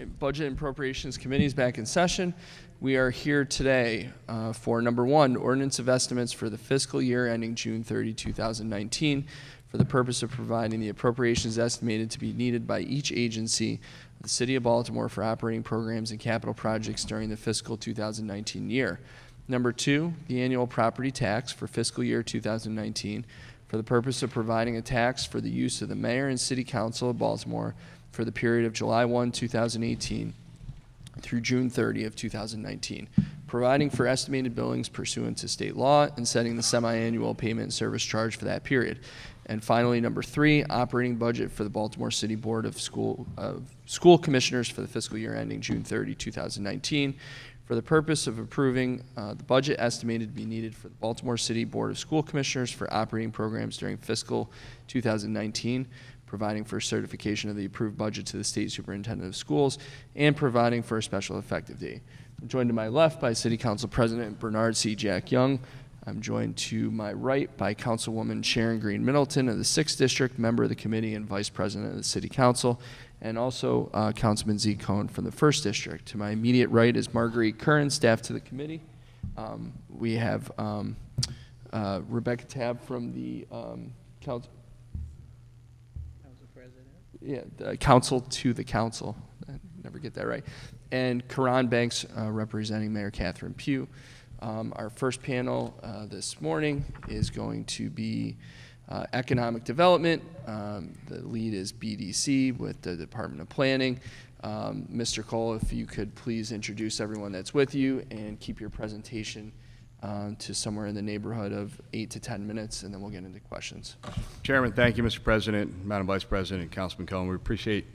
Budget and Appropriations Committee is back in session. We are here today for number one, ordinance of estimates for the fiscal year ending June 30, 2019, for the purpose of providing the appropriations estimated to be needed by each agency of the City of Baltimore for operating programs and capital projects during the fiscal 2019 year. Number two, the annual property tax for fiscal year 2019 for the purpose of providing a tax for the use of the mayor and city council of Baltimore for the period of July 1, 2018 through June 30 of 2019, providing for estimated billings pursuant to state law and setting the semi-annual payment and service charge for that period. And finally, number three, operating budget for the Baltimore City Board of School Commissioners for the fiscal year ending June 30, 2019, for the purpose of approving the budget estimated to be needed for the Baltimore City Board of School Commissioners for operating programs during fiscal 2019, providing for certification of the approved budget to the State Superintendent of Schools, and providing for a special effective date. I'm joined to my left by City Council President Bernard C. Jack Young. I'm joined to my right by Councilwoman Sharon Green Middleton of the 6th District, member of the committee and Vice President of the City Council, and also Councilman Z. Cohn from the 1st District. To my immediate right is Marguerite Curran, staff to the committee. We have Rebecca Tabb from the Council. Yeah, council to the council. I never get that right. And Karan Banks representing Mayor Catherine Pugh. Our first panel this morning is going to be economic development. The lead is BDC with the Department of Planning. Mr. Cole, if you could please introduce everyone that's with you and keep your presentation to somewhere in the neighborhood of 8 to 10 minutes, and then we'll get into questions. Chairman, thank you, Mr. President, Madam Vice President, Councilman Cohen. We appreciate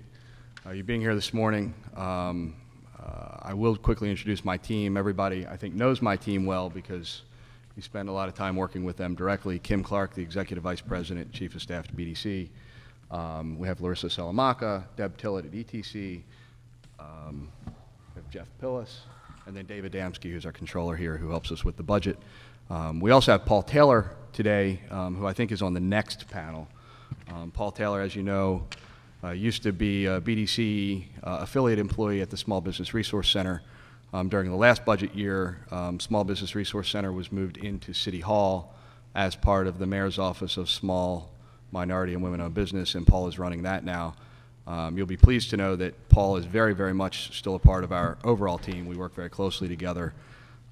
you being here this morning. I will quickly introduce my team. Everybody, I think, knows my team well because we spend a lot of time working with them directly. Kim Clark, the Executive Vice President, Chief of Staff to BDC. We have Larissa Salamanca, Deb Tillett at ETC. We have Jeff Pillis, and then David Damsky, who's our controller here, who helps us with the budget. We also have Paul Taylor today, who I think is on the next panel. Paul Taylor, as you know, used to be a BDC affiliate employee at the Small Business Resource Center. During the last budget year, Small Business Resource Center was moved into City Hall as part of the Mayor's Office of Small, Minority, and Women-Owned Business, and Paul is running that now. You'll be pleased to know that Paul is very, very much still a part of our overall team. We work very closely together.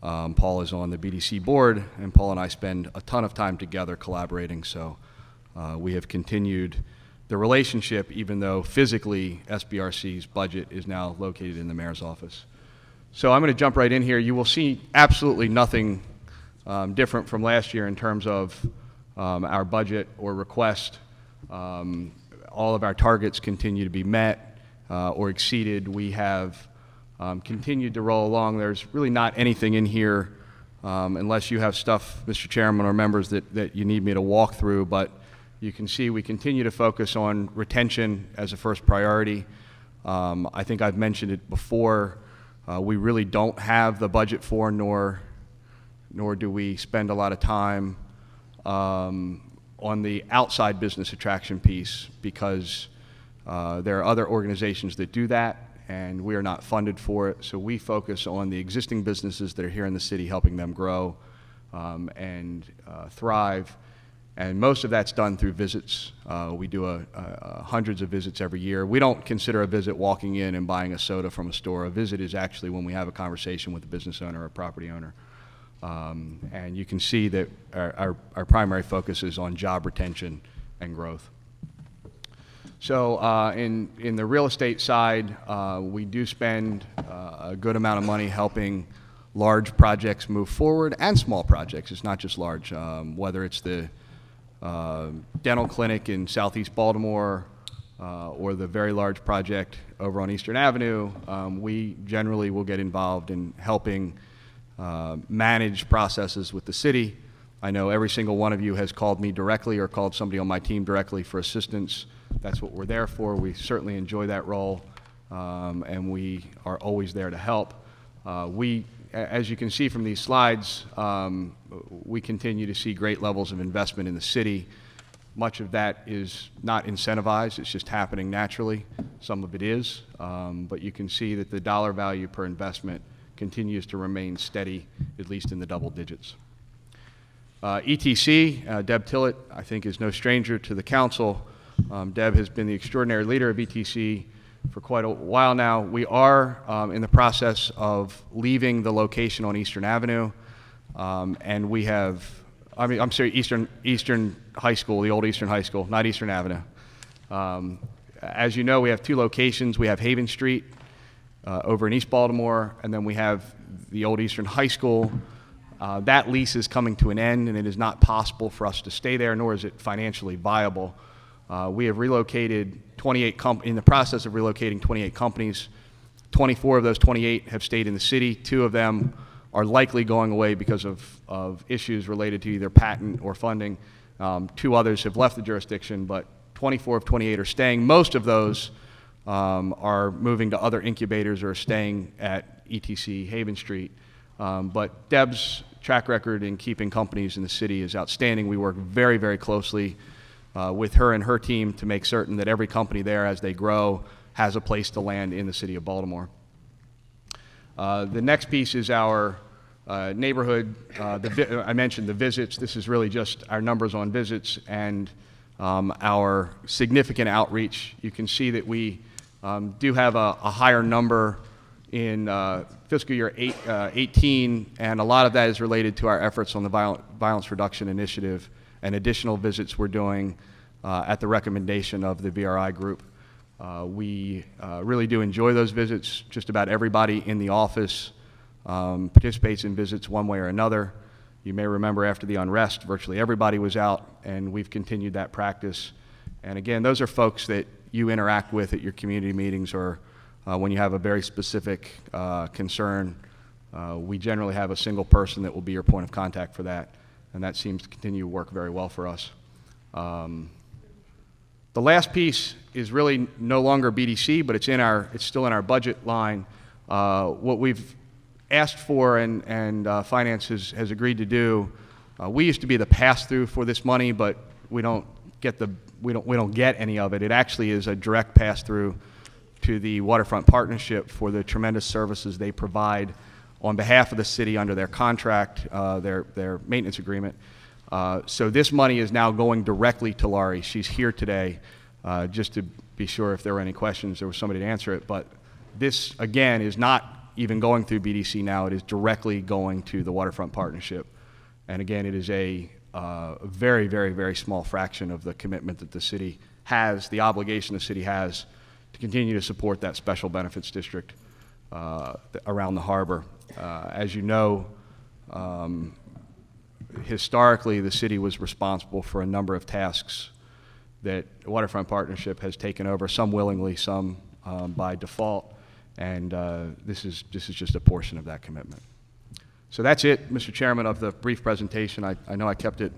Paul is on the BDC board, and Paul and I spend a ton of time together collaborating, so we have continued the relationship even though physically SBRC's budget is now located in the Mayor's office. So I'm going to jump right in here. You will see absolutely nothing different from last year in terms of our budget or request. All of our targets continue to be met or exceeded. We have continued to roll along. There's really not anything in here unless you have stuff, Mr. Chairman or members, that you need me to walk through, but you can see we continue to focus on retention as a first priority. I think I've mentioned it before. We really don't have the budget for, nor do we spend a lot of time on the outside business attraction piece because there are other organizations that do that and we are not funded for it. So we focus on the existing businesses that are here in the city, helping them grow and thrive. And most of that's done through visits. We do hundreds of visits every year. We don't consider a visit walking in and buying a soda from a store. A visit is actually when we have a conversation with a business owner or a property owner. And you can see that our primary focus is on job retention and growth. So in the real estate side, we do spend a good amount of money helping large projects move forward and small projects. It's not just large, whether it's the dental clinic in Southeast Baltimore or the very large project over on Eastern Avenue. We generally will get involved in helping manage processes with the city. I know every single one of you has called me directly or called somebody on my team directly for assistance. That's what we're there for. We certainly enjoy that role, and we are always there to help. As you can see from these slides, we continue to see great levels of investment in the city. Much of that is not incentivized, it's just happening naturally. Some of it is, but you can see that the dollar value per investment continues to remain steady, at least in the double digits. ETC, Deb Tillett, I think, is no stranger to the council. Deb has been the extraordinary leader of ETC for quite a while now. We are in the process of leaving the location on Eastern Avenue, and we have, I'm sorry, Eastern High School, the old Eastern High School, not Eastern Avenue. As you know, we have two locations. We have Haven Street over in East Baltimore, and then we have the old Eastern High School. That lease is coming to an end, and it is not possible for us to stay there, nor is it financially viable. We have relocated 28 in the process of relocating 28 companies. 24 of those 28 have stayed in the city. 2 of them are likely going away because of issues related to either patent or funding. 2 others have left the jurisdiction, but 24 of 28 are staying. Most of those are moving to other incubators or staying at ETC Haven Street. But Deb's track record in keeping companies in the city is outstanding. We work very, very closely with her and her team to make certain that every company there, as they grow, has a place to land in the city of Baltimore. The next piece is our neighborhood. I mentioned the visits. This is really just our numbers on visits and our significant outreach. You can see that we do have a higher number in fiscal year 18, and a lot of that is related to our efforts on the Violence Reduction Initiative and additional visits we're doing at the recommendation of the VRI group. We really do enjoy those visits. Just about everybody in the office participates in visits one way or another. You may remember after the unrest, virtually everybody was out, and we've continued that practice. And again, those are folks that you interact with at your community meetings or when you have a very specific concern. We generally have a single person that will be your point of contact for that, and that seems to continue to work very well for us. The last piece is really no longer BDC, but it's still in our budget line. What we've asked for and Finance has agreed to do. We used to be the pass-through for this money, but we don't get any of it. It actually is a direct pass-through to the Waterfront Partnership for the tremendous services they provide on behalf of the city under their contract, their maintenance agreement. So this money is now going directly to Laurie. She's here today, just to be sure if there were any questions, there was somebody to answer it. But this, again, is not even going through BDC now. It is directly going to the Waterfront Partnership. And again, it is a very, very, very small fraction of the commitment that the city has, the obligation the city has to continue to support that special benefits district around the harbor. As you know, historically, the city was responsible for a number of tasks that the Waterfront Partnership has taken over, some willingly, some by default, and this is just a portion of that commitment. So that's it, Mr. Chairman, of the brief presentation. I know I kept it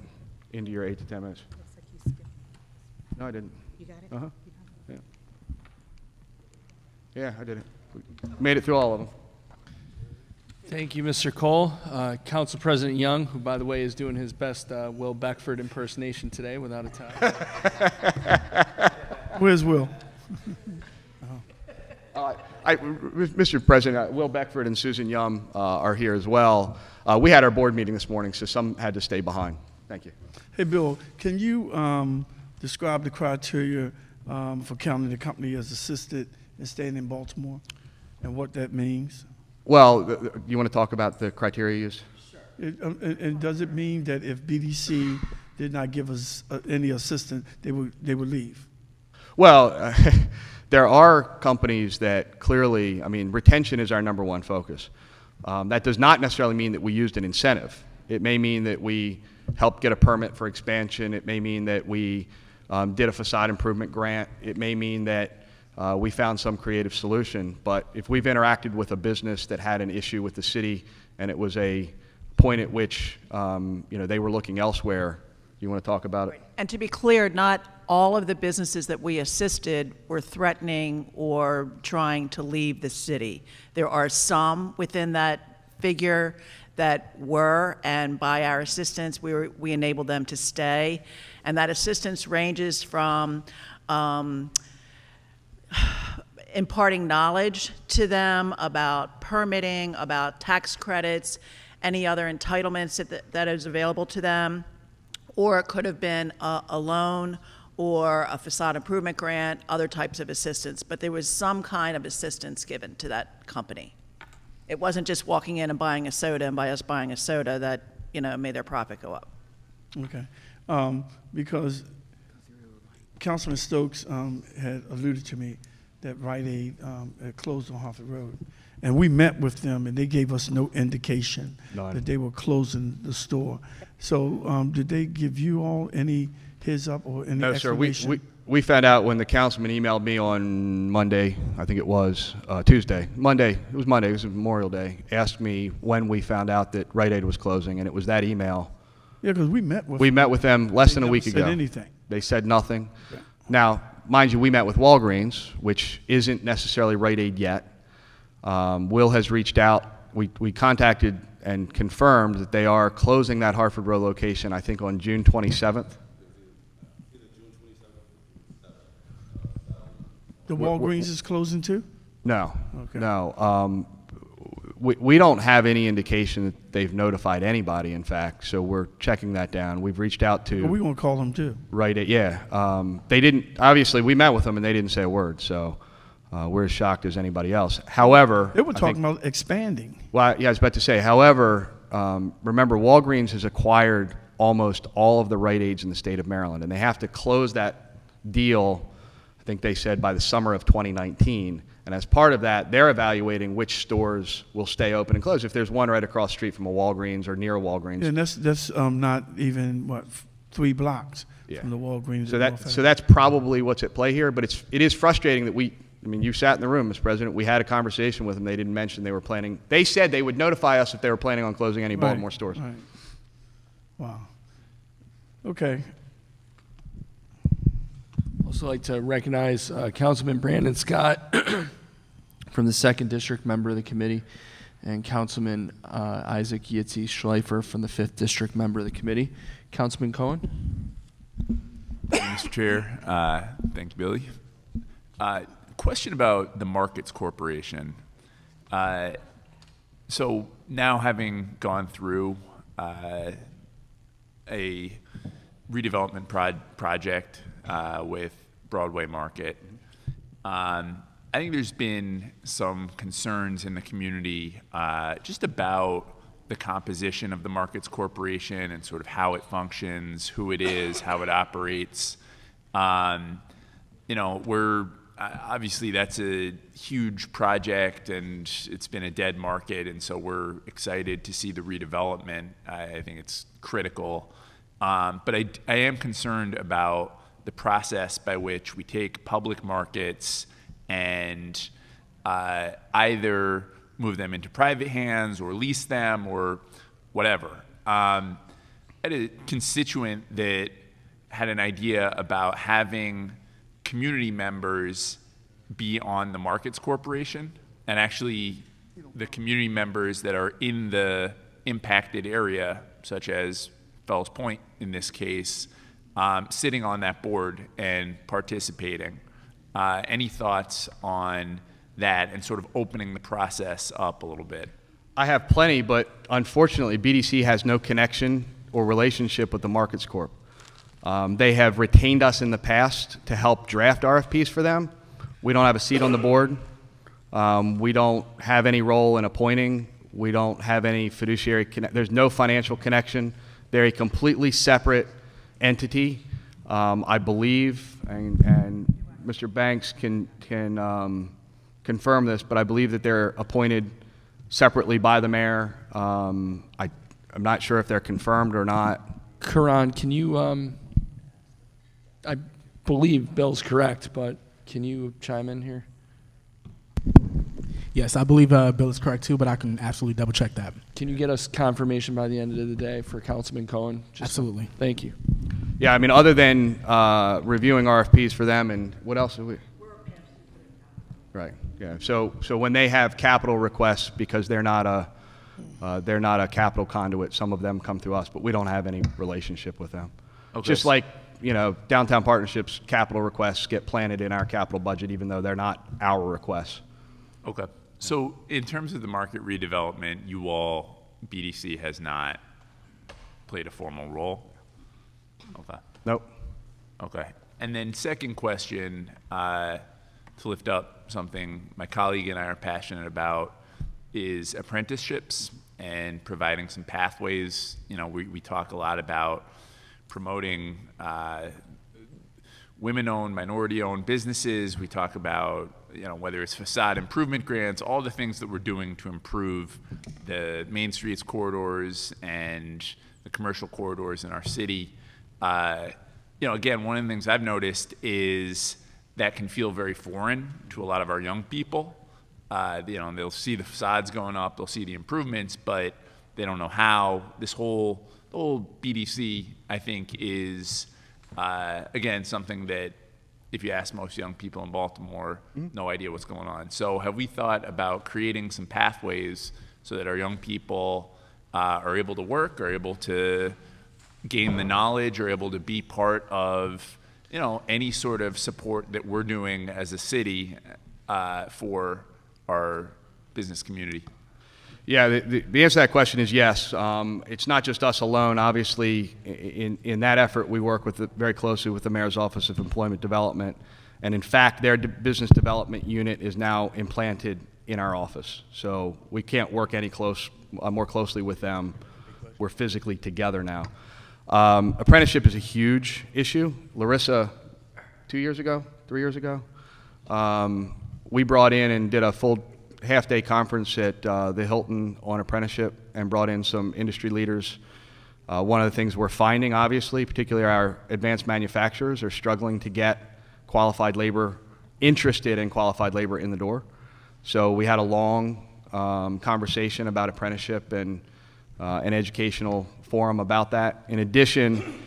into your 8 to 10 minutes. Looks like you skipped. No, I didn't. You got it? Uh-huh. You got it? Yeah, I did it. Made it through all of them. Thank you, Mr. Cole. Council President Young, who, by the way, is doing his best Will Beckford impersonation today without a tie. Where's Will? Mr. President, Will Beckford and Susan Yum are here as well. We had our board meeting this morning, so some had to stay behind. Thank you. Hey, Bill, can you describe the criteria for counting the company as assisted and staying in Baltimore and what that means? Well, you want to talk about the criteria used? Sure. And does it mean that if BDC did not give us any assistance, they would leave? Well, there are companies that clearly, I mean, retention is our #1 focus. That does not necessarily mean that we used an incentive. It may mean that we helped get a permit for expansion. It may mean that we did a facade improvement grant. It may mean that we found some creative solution. But if we've interacted with a business that had an issue with the city and it was a point at which they were looking elsewhere, you want to talk about it? And to be clear, not all of the businesses that we assisted were threatening or trying to leave the city. There are some within that figure that were, and by our assistance, we enabled them to stay. And that assistance ranges from imparting knowledge to them about permitting, about tax credits, any other entitlements that is available to them, or it could have been a loan or a facade improvement grant, other types of assistance, but there was some kind of assistance given to that company. It wasn't just walking in and buying a soda, and by us buying a soda that, made their profit go up. Okay. Because Councilman Stokes had alluded to me that Rite Aid had closed on Hartford Road. And we met with them, and they gave us no indication that they were closing the store. So did they give you all any heads up or any explanation? No, sir. We found out when the councilman emailed me on Monday, I think it was, Tuesday. Monday, it was Memorial Day, asked me when we found out that Rite Aid was closing, and it was that email. Yeah, because we met with them. We met with them less than a week ago. They never said anything. They said nothing. Yeah. Now, mind you, we met with Walgreens, which isn't necessarily Rite Aid yet. Will has reached out. We contacted and confirmed that they are closing that Hartford Road location, I think, on June 27th. The Walgreens is closing too? No. Okay. No. We don't have any indication that they've notified anybody, in fact, so we're checking that down. We've reached out to... Well, we're going to call them too. Rite Aid, yeah. They didn't... Obviously, we met with them, and they didn't say a word, so we're as shocked as anybody else. However... They were talking about expanding. Well, yeah, I was about to say, however, remember, Walgreens has acquired almost all of the Rite Aids in the state of Maryland, and they have to close that deal, I think they said, by the summer of 2019. And as part of that, they're evaluating which stores will stay open and close. If there's one right across the street from a Walgreens or near a Walgreens. Yeah, and that's not even, 3 blocks from the Walgreens. So that's probably what's at play here. But it is frustrating that you sat in the room, Mr. President. We had a conversation with them. They didn't mention they were planning. They said they would notify us if they were planning on closing any Baltimore stores. Right. Wow. Okay. Also like to recognize Councilman Brandon Scott from the 2nd District, member of the committee, and Councilman Isaac Yitzi Schleifer from the 5th District, member of the committee. Councilman Cohen. Mr. Chair, thank you, Billy. Question about the Markets Corporation. So now having gone through a redevelopment project with Broadway Market, I think there's been some concerns in the community just about the composition of the Markets Corporation and sort of how it functions, who it is, how it operates. Obviously that's a huge project and it's been a dead market, and so we're excited to see the redevelopment. I think it's critical. But I am concerned about the process by which we take public markets and either move them into private hands or lease them or whatever. I had a constituent that had an idea about having community members be on the Markets Corporation, and actually the community members that are in the impacted area, such as Fells Point in this case, sitting on that board and participating. Any thoughts on that and sort of opening the process up a little bit? I have plenty, but unfortunately BDC has no connection or relationship with the Markets Corp. They have retained us in the past to help draft RFPs for them. We don't have a seat on the board. We don't have any role in appointing. We don't have any fiduciary there's no financial connection. They're a completely separate entity. I believe, and Mr. Banks can confirm this, but I believe that they're appointed separately by the mayor. I'm not sure if they're confirmed or not. Karan, can you, I believe Bill's correct, but can you chime in here? Yes, I believe Bill is correct too, but I can absolutely double check that. Can you get us confirmation by the end of the day for Councilman Cohen? Absolutely. Thank you. Yeah, I mean, other than reviewing RFPs for them, and what else are we? Right. Yeah. So when they have capital requests because they're not a They're not a capital conduit. Some of them come through us, but we don't have any relationship with them. Okay. Just like, you know, downtown partnerships, capital requests get planted in our capital budget, even though they're not our requests. Okay. So in terms of the market redevelopment, you all, BDC has not played a formal role? Okay. Nope. Okay. And then second question, to lift up something my colleague and I are passionate about, is apprenticeships and providing some pathways. You know, we talk a lot about promoting women-owned, minority-owned businesses. We talk about, you know, whether it's facade improvement grants, all the things that we're doing to improve the main streets corridors and the commercial corridors in our city. You know, again, one of the things I've noticed is that can feel very foreign to a lot of our young people. You know, they'll see the facades going up, they'll see the improvements, but they don't know how. The whole BDC, I think, is, again, something that if you ask most young people in Baltimore, no idea what's going on. So have we thought about creating some pathways so that our young people are able to work, are able to gain the knowledge, are able to be part of, you know, any sort of support that we're doing as a city for our business community? Yeah, the answer to that question is yes. It's not just us alone. Obviously, in that effort, we work very closely with the Mayor's Office of Employment Development. And in fact, their business development unit is now implanted in our office. So we can't work any more closely with them. We're physically together now. Apprenticeship is a huge issue. Larissa, 3 years ago, we brought in and did a full half-day conference at the Hilton on apprenticeship and brought in some industry leaders. One of the things we're finding, obviously, particularly our advanced manufacturers, are struggling to get qualified labor, interested in qualified labor in the door. So we had a long conversation about apprenticeship and an educational forum about that. In addition,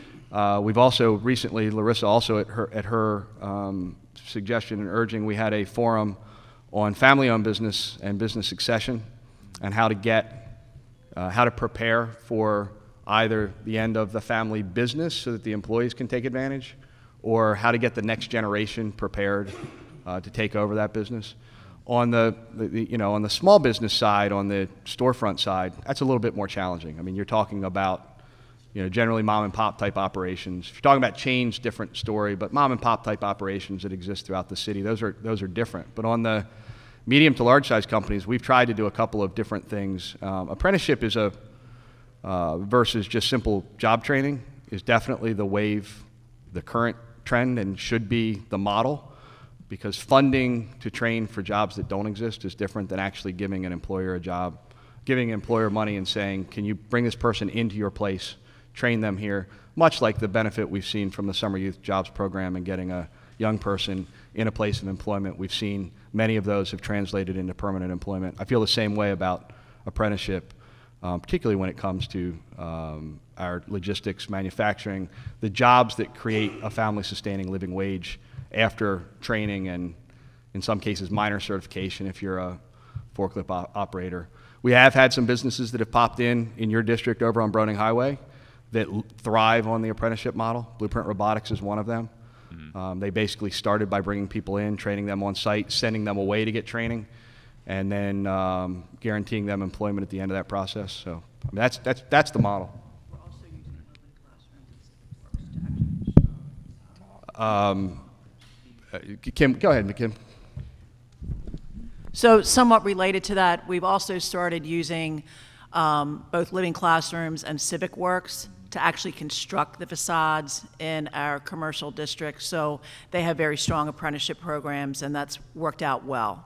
we've also recently, Larissa also at her suggestion and urging, we had a forum on family-owned business and business succession and how to prepare for either the end of the family business so that the employees can take advantage, or how to get the next generation prepared to take over that business. On on the small business side, on the storefront side, that's a little bit more challenging. I mean, you're talking about, you know, generally mom and pop type operations. If you're talking about chains, different story, but mom and pop type operations that exist throughout the city, those are different. But on the medium to large size companies, we've tried to do a couple of different things. Apprenticeship is versus just simple job training is definitely the current trend, and should be the model, because funding to train for jobs that don't exist is different than actually giving an employer a job, giving an employer money and saying, can you bring this person into your place, train them here, much like the benefit we've seen from the Summer Youth Jobs Program and getting a young person in a place of employment. We've seen many of those have translated into permanent employment. I feel the same way about apprenticeship, particularly when it comes to our logistics, manufacturing, the jobs that create a family-sustaining living wage after training and, in some cases, minor certification if you're a forklift operator. We have had some businesses that have popped in your district over on Broning Highway that thrive on the apprenticeship model. Blueprint Robotics is one of them. They basically started by bringing people in, training them on site, sending them away to get training, and then guaranteeing them employment at the end of that process. So I mean, that's the model. We're also using living classrooms. Kim, go ahead, Kim. So somewhat related to that, we've also started using both living classrooms and Civic Works to actually construct the facades in our commercial districts. So they have very strong apprenticeship programs, and that's worked out well.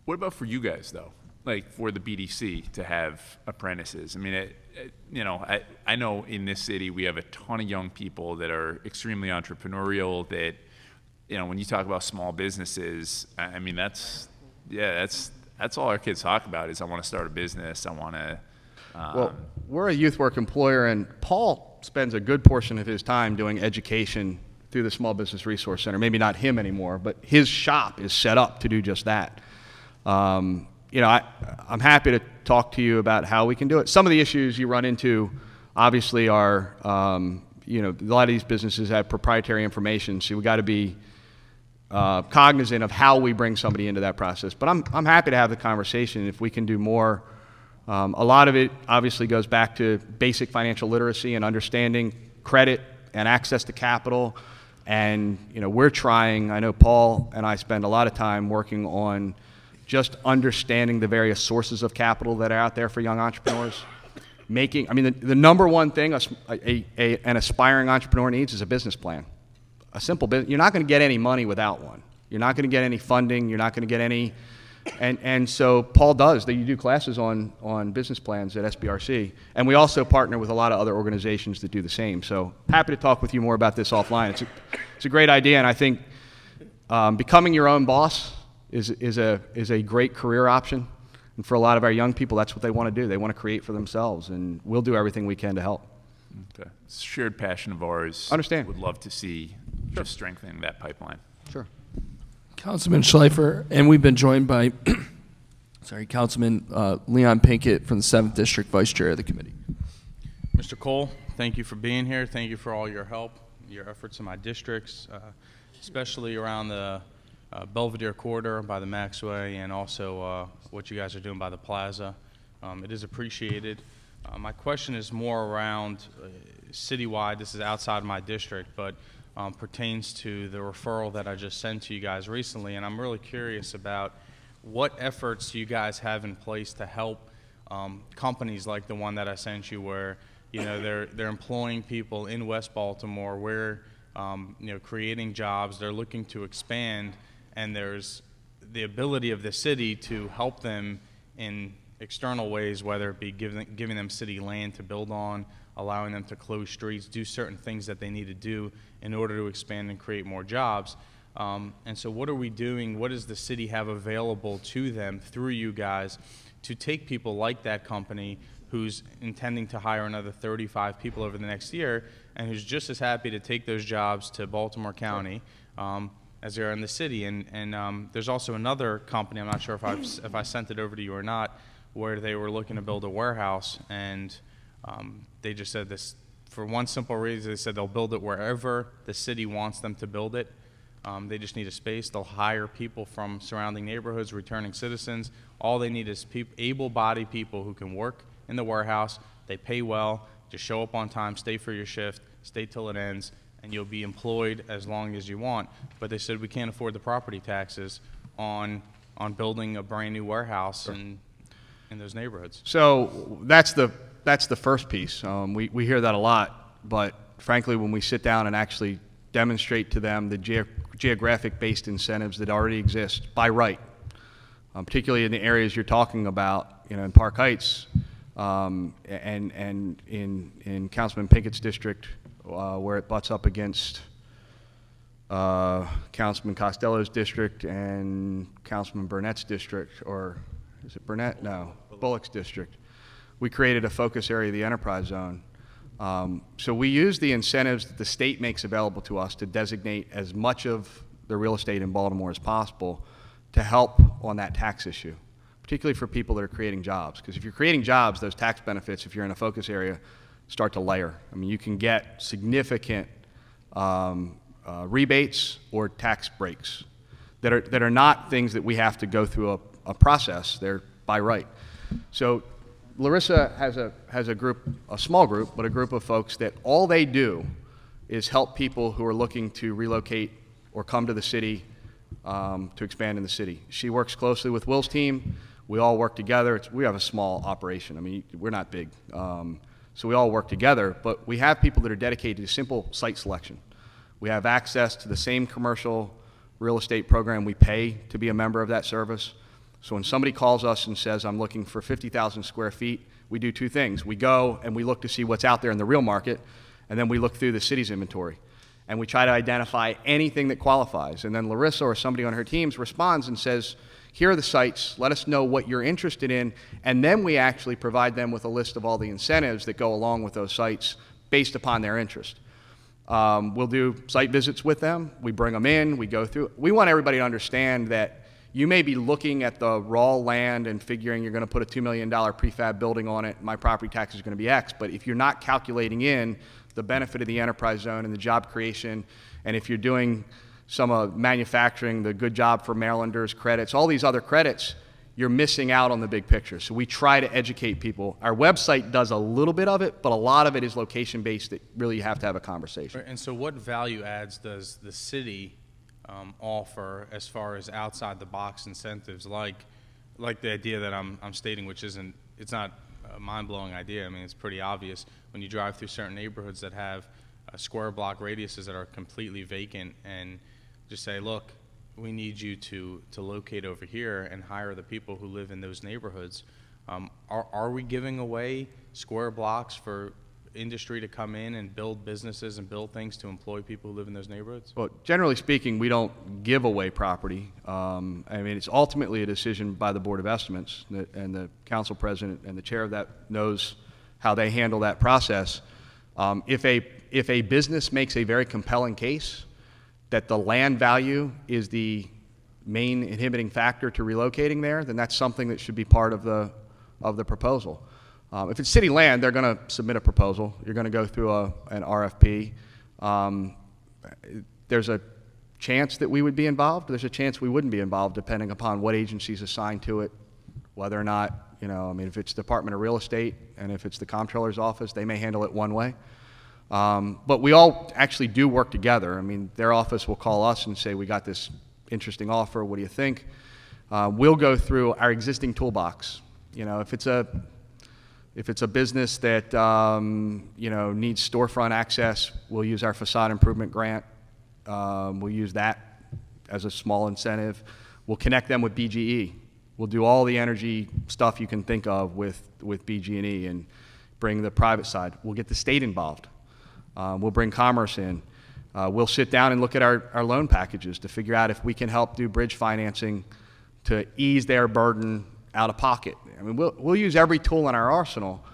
What about for you guys, though? Like for the BDC to have apprentices? I mean, you know, I know in this city we have a ton of young people that are extremely entrepreneurial. That, you know, when you talk about small businesses, I mean, that's all our kids talk about is I want to start a business. I want to. Well, we're a youth work employer, and Paul spends a good portion of his time doing education through the Small Business Resource Center. Maybe not him anymore, but his shop is set up to do just that. you know, I'm happy to talk to you about how we can do it. Some of the issues you run into, obviously, are, you know, a lot of these businesses have proprietary information, so we got to be cognizant of how we bring somebody into that process. But I'm happy to have the conversation if we can do more. A lot of it obviously goes back to basic financial literacy and understanding credit and access to capital. And, you know, we're trying, I know Paul and I spend a lot of time working on just understanding the various sources of capital that are out there for young entrepreneurs. I mean, the number one thing an aspiring entrepreneur needs is a business plan. A simple business. You're not going to get any money without one. You're not going to get any funding. You're not going to get any, and so Paul does. You do classes on business plans at SBRC, and we also partner with a lot of other organizations that do the same. So happy to talk with you more about this offline. It's a great idea, and I think becoming your own boss is a great career option. And for a lot of our young people, that's what they want to do. They want to create for themselves, and we'll do everything we can to help. Okay. It's a shared passion of ours. Understand. Would love to see just strengthening that pipeline. Sure. Councilman Schleifer, and we've been joined by, Councilman Leon Pinkett from the 7th District, Vice Chair of the committee. Mr. Cole, thank you for being here. Thank you for all your help, your efforts in my districts, especially around the Belvedere corridor by the Maxway, and also what you guys are doing by the plaza. It is appreciated. My question is more around citywide. This is outside my district, but pertains to the referral that I just sent to you guys recently, and I'm really curious about what efforts you guys have in place to help companies like the one that I sent you, where you know they're employing people in West Baltimore, where you know, creating jobs, they're looking to expand, and there's the ability of the city to help them in external ways, whether it be giving them city land to build on, allowing them to close streets, do certain things that they need to do in order to expand and create more jobs. And so what are we doing? What does the city have available to them through you guys to take people like that company who's intending to hire another 35 people over the next year, and who's just as happy to take those jobs to Baltimore County as they are in the city? And there's also another company, I'm not sure if I sent it over to you or not, where they were looking to build a warehouse, and they just said this, for one simple reason, they said they'll build it wherever the city wants them to build it. They just need a space. They'll hire people from surrounding neighborhoods, returning citizens. All they need is able-bodied people who can work in the warehouse. They pay well. Just show up on time, stay for your shift, stay till it ends, and you'll be employed as long as you want. But they said we can't afford the property taxes on building a brand new warehouse in those neighborhoods. So that's the first piece. We hear that a lot, but frankly, when we sit down and actually demonstrate to them the geographic-based incentives that already exist by right, particularly in the areas you're talking about, you know, in Park Heights, and in Councilman Pinkett's district, where it butts up against Councilman Costello's district and Councilman Burnett's district, or is it Burnett? No, Bullock's district. We created a focus area of the enterprise zone. So we use the incentives that the state makes available to us to designate as much of the real estate in Baltimore as possible to help on that tax issue, particularly for people that are creating jobs. Because if you're creating jobs, those tax benefits, if you're in a focus area, start to layer. I mean, you can get significant rebates or tax breaks that are not things that we have to go through a process. They're by right. So Larissa has a group, a small group, but a group of folks that all they do is help people who are looking to relocate or come to the city to expand in the city. She works closely with Will's team. We all work together. We have a small operation. I mean, we're not big. So we all work together, but we have people that are dedicated to simple site selection. We have access to the same commercial real estate program we pay to be a member of that service. So when somebody calls us and says, I'm looking for 50,000 square feet, we do two things. We go and we look to see what's out there in the real market, and then we look through the city's inventory. And we try to identify anything that qualifies. And then Larissa or somebody on her teams responds and says, here are the sites, let us know what you're interested in, and then we actually provide them with a list of all the incentives that go along with those sites based upon their interest. We'll do site visits with them, we bring them in, we go through. We want everybody to understand that you may be looking at the raw land and figuring you're going to put a $2 million prefab building on it, my property tax is going to be X, but if you're not calculating in the benefit of the enterprise zone and the job creation, and if you're doing some manufacturing, the good job for Marylanders credits, all these other credits, you're missing out on the big picture. So we try to educate people. Our website does a little bit of it, but a lot of it is location-based that really you have to have a conversation. And so what value adds does the city offer as far as outside the box incentives, like the idea that I'm stating, which it's not a mind-blowing idea. I mean, it's pretty obvious when you drive through certain neighborhoods that have square block radiuses that are completely vacant, and just say, look, we need you to locate over here and hire the people who live in those neighborhoods. Are we giving away square blocks for industry to come in and build businesses and build things to employ people who live in those neighborhoods? Well, generally speaking, we don't give away property. I mean, it's ultimately a decision by the Board of Estimates, and the council president and the chair of that knows how they handle that process. If a business makes a very compelling case that the land value is the main inhibiting factor to relocating there, then that's something that should be part of the proposal. If it's city land, they're going to submit a proposal. You're going to go through an RFP. There's a chance that we would be involved. There's a chance we wouldn't be involved, depending upon what agency's assigned to it, whether or not, I mean, if it's Department of Real Estate and if it's the Comptroller's office, they may handle it one way. But we all actually do work together. I mean, their office will call us and say, we got this interesting offer, what do you think? We'll go through our existing toolbox. If it's a business that needs storefront access, we'll use our facade improvement grant. We'll use that as a small incentive. We'll connect them with BGE. We'll do all the energy stuff you can think of with BG&E and bring the private side. We'll get the state involved. We'll bring commerce in. We'll sit down and look at our loan packages to figure out if we can help do bridge financing to ease their burden out of pocket. I mean, we'll use every tool in our arsenal,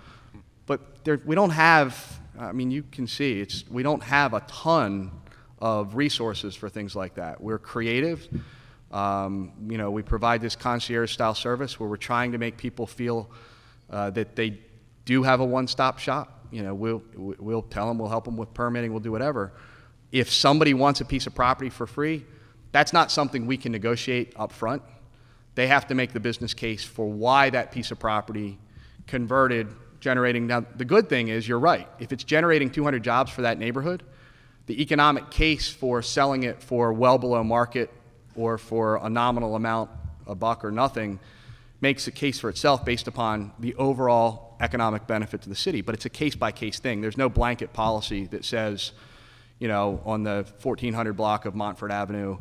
but we don't have, I mean, you can see, we don't have a ton of resources for things like that. We're creative. We provide this concierge-style service where we're trying to make people feel that they do have a one-stop shop. We'll tell them, we'll help them with permitting, we'll do whatever. If somebody wants a piece of property for free, that's not something we can negotiate up front. They have to make the business case for why that piece of property converted, generating. Now, the good thing is, you're right. If it's generating 200 jobs for that neighborhood, the economic case for selling it for well below market or for a nominal amount, a buck or nothing, makes a case for itself based upon the overall economic benefit to the city. But it's a case-by-case thing. There's no blanket policy that says, on the 1400 block of Montfort Avenue,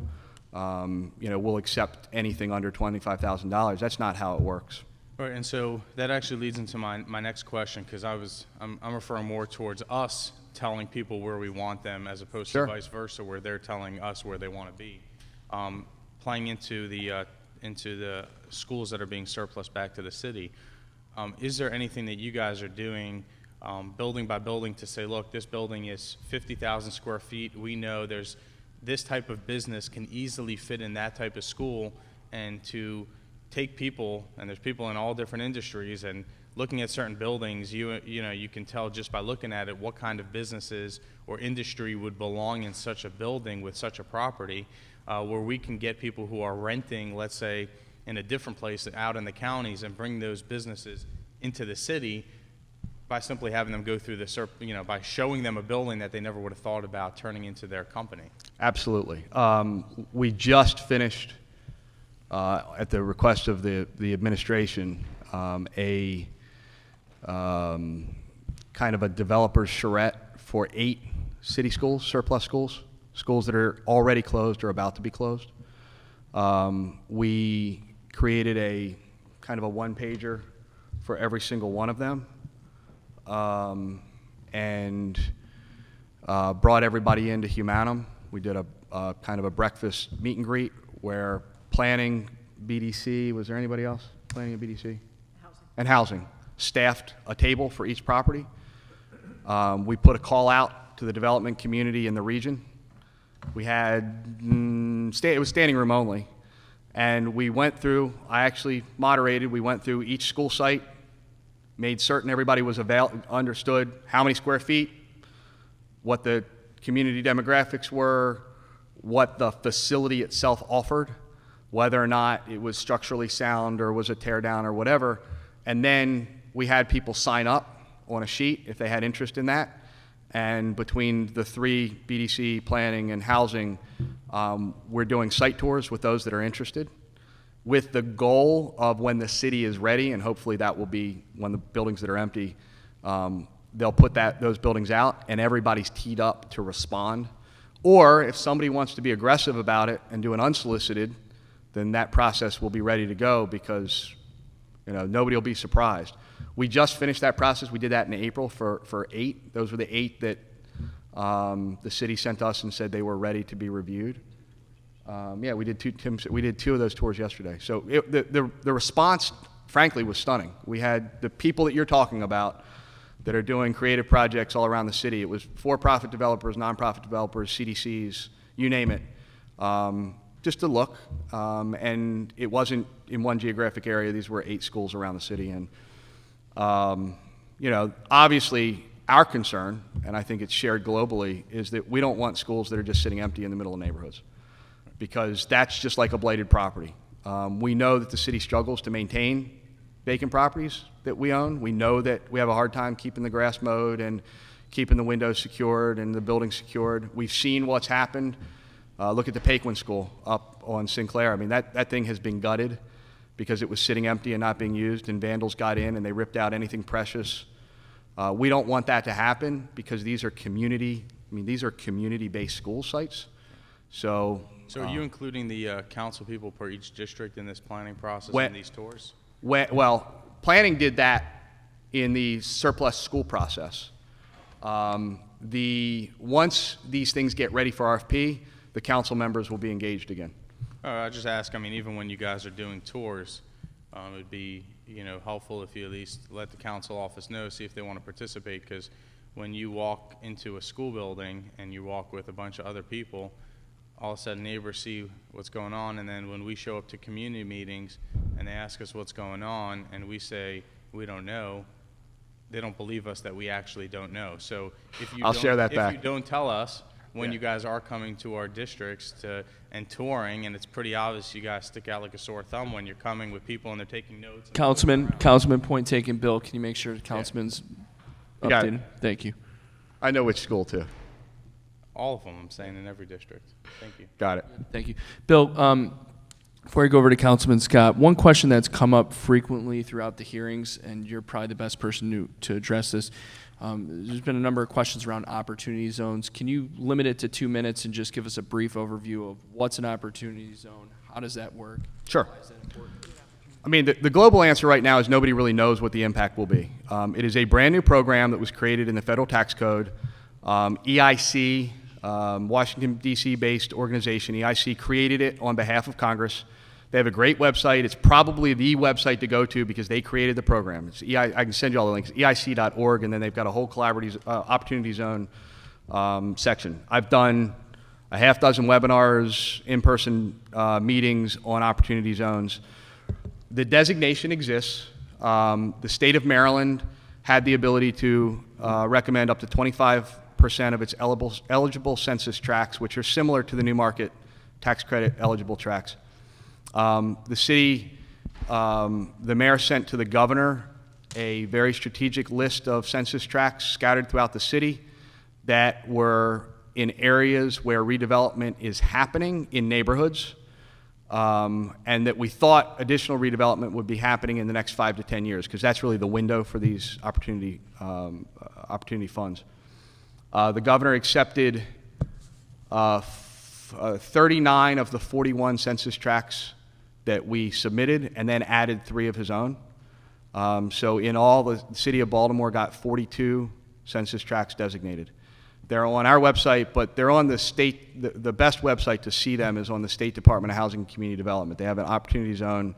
we'll accept anything under $25,000. That's not how it works. Right, and so that actually leads into my next question, because I'm referring more towards us telling people where we want them as opposed Sure. to vice versa, where they're telling us where they want to be. Playing into the schools that are being surplus back to the city, is there anything that you guys are doing building by building to say, look, this building is 50,000 square feet. We know there's this type of business can easily fit in that type of school, and to take people, and there's people in all different industries, and looking at certain buildings, you can tell just by looking at it what kind of businesses or industry would belong in such a building with such a property, where we can get people who are renting, let's say, in a different place out in the counties, and bring those businesses into the city by simply having them go through by showing them a building that they never would have thought about turning into their company. Absolutely. We just finished, at the request of the administration, a kind of a developer's charrette for 8 city schools, surplus schools that are already closed or about to be closed. We created a kind of a one-pager for every single one of them, and brought everybody into Humanum. We did a kind of a breakfast meet and greet where planning, BDC, was there anybody else? Planning and BDC? Housing. And housing. Staffed a table for each property. We put a call out to the development community in the region. We had, it was standing room only, And we went through, I actually moderated, we went through each school site, made certain everybody was understood how many square feet, what the community demographics were, what the facility itself offered, whether or not it was structurally sound or was a tear down or whatever. And then we had people sign up on a sheet if they had interest in that. And between the three, BDC, planning, and housing, we're doing site tours with those that are interested, with the goal of when the city is ready, and hopefully that will be when the buildings that are empty, they'll put those buildings out and everybody's teed up to respond. Or if somebody wants to be aggressive about it and do an unsolicited, then that process will be ready to go, because nobody will be surprised. We just finished that process. We did that in April for 8. Those were the 8 that the city sent us and said they were ready to be reviewed. Yeah, we did 2. We did 2 of those tours yesterday. So the response, frankly, was stunning. We had the people that you're talking about that are doing creative projects all around the city. It was for-profit developers, nonprofit developers, CDCs, you name it. Just to look, and it wasn't in one geographic area. These were 8 schools around the city, and obviously our concern, and I think it's shared globally, is that we don't want schools that are just sitting empty in the middle of neighborhoods, because that's just like a blighted property. We know that the city struggles to maintain vacant properties that we own. We know that we have a hard time keeping the grass mowed and keeping the windows secured and the buildings secured. We've seen what's happened. Look at the Paquin School up on Sinclair. I mean, that thing has been gutted because it was sitting empty and not being used, and vandals got in and they ripped out anything precious. We don't want that to happen, because these are community-based school sites. So are you including the council people per each district in this planning process and these tours? Well, planning did that in the surplus school process. Once these things get ready for RFP, the council members will be engaged again. I just ask, I mean, even when you guys are doing tours, it would be helpful if you at least let the council office know, see if they want to participate, because when you walk into a school building and you walk with a bunch of other people, all of a sudden neighbors see what's going on, and then when we show up to community meetings and they ask us what's going on and we say we don't know, they don't believe us that we actually don't know. So if you you don't tell us when you guys are coming to our districts and touring, and it's pretty obvious you guys stick out like a sore thumb when you're coming with people and they're taking notes. Councilman, point taken. Bill, can you make sure the councilman's updated? Thank you. I know which school too. All of them, I'm saying, in every district. Thank you. Got it. Thank you. Bill, before I go over to Councilman Scott, one question that's come up frequently throughout the hearings, and you're probably the best person to address this. There's been a number of questions around opportunity zones. Can you limit it to 2 minutes and just give us a brief overview of what's an opportunity zone? How does that work? Sure. Why is that important? I mean, the global answer right now is nobody really knows what the impact will be. It is a brand new program that was created in the federal tax code. EIC, Washington, D.C. based organization, EIC, created it on behalf of Congress. They have a great website. It's probably the website to go to because they created the program. It's I can send you all the links, eic.org, and then they've got a whole collaborative opportunity zone section. I've done a half dozen webinars, in-person meetings on opportunity zones. The designation exists. The state of Maryland had the ability to recommend up to 25% of its eligible census tracts, which are similar to the New Market tax credit eligible tracts. The city, the mayor sent to the governor a very strategic list of census tracts scattered throughout the city that were in areas where redevelopment is happening in neighborhoods, and that we thought additional redevelopment would be happening in the next 5 to 10 years, because that's really the window for these opportunity funds. The governor accepted 39 of the 41 census tracts that we submitted, and then added 3 of his own. So in all, the city of Baltimore got 42 census tracts designated. They're on our website, but they're on the state, the best website to see them is on the State Department of Housing and Community Development. They have an opportunity zone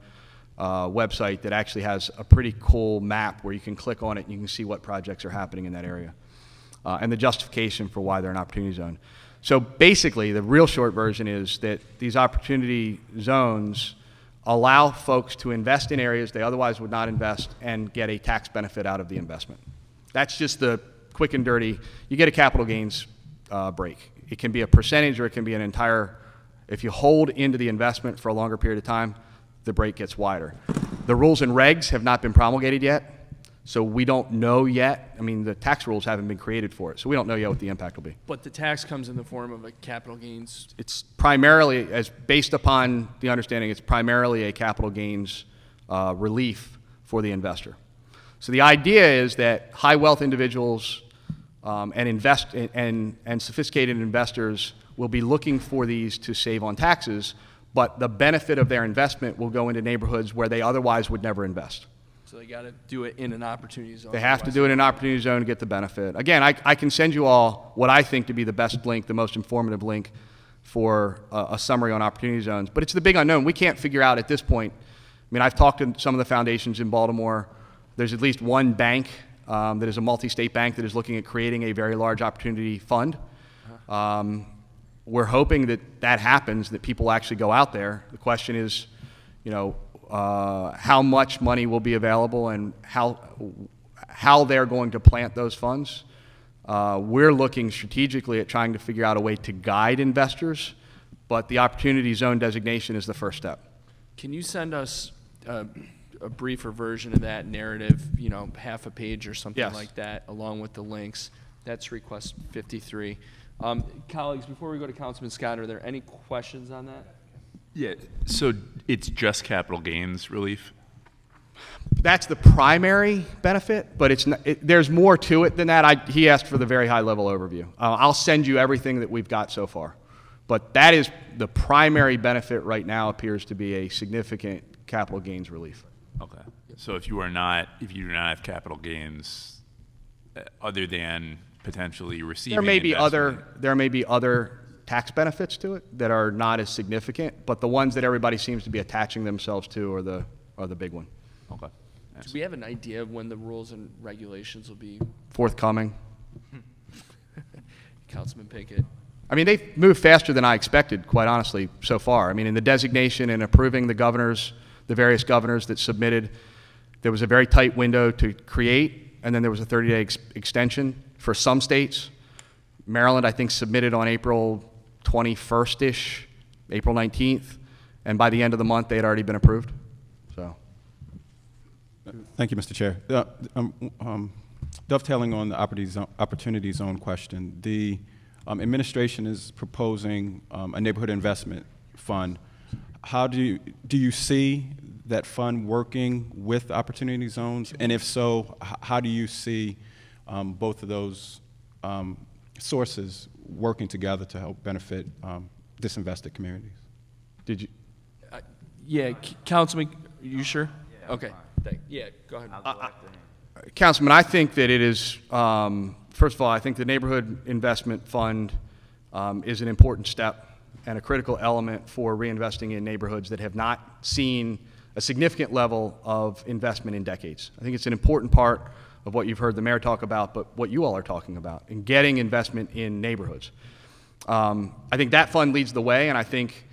website that actually has a pretty cool map where you can click on it and you can see what projects are happening in that area, and the justification for why they're an opportunity zone. So basically, the real short version is that these opportunity zones allow folks to invest in areas they otherwise would not invest and get a tax benefit out of the investment. That's just the quick and dirty. You get a capital gains break. It can be a percentage or it can be an entire, if you hold into the investment for a longer period of time, the break gets wider. The rules and regs have not been promulgated yet, so we don't know yet. I mean, the tax rules haven't been created for it, so we don't know yet what the impact will be. But the tax comes in the form of a capital gains. It's primarily, as based upon the understanding, it's primarily a capital gains relief for the investor. So the idea is that high wealth individuals and sophisticated investors will be looking for these to save on taxes, but the benefit of their investment will go into neighborhoods where they otherwise would never invest. So they got to do it in an opportunity zone. They have to do it in an opportunity zone to get the benefit. Again, I can send you all what I think to be the best link, the most informative link for a summary on opportunity zones, but it's the big unknown. We can't figure out at this point. I mean, I've talked to some of the foundations in Baltimore. There's at least one bank that is a multi-state bank that is looking at creating a very large opportunity fund. We're hoping that that happens, that people actually go out there. The question is, you know, how much money will be available and how they're going to plant those funds. We're looking strategically at trying to figure out a way to guide investors, but the opportunity zone designation is the first step. Can you send us a briefer version of that narrative, you know, half a page or something Yes. like that, along with the links? That's request 53. Colleagues, before we go to Councilman Scott, are there any questions on that? Yeah, so it's just capital gains relief? That's the primary benefit, but it's not, there's more to it than that. He asked for the very high level overview. I'll send you everything that we've got so far. But that is the primary benefit right now, appears to be a significant capital gains relief. Okay. So if you do not have capital gains, other than potentially receiving There may be investment- other tax benefits to it that are not as significant, but the ones that everybody seems to be attaching themselves to are the big one. Okay. Do we have an idea of when the rules and regulations will be? Forthcoming. Councilman Pinkett. I mean, they've moved faster than I expected, quite honestly, so far. I mean, in the designation and approving the various governors that submitted, there was a very tight window to create, and then there was a 30-day extension for some states. Maryland, I think, submitted on April 21st-ish, April 19th, and by the end of the month, they had already been approved. So, thank you, Mr. Chair. Dovetailing on the opportunity zone question, the administration is proposing a neighborhood investment fund. How do you see that fund working with opportunity zones? And if so, how do you see both of those sources working together to help benefit disinvested communities? did you? Yeah, Councilman, are you sure? Yeah, okay. Yeah, go ahead. Councilman, I think that it is, first of all, I think the Neighborhood Investment Fund is an important step and a critical element for reinvesting in neighborhoods that have not seen a significant level of investment in decades. I think it's an important part of what you've heard the mayor talk about, but what you all are talking about, in getting investment in neighborhoods. I think that fund leads the way, and I think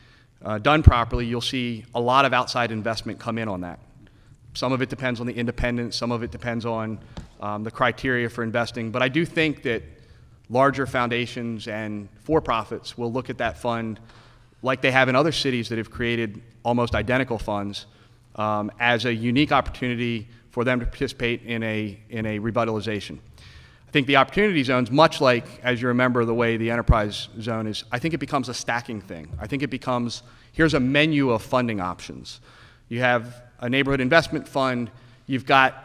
done properly, you'll see a lot of outside investment come in on that. Some of it depends on the independence, some of it depends on the criteria for investing, but I do think that larger foundations and for-profits will look at that fund like they have in other cities that have created almost identical funds as a unique opportunity for them to participate in a revitalization. I think the opportunity zones, much like, as you remember, the way the enterprise zone is, I think it becomes a stacking thing. I think it becomes, here's a menu of funding options. You have a neighborhood investment fund, you've got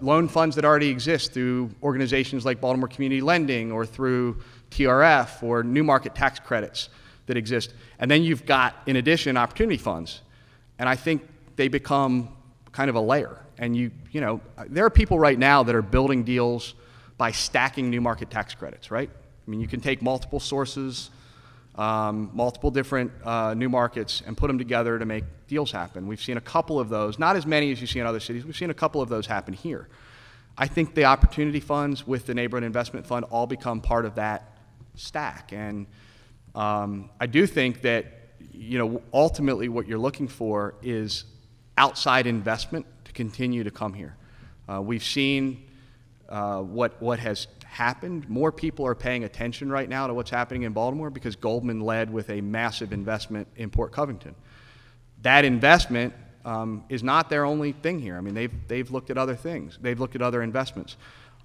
loan funds that already exist through organizations like Baltimore Community Lending or through TRF or new market tax credits that exist. And then you've got, in addition, opportunity funds. And I think they become kind of a layer. And you know, there are people right now that are building deals by stacking new market tax credits, right? I mean, you can take multiple sources, multiple different new markets and put them together to make deals happen. We've seen a couple of those, not as many as you see in other cities. We've seen a couple of those happen here. I think the opportunity funds with the neighborhood investment fund all become part of that stack. And I do think that you know, ultimately what you're looking for is outside investment to continue to come here. We've seen what has happened. More people are paying attention right now to what's happening in Baltimore because Goldman led with a massive investment in Port Covington. That investment is not their only thing here. I mean, they've looked at other things. They've looked at other investments.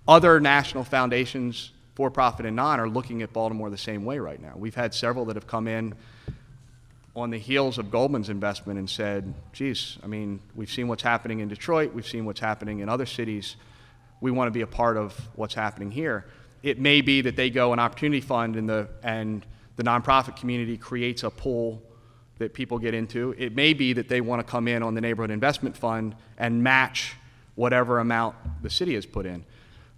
Other national foundations, for-profit and non, are looking at Baltimore the same way right now. We've had several that have come in on the heels of Goldman's investment and said, geez, I mean, we've seen what's happening in Detroit, we've seen what's happening in other cities, we want to be a part of what's happening here. It may be that they go an opportunity fund and the nonprofit community creates a pool that people get into. It may be that they want to come in on the neighborhood investment fund and match whatever amount the city has put in.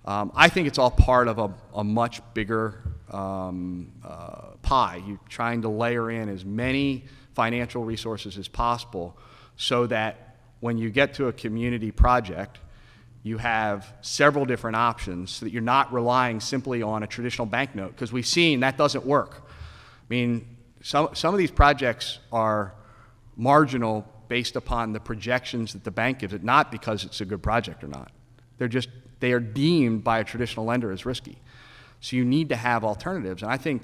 I think it's all part of a much bigger pie. You're trying to layer in as many financial resources as possible so that when you get to a community project, you have several different options so that you're not relying simply on a traditional banknote, because we've seen that doesn't work. I mean, some of these projects are marginal based upon the projections that the bank gives it, not because it's a good project or not. They are deemed by a traditional lender as risky. So you need to have alternatives, and I think,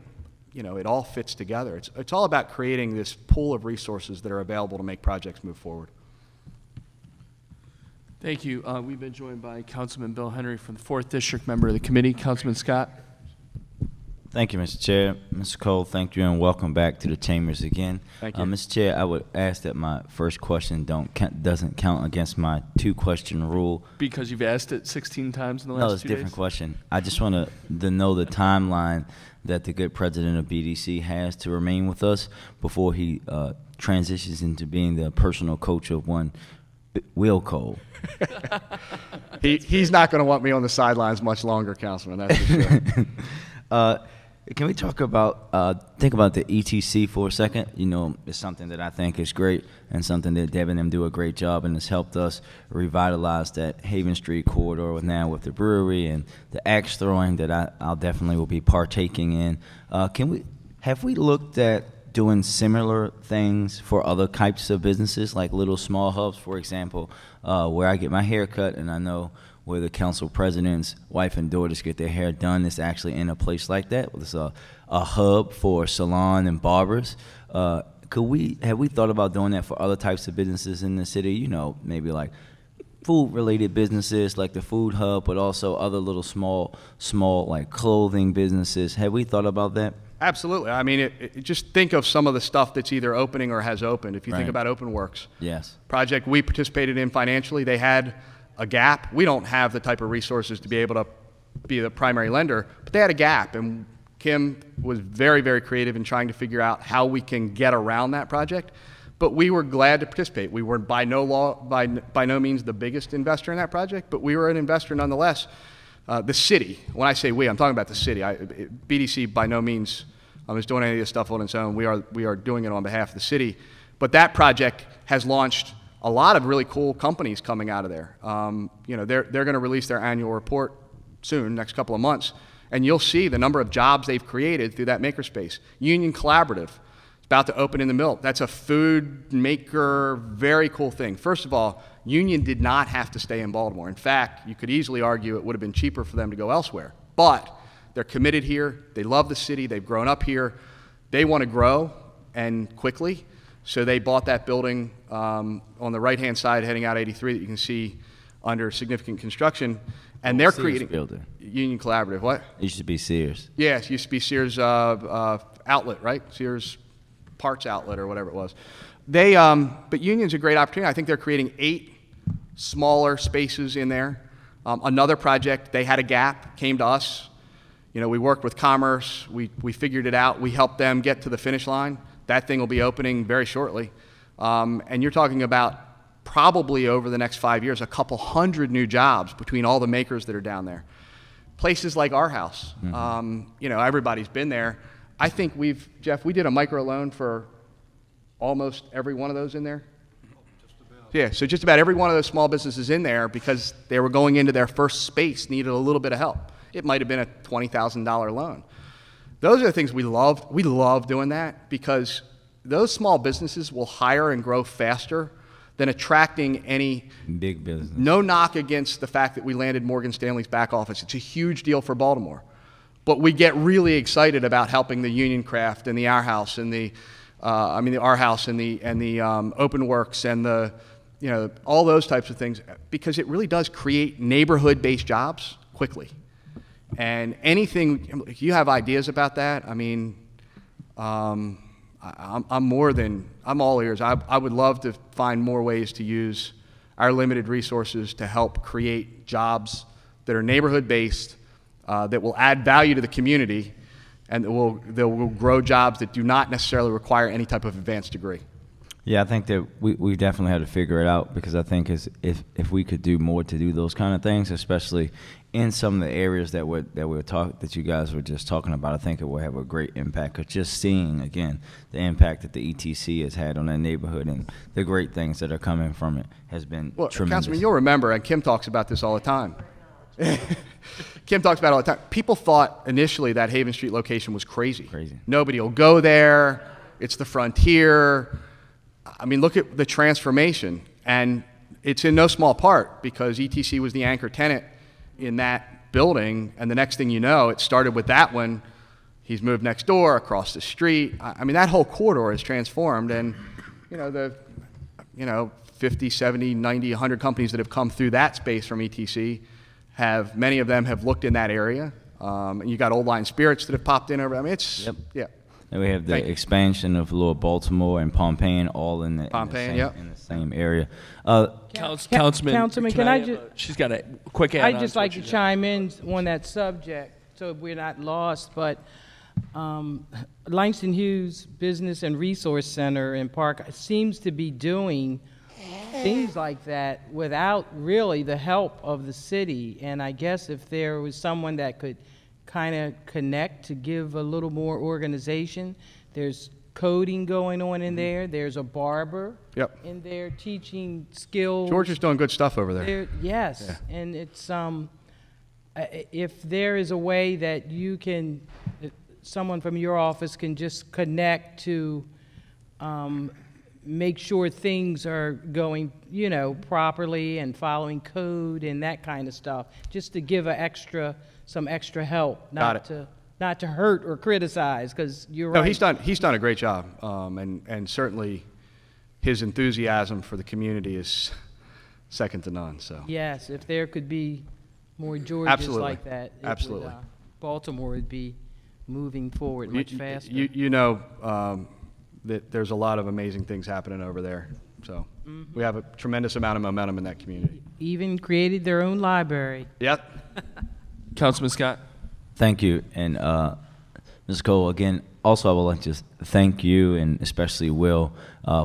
you know, it all fits together. It's all about creating this pool of resources that are available to make projects move forward. Thank you. We've been joined by Councilman Bill Henry from the 4th District, member of the committee. Councilman Scott. Thank you, Mr. Chair. Mr. Cole, thank you, and welcome back to the chambers again. Thank you. Mr. Chair, I would ask that my first question doesn't count against my 2-question rule. Because you've asked it 16 times in the last 2 days? No, it's a different question. I just want to know the timeline that the good president of BDC has to remain with us before he transitions into being the personal coach of one Will Cole. He's not going to want me on the sidelines much longer, Councilman, that's for sure. Can we talk about, think about the ETC for a second? You know, it's something that I think is great and something that Deb and them do a great job, and it's helped us revitalize that Haven Street corridor now with the brewery and the axe throwing that I'll definitely will be partaking in. Have we looked at doing similar things for other types of businesses, like little small hubs, for example, where I get my hair cut, and I know where the council president's wife and daughters get their hair done is actually in a place like that. It's a hub for salon and barbers. Have we thought about doing that for other types of businesses in the city? You know, maybe like food-related businesses like the food hub, but also other little small like clothing businesses. Have we thought about that? Absolutely. I mean, just think of some of the stuff that's either opening or has opened. If you think about OpenWorks, yes, project we participated in financially, they had a gap. We don't have the type of resources to be able to be the primary lender, but they had a gap, and Kim was very, very creative in trying to figure out how we can get around that project. But we were glad to participate. We were by no means the biggest investor in that project, but we were an investor nonetheless. The city, when I say we, I'm talking about the city. BDC by no means is doing any of this stuff on its own. We are doing it on behalf of the city. But that project has launched a lot of really cool companies coming out of there. You know, they're going to release their annual report soon, next couple of months, and you'll see the number of jobs they've created through that makerspace. Union Collaborative is about to open in the Mill. That's a food maker, very cool thing. First of all, Union did not have to stay in Baltimore. In fact, you could easily argue it would have been cheaper for them to go elsewhere. But they're committed here. They love the city. They've grown up here. They want to grow, and quickly. So they bought that building on the right-hand side heading out 83 that you can see under significant construction. And they're creating building. Union Collaborative. What? It used to be Sears. Yes, it used to be Sears outlet, right? Sears parts outlet or whatever it was. But Union's a great opportunity. I think they're creating 8 smaller spaces in there. Another project, they had a gap, came to us. You know, we worked with Commerce. We figured it out. We helped them get to the finish line. That thing will be opening very shortly. And you're talking about probably over the next 5 years, a couple hundred new jobs between all the makers that are down there. Places like our house, you know, everybody's been there. I think Jeff, we did a micro loan for almost every one of those in there. Yeah, so just about every one of those small businesses in there, because they were going into their first space, needed a little bit of help. It might have been a $20,000 loan. Those are the things we loved. We love doing that because those small businesses will hire and grow faster than attracting any Big business. No knock against the fact that we landed Morgan Stanley's back office. It's a huge deal for Baltimore. But we get really excited about helping the Union Craft and the Our House and the Our House and the Open Works and the, all those types of things, because it really does create neighborhood-based jobs quickly. And anything, if you have ideas about that, I mean, I'm all ears. I would love to find more ways to use our limited resources to help create jobs that are neighborhood-based, that will add value to the community, and that will grow jobs that do not necessarily require any type of advanced degree. Yeah, I think that we definitely had to figure it out, because I think if we could do more to do those kind of things, especially in some of the areas that you guys were just talking about, I think it will have a great impact. Because just seeing again the impact that the ETC has had on that neighborhood and the great things that are coming from it has been tremendous. Councilman, you'll remember, and Kim talks about this all the time. Kim talks about it all the time. People thought initially that Haven Street location was crazy. Nobody will go there. It's the frontier. I mean, look at the transformation, and it's in no small part because ETC was the anchor tenant in that building, and the next thing you know, it started with that one. He's moved next door, across the street. I mean, that whole corridor is transformed, and the 50, 70, 90, 100 companies that have come through that space from ETC many of them have looked in that area. And you got Old Line Spirits that have popped in over. I mean, it's yeah. And we have the expansion of Lower Baltimore and Pompano, all in the same area. Councilman, can I just? She's got a quick add-on. I'd just like to chime in on that subject, so we're not lost. But Langston Hughes Business and Resource Center in Park seems to be doing things like that without really the help of the city. And I guess if there was someone that could kind of connect to give a little more organization. There's coding going on in there. There's a barber in there teaching skills. George is doing good stuff over there. Yes, yeah. And it's if there is a way that you can, someone from your office can just connect to make sure things are going, properly and following code and that kind of stuff, just to give some extra help, not to hurt or criticize, because you're right. No, he's done a great job, and certainly his enthusiasm for the community is second to none. So yes, if there could be more Georges like that, absolutely, Baltimore would be moving forward much faster. That there's a lot of amazing things happening over there. So we have a tremendous amount of momentum in that community. Even created their own library. Yep. Councilman Scott. Thank you. And Ms. Cole, again, also I would like to thank you and especially Will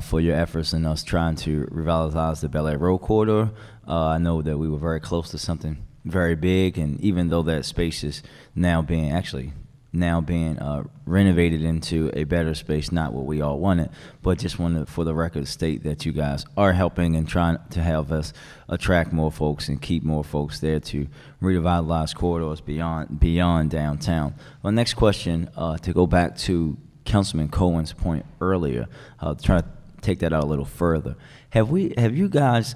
for your efforts in us trying to revitalize the Bel Air Road corridor. I know that we were very close to something very big, and even though that space is now being renovated into a better space, not what we all wanted, but just wanted for the record to state that you guys are helping and trying to help us attract more folks and keep more folks there to revitalize corridors beyond downtown. Well, next question, to go back to Councilman Cohen's point earlier, try to take that out a little further. Have you guys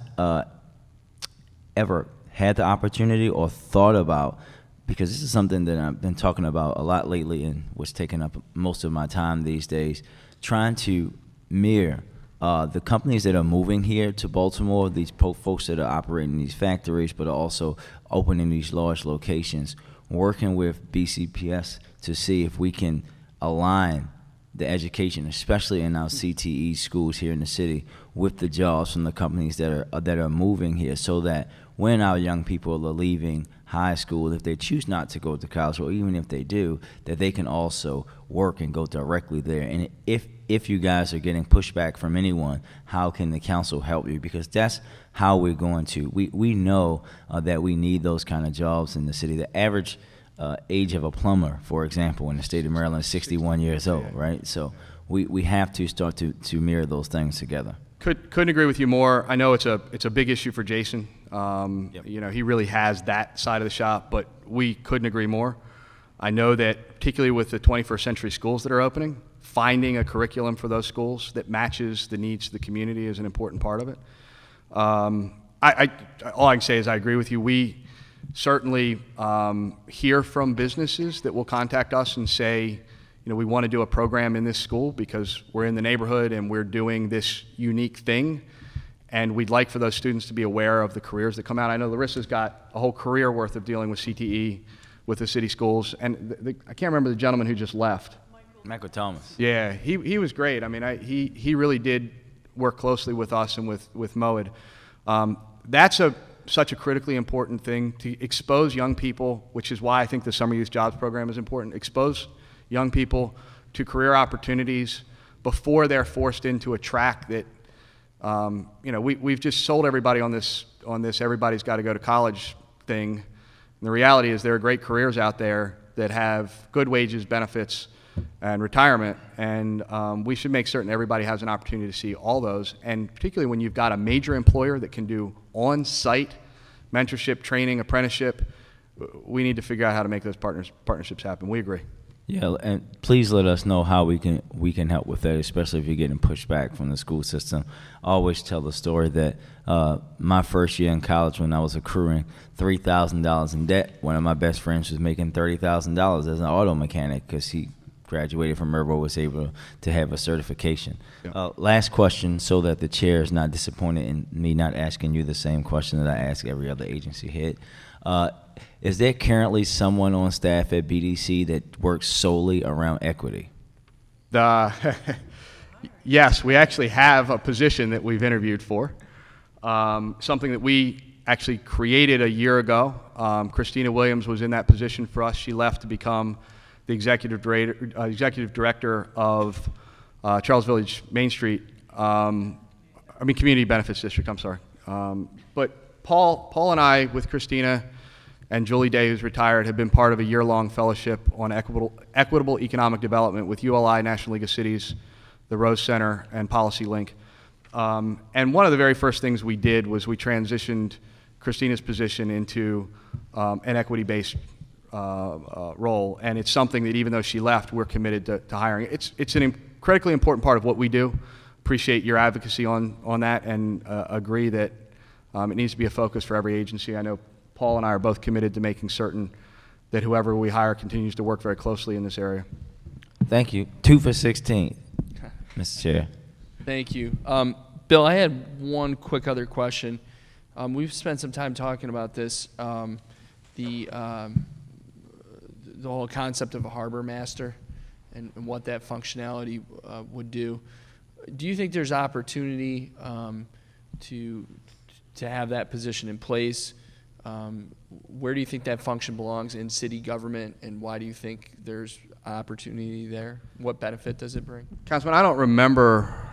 ever had the opportunity or thought about, because this is something that I've been talking about a lot lately and what's taking up most of my time these days, trying to mirror the companies that are moving here to Baltimore, these folks that are operating these factories but are also opening these large locations, working with BCPS to see if we can align the education, especially in our CTE schools here in the city, with the jobs from the companies that are moving here, so that when our young people are leaving high school, if they choose not to go to college, or even if they do, that they can also work and go directly there. And if you guys are getting pushback from anyone, how can the council help you? Because that's how we're going to. We know that we need those kind of jobs in the city. The average age of a plumber, for example, in the state of Maryland is 61 years old, right? So we have to start to mirror those things together. Couldn't agree with you more. I know it's a big issue for Jason. He really has that side of the shop, but we couldn't agree more. I know that particularly with the 21st century schools that are opening, finding a curriculum for those schools that matches the needs of the community is an important part of it. All I can say is I agree with you. We certainly hear from businesses that will contact us and say, we want to do a program in this school because we're in the neighborhood and we're doing this unique thing, and we'd like for those students to be aware of the careers that come out. I know Larissa's got a whole career worth of dealing with CTE with the city schools, and I can't remember the gentleman who just left. Michael Thomas. Yeah, he was great. I mean, he really did work closely with us and with MOED. That's such a critically important thing, to expose young people, which is why I think the Summer Youth Jobs Program is important. Expose young people to career opportunities before they're forced into a track that, we've just sold everybody on this everybody's got to go to college thing. And the reality is there are great careers out there that have good wages, benefits, and retirement, and we should make certain everybody has an opportunity to see all those, and particularly when you've got a major employer that can do on-site mentorship, training, apprenticeship, we need to figure out how to make those partnerships happen. We agree. Yeah, and please let us know how we can help with that, especially if you're getting pushback from the school system. I always tell the story that my first year in college, when I was accruing $3,000 in debt, one of my best friends was making $30,000 as an auto mechanic because he graduated from Mervo, was able to have a certification. Yeah. Last question, so that the chair is not disappointed in me not asking you the same question that I ask every other agency head. Is there currently someone on staff at BDC that works solely around equity? Yes, we actually have a position that we've interviewed for, something that we actually created a year ago. Christina Williams was in that position for us. She left to become the executive director of Charles Village Main Street, Community Benefits District, I'm sorry. But Paul and I, with Christina and Julie Day, who's retired, have been part of a year-long fellowship on equitable economic development with ULI, National League of Cities, the Rose Center, and Policy Link. And one of the very first things we did was we transitioned Christina's position into an equity-based role, and it's something that even though she left, we're committed to hiring. It's an critically important part of what we do. Appreciate your advocacy on that, and agree that it needs to be a focus for every agency. I know Paul and I are both committed to making certain that whoever we hire continues to work very closely in this area. Thank you. 2 for 16, Mr. Chair. Thank you. Bill, I had one quick other question. We've spent some time talking about this, the whole concept of a harbor master and what that functionality would do. Do you think there's opportunity to have that position in place? Where do you think that function belongs in city government, and why do you think there's opportunity there? What benefit does it bring? Councilman, I don't remember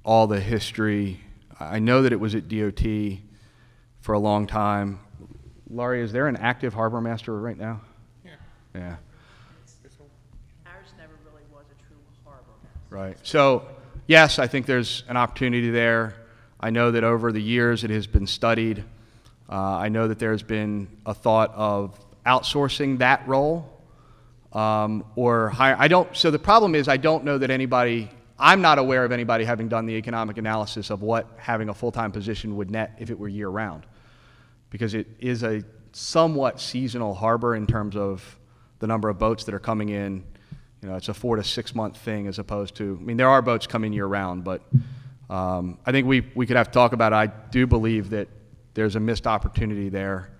all the history. I know that it was at DOT for a long time. Laurie, is there an active harbor master right now? Yeah. Ours never really was a true harbor master. Right. So, yes, I think there's an opportunity there. I know that over the years it has been studied. I know that there's been a thought of outsourcing that role or hire. So the problem is I don't know that I'm not aware of anybody having done the economic analysis of what having a full-time position would net if it were year-round, because it is a somewhat seasonal harbor in terms of the number of boats that are coming in. It's a 4 to 6 month thing as opposed to, there are boats coming year-round, but I think we could have to talk about it. I do believe that there's a missed opportunity there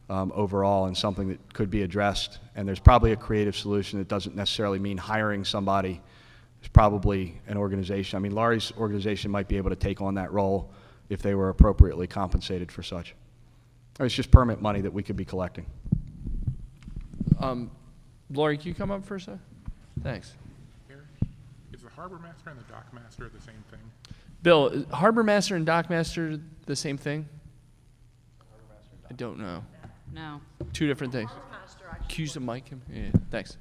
overall, and something that could be addressed. And there's probably a creative solution that doesn't necessarily mean hiring somebody. There's probably an organization. Laurie's organization might be able to take on that role if they were appropriately compensated for such. It's just permit money that we could be collecting. Laurie, can you come up for a second? Thanks. Is the harbor master and the dock master the same thing? Bill, is harbor master and dock master the same thing? I don't know. No. Two different things. Accuse the mic. Yeah, thanks.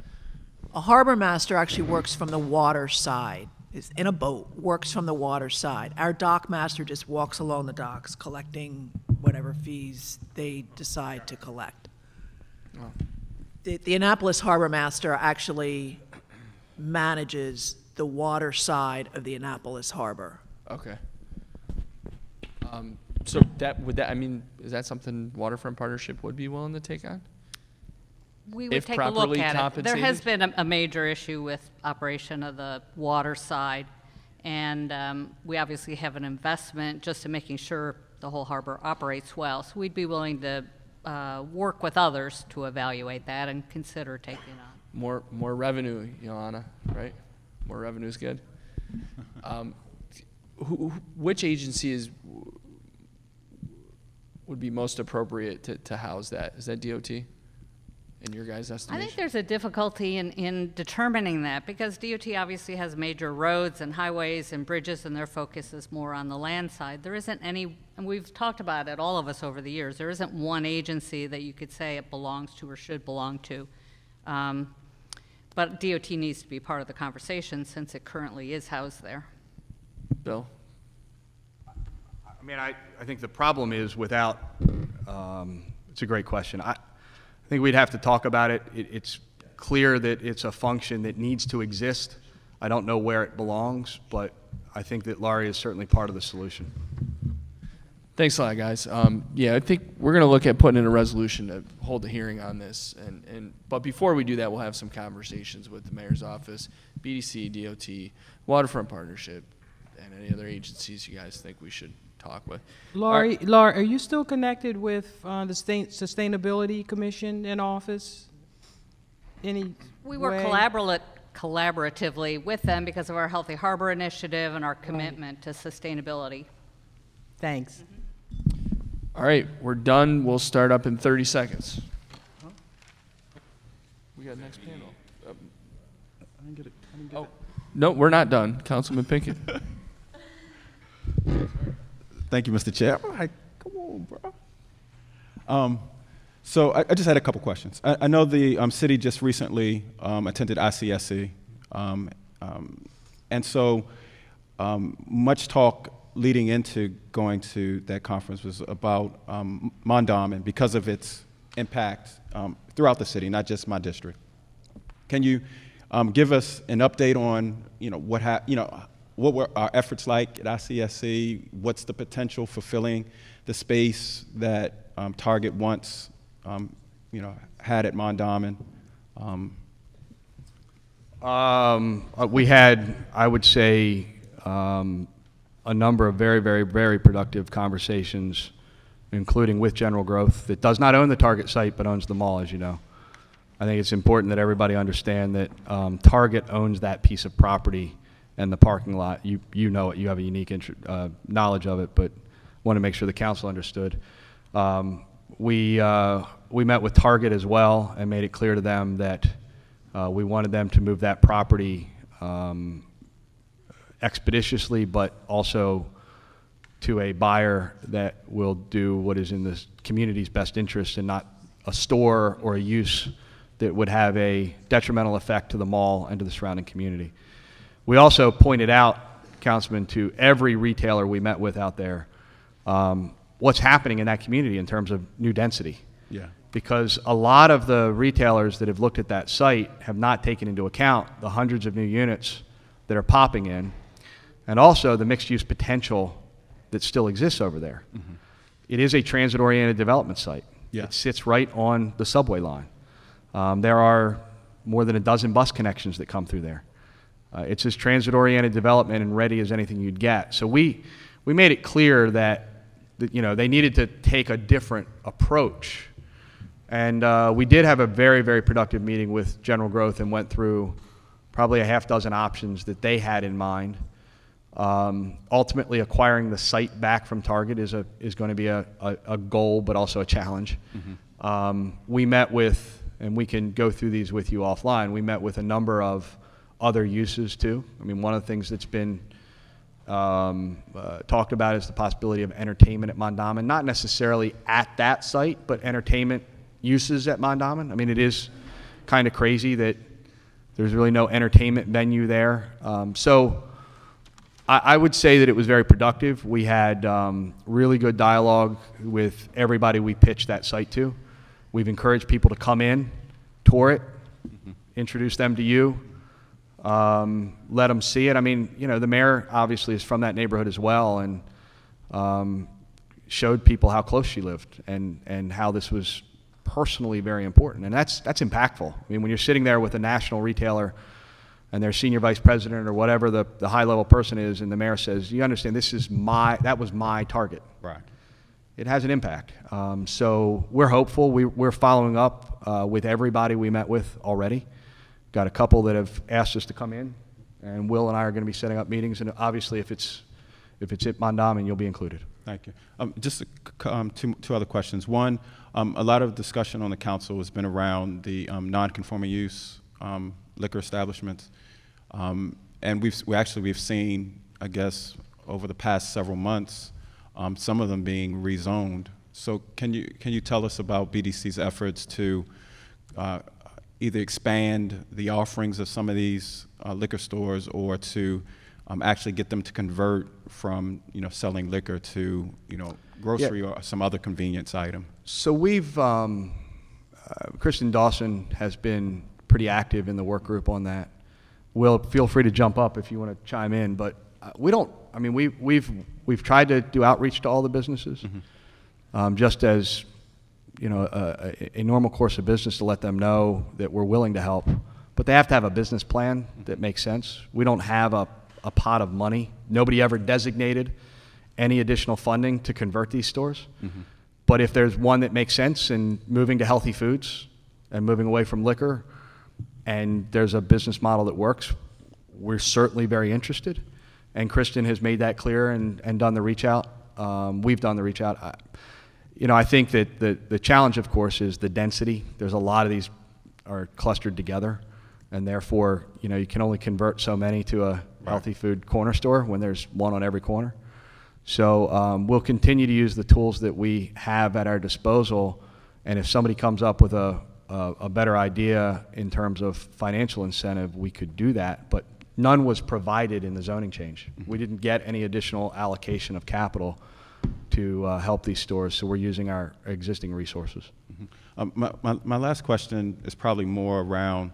A harbor master actually works from the water side, is in a boat, works from the water side. Our dock master just walks along the docks collecting whatever fees they decide to collect. Oh. the Annapolis Harbor Master actually manages the water side of the Annapolis Harbor. Okay. So I mean, is that something Waterfront Partnership would be willing to take on? We would If take a look properly at it. There compensated? has been a major issue with operation of the water side, and we obviously have an investment just in making sure the whole harbor operates well. So we'd be willing to work with others to evaluate that and consider taking on. More revenue, Joanna, right? More revenue is good. Which agency would be most appropriate to house that? Is that DOT, in your guys' estimation? I think there's a difficulty in determining that because DOT obviously has major roads and highways and bridges, and their focus is more on the land side. There isn't any, and we've talked about it, all of us over the years, there isn't one agency that you could say it belongs to or should belong to. But DOT needs to be part of the conversation since it currently is housed there. Bill? I mean, I think the problem is without, it's a great question. I think we'd have to talk about it. It's clear that it's a function that needs to exist. I don't know where it belongs, but I think that Laurie is certainly part of the solution. Thanks a lot, guys. Yeah, I think we're going to look at putting in a resolution to hold a hearing on this. But before we do that, we'll have some conversations with the mayor's office, BDC, DOT, Waterfront Partnership, and any other agencies you guys think we should talk with. Laurie, are you still connected with the Sustainability Commission in office? We work collaboratively with them because of our Healthy Harbor Initiative and our commitment to sustainability. Thanks. All right, we're done. We'll start up in 30 seconds. We got next panel. I didn't get it. No, we're not done. Councilman Pinkett. Thank you, Mr. Chair. All right, come on, bro. So I just had a couple questions. I know the city just recently attended ICSC, and so much talk leading into going to that conference was about Mondawmin because of its impact throughout the city, not just my district. Can you give us an update on what were our efforts like at ICSC? What's the potential for filling the space that Target once had at Mondawmin? We had, I would say, a number of very, very, very productive conversations, including with General Growth, that does not own the Target site but owns the mall, as you know. I think it's important that everybody understand that Target owns that piece of property and the parking lot. You know it. You have a unique knowledge of it, but want to make sure the council understood. We met with Target as well and made it clear to them that we wanted them to move that property expeditiously, but also to a buyer that will do what is in the community's best interest and not a store or a use that would have a detrimental effect to the mall and to the surrounding community. We also pointed out, Councilman, to every retailer we met with out there, what's happening in that community in terms of new density. Yeah. Because a lot of the retailers that have looked at that site have not taken into account the hundreds of new units that are popping in, and also the mixed-use potential that still exists over there. Mm-hmm. It is a transit-oriented development site. Yeah. It sits right on the subway line. There are more than a dozen bus connections that come through there. It's as transit-oriented development and ready as anything you'd get. So we made it clear that they needed to take a different approach. And we did have a very, very productive meeting with General Growth and went through probably a half dozen options that they had in mind. Ultimately, acquiring the site back from Target is going to be a goal, but also a challenge. Mm-hmm. We met with, and we can go through these with you offline, we met with a number of other uses too. I mean, one of the things that's been talked about is the possibility of entertainment at Mondawmin, not necessarily at that site, but entertainment uses at Mondawmin. I mean, it is kind of crazy that there's really no entertainment venue there. So I would say that it was very productive. We had really good dialogue with everybody we pitched that site to. We've encouraged people to come in tour it, introduce them to you, let them see it. I mean, you know, the mayor obviously is from that neighborhood as well, and showed people how close she lived and how this was personally very important. And that's impactful. I mean, when you're sitting there with a national retailer and their senior vice president or whatever the high-level person is, and the mayor says, you understand, that was my target. Right. It has an impact. So we're hopeful. We're following up with everybody we met with already. Got a couple that have asked us to come in, and Will and I are going to be setting up meetings. And obviously, if it's at Mondawmin, you'll be included. Thank you. Just two other questions. One, a lot of discussion on the council has been around the non-conforming use liquor establishments, and we've seen, I guess, over the past several months, some of them being rezoned. So can you tell us about BDC's efforts to either expand the offerings of some of these liquor stores, or to actually get them to convert from selling liquor to grocery or some other convenience item? So we've Kristen Dawson has been pretty active in the work group on that. Will, feel free to jump up if you want to chime in, but we don't. I mean, we've tried to do outreach to all the businesses, just as a normal course of business, to let them know that we're willing to help, but they have to have a business plan that makes sense. We don't have a pot of money. Nobody ever designated any additional funding to convert these stores. But if there's one that makes sense in moving to healthy foods and moving away from liquor, and there's a business model that works, we're certainly very interested. And Kristen has made that clear and done the reach out. We've done the reach out. I think that the challenge, of course, is the density. There's a lot of these are clustered together, and therefore, you can only convert so many to a healthy food corner store when there's one on every corner. So we'll continue to use the tools that we have at our disposal, and if somebody comes up with a better idea in terms of financial incentive, we could do that, but none was provided in the zoning change. We didn't get any additional allocation of capital to help these stores, so we're using our existing resources. My last question is probably more around,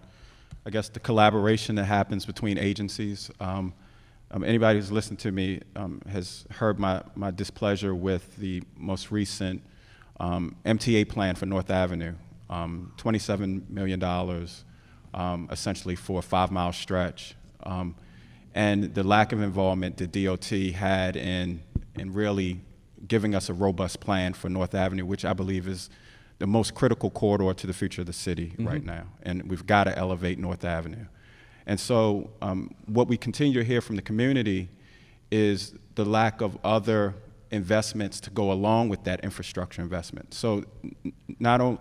I guess, the collaboration that happens between agencies. Anybody who's listened to me has heard my displeasure with the most recent MTA plan for North Avenue, $27 million, essentially for a 5-mile stretch, and the lack of involvement the DOT had in really giving us a robust plan for North Avenue, which I believe is the most critical corridor to the future of the city right now, and we've got to elevate North Avenue. And so what we continue to hear from the community is the lack of other investments to go along with that infrastructure investment. So not only,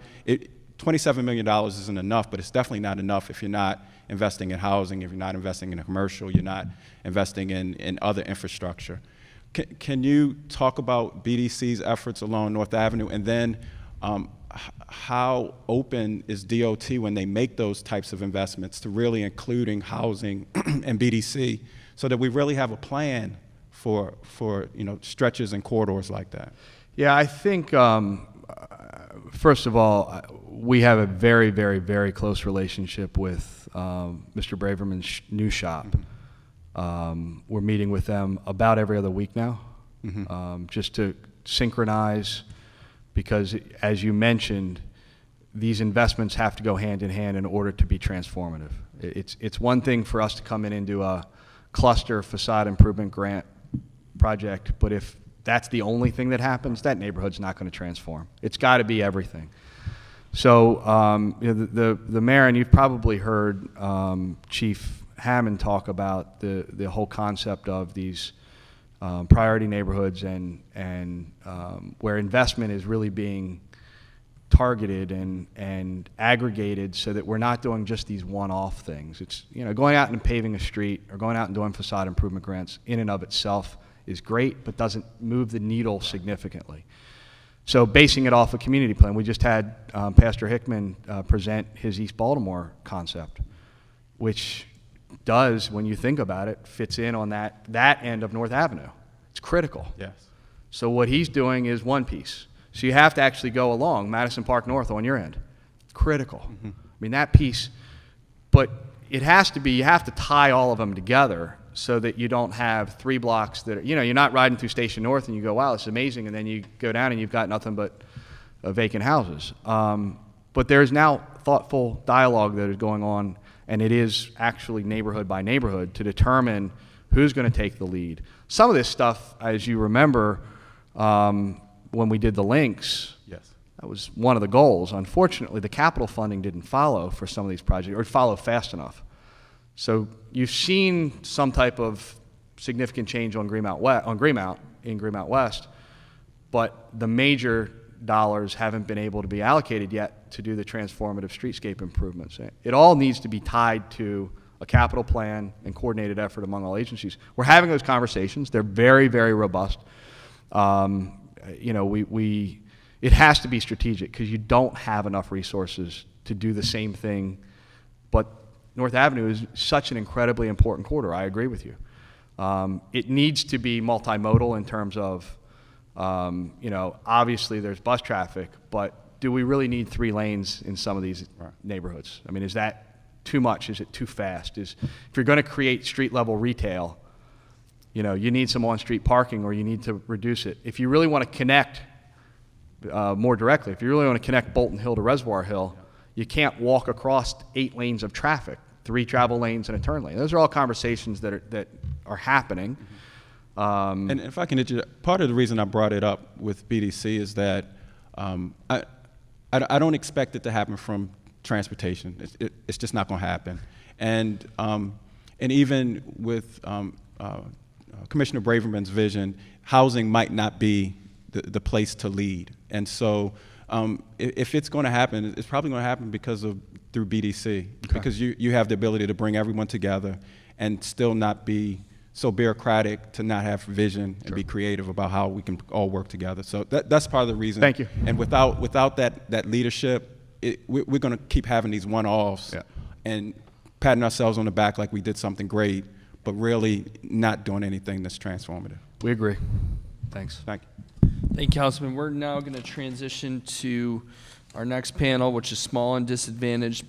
$27 million isn't enough, but it's definitely not enough if you're not investing in housing, if you're not investing in a commercial, you're not investing in other infrastructure. Can you talk about BDC's efforts along North Avenue, and then how open is DOT when they make those types of investments to really including housing and BDC, so that we really have a plan for stretches and corridors like that? Yeah, I think first of all, we have a very, very, very close relationship with Mr. Braverman's new shop. We're meeting with them about every other week now, just to synchronize, because as you mentioned, these investments have to go hand in hand in order to be transformative. It's one thing for us to come in and do a cluster facade improvement grant project, but if that's the only thing that happens, that neighborhood's not going to transform. It's got to be everything. So the mayor, and you've probably heard Chief Hammond talk about the whole concept of these priority neighborhoods and where investment is really being targeted and aggregated, so that we're not doing just these one-off things. It's going out and paving a street or going out and doing facade improvement grants in and of itself is great, but doesn't move the needle significantly. So basing it off a community plan, we just had Pastor Hickman present his East Baltimore concept, which does, when you think about it, fits in on that end of North Avenue. It's critical. Yes. So what he's doing is one piece. So you have to actually go along Madison Park North on your end. It's critical. mean, that piece, but it has to be, you have to tie all of them together so that you don't have 3 blocks that are, you know, you're not riding through Station North and you go, wow, this is amazing, and then you go down and you've got nothing but vacant houses. But there's now thoughtful dialogue that is going on, and it is actually neighborhood by neighborhood to determine who's going to take the lead. Some of this stuff, as you remember, when we did the links, Yes. that was one of the goals. Unfortunately, the capital funding didn't follow for some of these projects, or follow fast enough. So you've seen some type of significant change on Greenmount West, but the major dollars haven't been able to be allocated yet to do the transformative streetscape improvements. It all needs to be tied to a capital plan and coordinated effort among all agencies. We're having those conversations. They're very, very robust. You know, it has to be strategic because you don't have enough resources to do the same thing. But North Avenue is such an incredibly important corridor. I agree with you. It needs to be multimodal in terms of, you know, obviously there's bus traffic, but do we really need 3 lanes in some of these neighborhoods? I mean, is that too much? Is it too fast? If you're going to create street level retail, you know, you need some on-street parking or you need to reduce it. If you really want to connect more directly, if you really want to connect Bolton Hill to Reservoir Hill, you can't walk across 8 lanes of traffic, 3 travel lanes and a turn lane. Those are all conversations that are happening. And if I can interject, part of the reason I brought it up with BDC is that I don't expect it to happen from transportation. It's just not going to happen. And even with Commissioner Braverman's vision, housing might not be the place to lead. And so if it's going to happen, it's probably going to happen through BDC, because you have the ability to bring everyone together and still not be so bureaucratic, to not have vision and be creative about how we can all work together. So that's part of the reason. Thank you. And without that leadership, we're going to keep having these one-offs and patting ourselves on the back like we did something great, but really not doing anything that's transformative. We agree. Thanks. Thank you. Thank you, Councilman. We're now going to transition to our next panel, which is small and disadvantaged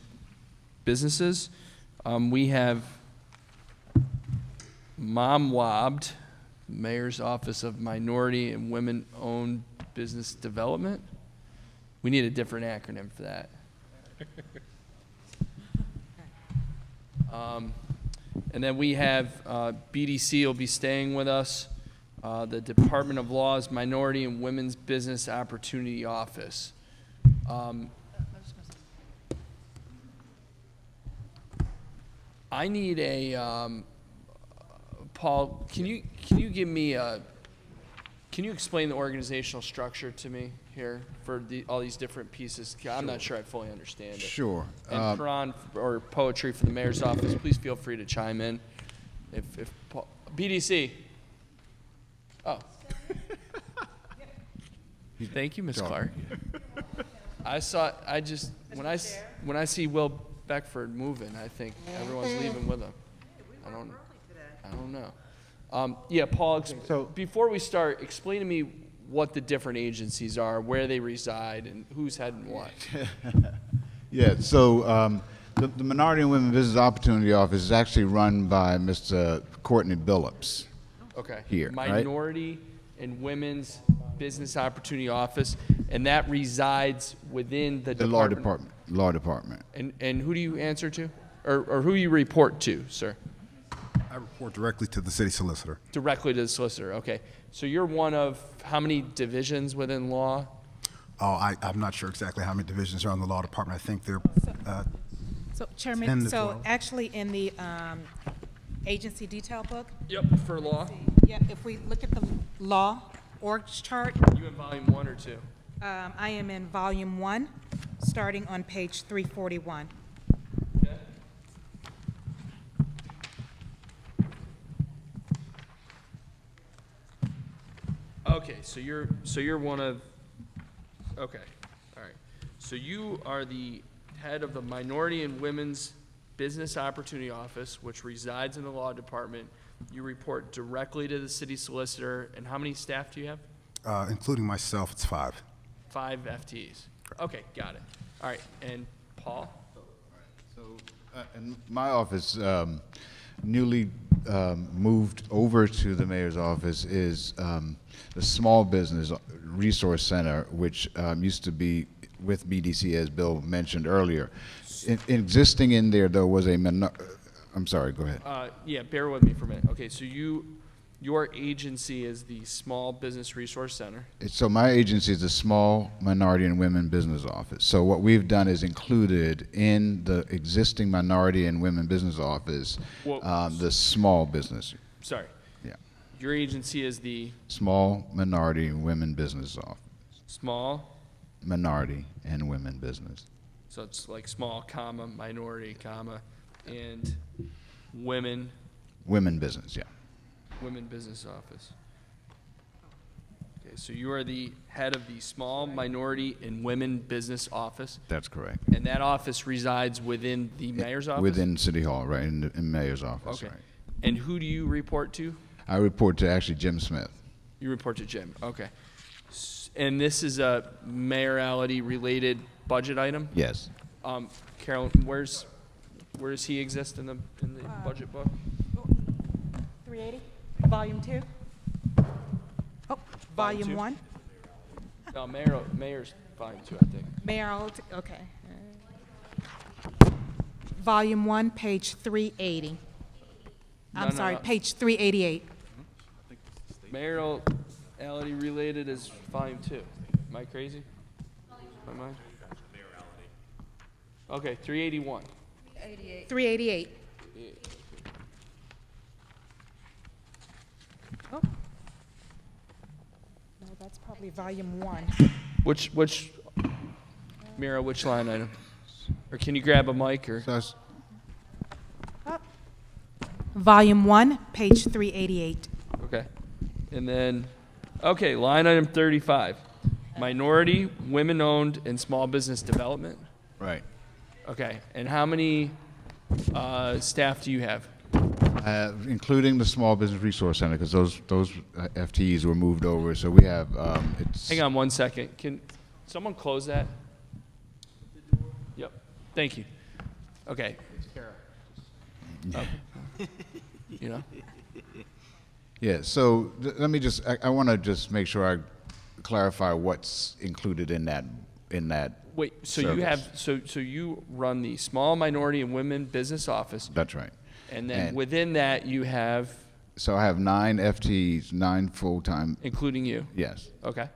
businesses. We have MOMWOBD, Mayor's Office of Minority and Women-Owned Business Development. We need a different acronym for that. And then we have BDC will be staying with us. The Department of Law's Minority and Women's Business Opportunity Office. I need a Paul. Can you give me can you explain the organizational structure to me here for all these different pieces? I'm not sure I fully understand it. Sure. And Karan or Poetry for the Mayor's Office, please feel free to chime in. If Paul, BDC. Oh. Thank you, Ms. Clark. When I see Will Beckford moving, I think everyone's leaving with him. I don't know. Yeah, Paul, before we start, explain to me what the different agencies are, where they reside, and who's heading what. Yeah, so the Minority and Women Business Opportunity Office is actually run by Mr. Courtney Billups. Okay. Here, Minority and Women's Business Opportunity Office, and that resides within the Law Department. Law Department. And who do you answer to, or who you report to, sir? I report directly to the city solicitor. Directly to the solicitor. Okay. So you're one of how many divisions within law? Oh, I'm not sure exactly how many divisions are on the law department. I think they're so Chairman, 10 to so 12. actually in the agency detail book. Yep, for law. Yeah, if we look at the law org chart. You in volume 1 or 2? I am in volume 1, starting on page 341. Okay. Okay, so you're one of. Okay, all right. So you are the head of the Minority and Women's Business Opportunity Office, which resides in the Law Department. You report directly to the city solicitor. And how many staff do you have? Including myself, it's 5. 5 FTEs. Okay, got it. All right, and Paul? In my office, newly moved over to the mayor's office is the Small Business Resource Center, which used to be with BDC, as Bill mentioned earlier. Existing in there, though, was a I'm sorry, go ahead. Yeah, bear with me for a minute. Okay, so your agency is the Small Business Resource Center. So my agency is the Small Minority and Women Business Office. So what we've done is included in the existing Minority and Women Business Office the small business. Sorry. Yeah. Your agency is the Small Minority and Women Business Office. Small Minority and Women Business. So it's like small, comma, minority, comma, and women. Women business, yeah. Women Business Office. Okay, so you are the head of the Small Minority and Women Business Office. That's correct. And that office resides within the mayor's office? Within City Hall, right, in the mayor's office. Okay. Right. And who do you report to? I report to actually Jim Smith. You report to Jim, okay. And this is a mayoralty-related budget item? Yes. Carolyn, where does he exist in the budget book? 380, volume 2. Oh, volume two? 1. No, mayor's volume 2, I think. Okay. Volume 1, page 380. I'm sorry, no. page 388. Mayoralty related is volume 2. Am I crazy? My mind? Okay, 381. 388. Oh. No, that's probably volume 1. Which Mira, which line item? Or can you grab a mic or? Volume 1, page 388. Okay. And then, okay, line item 35. Minority, women-owned, and small business development. Right. Okay. And how many staff do you have? Including the Small Business Resource Center, because those FTEs were moved over. So we have Hang on 1 second. Can someone close that? Yep. Thank you. Okay. You know? Yeah, so let me just, I want to just make sure I clarify what's included in that Wait, so service. you have, so you run the Small Minority and Women Business Office. That's right. And then within that you have? So I have 9 FTEs, 9 full-time. Including you? Yes. Okay.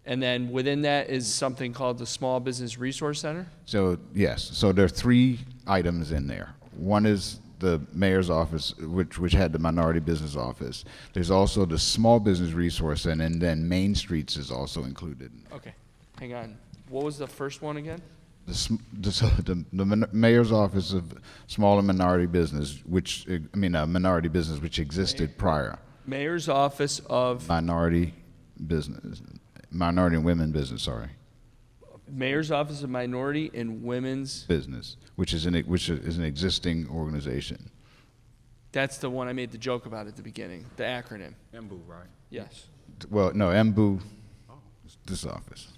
And then within that is something called the Small Business Resource Center? So, yes, so there are 3 items in there. One is the mayor's office, which had the minority business office. There's also the Small Business Resource Center, and then Main Streets is also included. Okay, hang on. What was the first one again? The mayor's office of small and minority business, minority business, which existed prior. Mayor's office of minority and women business. Sorry. Mayor's office of minority and women's business, which is an existing organization. That's the one I made the joke about at the beginning. The acronym. MBU, right? Yes. Well, no, MBU. This office.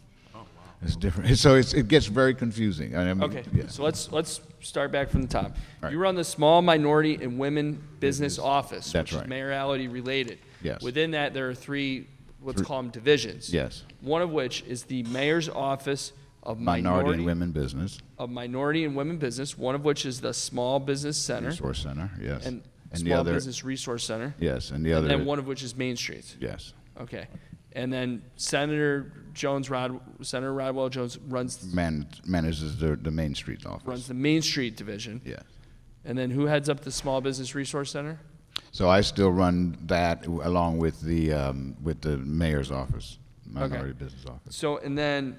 It's different. So it gets very confusing. Okay, yeah. so let's start back from the top. Right. You run the Small Minority and Women Business Office, That's which right. is mayoralty related. Yes. Within that, there are 3, let's call them divisions. Yes. One of which is the Mayor's Office of Minority and Women Business. Of Minority and Women Business, one of which is the Small Business Center. Resource Center, yes. And the Small other, Business Resource Center. Yes, and the other. And then one of which is Main Street. Yes. Okay. And then Senator Rodwell Jones manages the Main Street office. Runs the Main Street division. Yes. And then who heads up the Small Business Resource Center? So I still run that along with the mayor's office, minority business office. So and then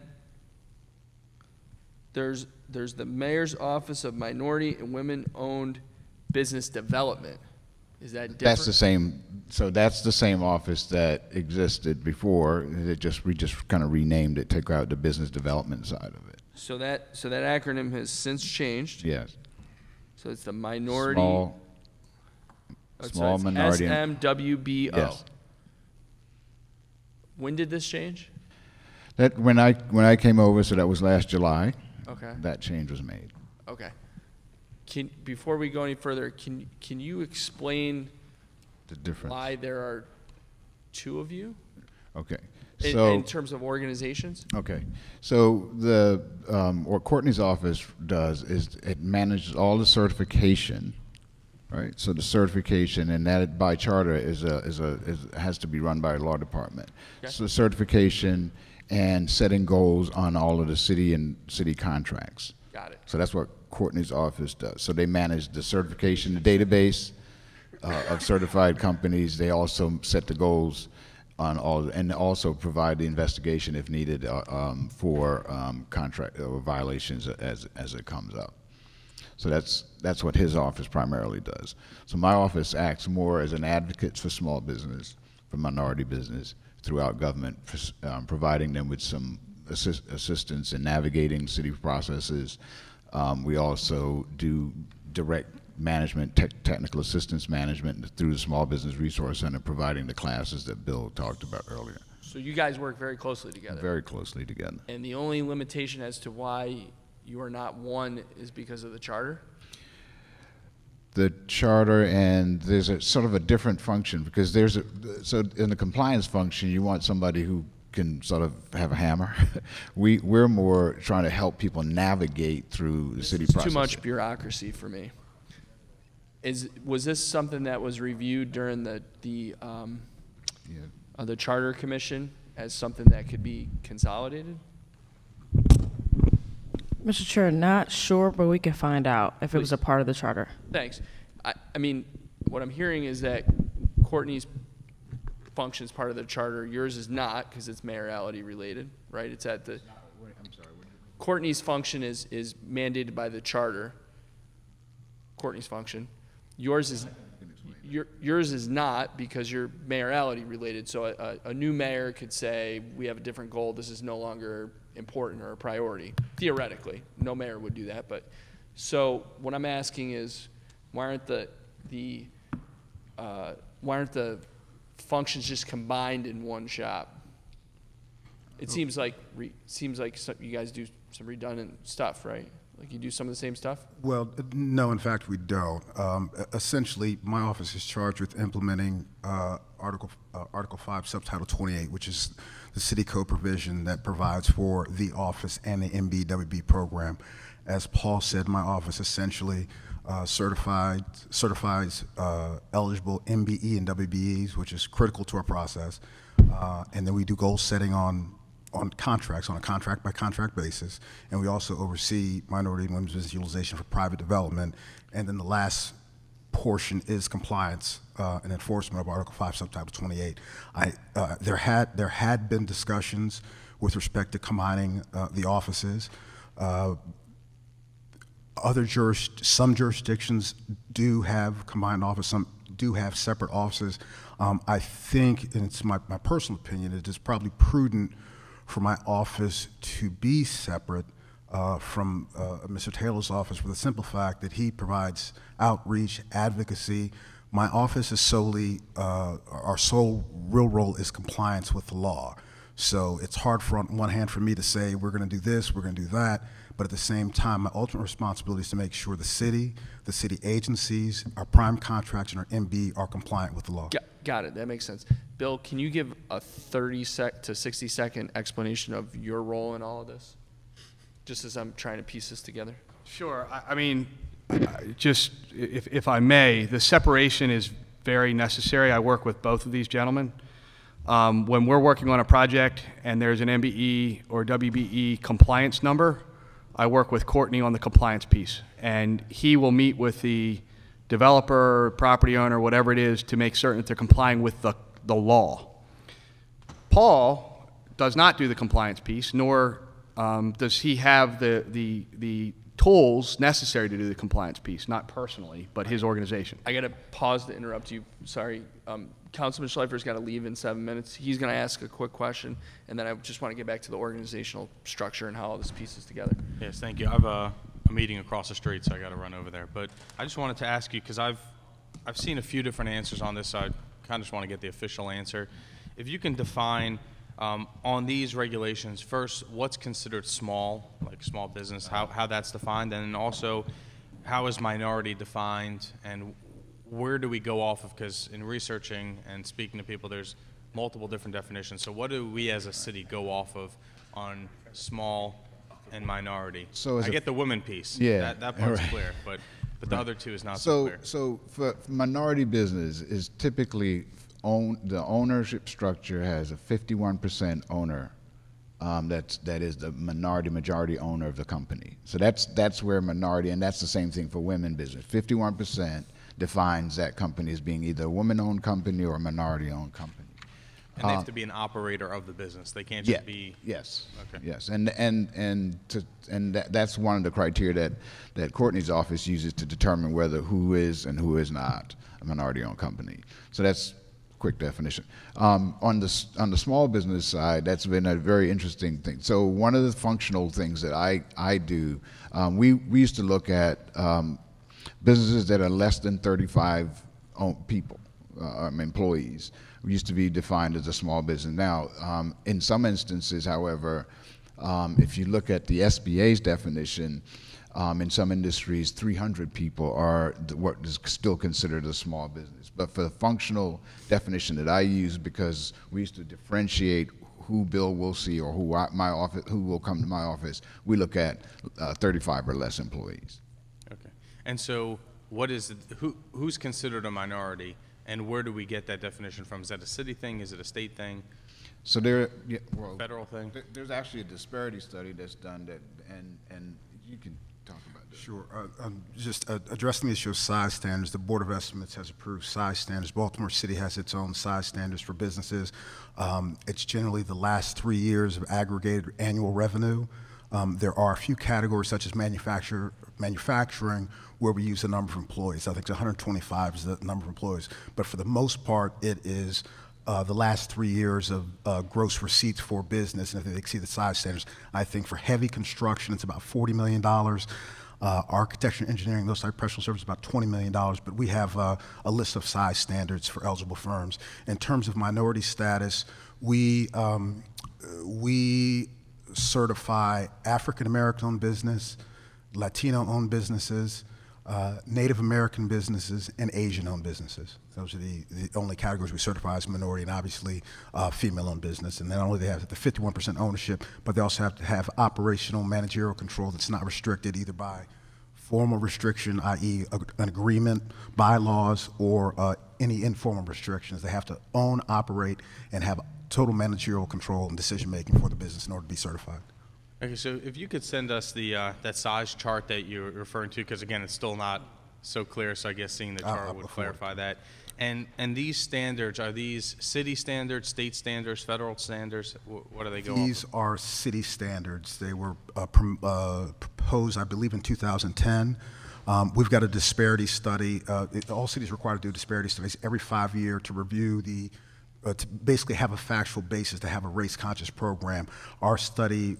there's the mayor's office of minority and women-owned business development. Is that different? That's the same. So that's the same office that existed before. We just kind of renamed it, took out the business development side of it. So that acronym has since changed. Yes. So it's the minority. Small minority. SMWBO. Yes. When did this change? That when I came over, so that was last July. Okay. That change was made. Okay. Before we go any further, can you explain The difference. why there are two of you? Okay. In terms of organizations? Okay. So what Courtney's office does is it manages all the certification, right? So the certification, and that by charter has to be run by a law department. Okay. So certification and setting goals on all of the city contracts. Got it. So that's what Courtney's office does. So they manage the certification, the database of certified companies. They also set the goals on all, and also provide the investigation if needed for contract violations as it comes up. So that's what his office primarily does. So my office acts more as an advocate for small business, for minority business throughout government, providing them with some assistance in navigating city processes. We also do direct management, technical assistance management through the Small Business Resource Center, providing the classes that Bill talked about earlier. So you guys work very closely together. Very closely together. And the only limitation as to why you are not one is because of the charter? The charter, and there's a sort of a different function, because so in the compliance function, you want somebody who can sort of have a hammer. We're more trying to help people navigate through the city process. Too much bureaucracy for me. Was this something that was reviewed during the charter commission as something that could be consolidated? Mr. Chair, not sure, but we can find out if it was a part of the charter. Thanks. I mean, what I'm hearing is that Courtney's function is part of the charter. Yours is not, because it's mayorality related, right? It's at the. I'm sorry. Courtney's function is mandated by the charter. Courtney's function. Yours is not, because you're mayorality related. So a new mayor could say, we have a different goal. This is no longer important or a priority. Theoretically, no mayor would do that. But so what I'm asking is, why aren't the functions just combined in one shop? It seems like you guys do some redundant stuff, right? Like you do some of the same stuff? Well, no, in fact, we don't. Essentially, my office is charged with implementing Article 5, Subtitle 28, which is the city code provision that provides for the office and the MBWB program. As Paul said, my office essentially certifies eligible MBE and WBEs, which is critical to our process. And then we do goal setting on contracts on a contract by contract basis, and we also oversee minority and women's business utilization for private development. And then the last portion is compliance and enforcement of Article 5, Subtitle 28. There had been discussions with respect to combining the offices. Some jurisdictions do have combined office, some do have separate offices. I think, and it's my personal opinion, it is probably prudent for my office to be separate from Mr. Taylor's office, for the simple fact that he provides outreach, advocacy. My office is solely, our sole real role is compliance with the law. So it's hard on one hand for me to say, we're gonna do this, we're gonna do that, but at the same time, my ultimate responsibility is to make sure the city agencies, our prime contracts, and our MB are compliant with the law. Got it, that makes sense. Bill, can you give a 30 to 60 second explanation of your role in all of this? Just as I'm trying to piece this together. Sure, I mean, just if I may, the separation is very necessary. I work with both of these gentlemen. When we're working on a project and there's an MBE or WBE compliance number, I work with Courtney on the compliance piece, and he will meet with the developer, property owner, whatever it is, to make certain that they're complying with the law. Paul does not do the compliance piece, nor does he have the tools necessary to do the compliance piece, not personally, but his organization. I got to pause to interrupt you. Sorry. Councilman Schleifer's got to leave in 7 minutes. He's going to ask a quick question, and then I just want to get back to the organizational structure and how all this pieces together. Yes, thank you. I have a meeting across the street, so I got to run over there. But I just wanted to ask you, because I've seen a few different answers on this, so I kind of just want to get the official answer. If you can define On these regulations, first, what's considered small, like small business, how that's defined, and then also how is minority defined, and where do we go off of? Because in researching and speaking to people, there's multiple different definitions. So what do we as a city go off of on small and minority? So I get the women piece. Yeah, That part's right. clear, but the other two is not so clear. So for minority business is typically the ownership structure has a 51% owner. That is the majority owner of the company. So that's where minority, and that's the same thing for women business. 51% defines that company as being either a woman-owned company or a minority-owned company. And they have to be an operator of the business. They can't just be. Yes. Okay. Yes, and that's one of the criteria that Courtney's office uses to determine who is and who is not a minority-owned company. So that's a quick definition. On the small business side, that's been a very interesting thing. So one of the functional things that I do, we used to look at businesses that are less than 35 people, employees. Used to be defined as a small business. Now, in some instances, however, if you look at the SBA's definition, in some industries, 300 people are what is still considered a small business. But for the functional definition that I use, because we used to differentiate who Bill will see or who will come to my office, we look at 35 or less employees. Okay. And so, who's considered a minority? And where do we get that definition from? Is that a city thing? Is it a state thing? So federal thing? There's actually a disparity study that's done and you can talk about that. Sure. Just addressing the issue of size standards, the Board of Estimates has approved size standards. Baltimore City has its own size standards for businesses. It's generally the last 3 years of aggregated annual revenue. There are a few categories such as manufacturing where we use the number of employees. I think it's 125 is the number of employees. But for the most part, it is the last 3 years of gross receipts for business, and if they exceed the size standards. I think for heavy construction, it's about $40 million. Architecture and engineering, those type of professional services, about $20 million. But we have a list of size standards for eligible firms. In terms of minority status, we certify African American owned business, Latino owned businesses, Native American businesses, and Asian owned businesses. Those are the only categories we certify as minority, and obviously female owned business. And not only do they have the 51% ownership, but they also have to have operational managerial control that's not restricted either by formal restriction, i.e. an agreement, bylaws, or any informal restrictions. They have to own, operate, and have total managerial control and decision-making for the business in order to be certified. Okay, so if you could send us the that size chart that you're referring to, because again, it's still not so clear, so I guess seeing the chart would clarify that. And these standards, are these city standards, state standards, federal standards? What do they go These are city standards. They were proposed, I believe, in 2010. We've got a disparity study. All cities are required to do disparity studies every 5 years to review to basically have a factual basis to have a race-conscious program. Our study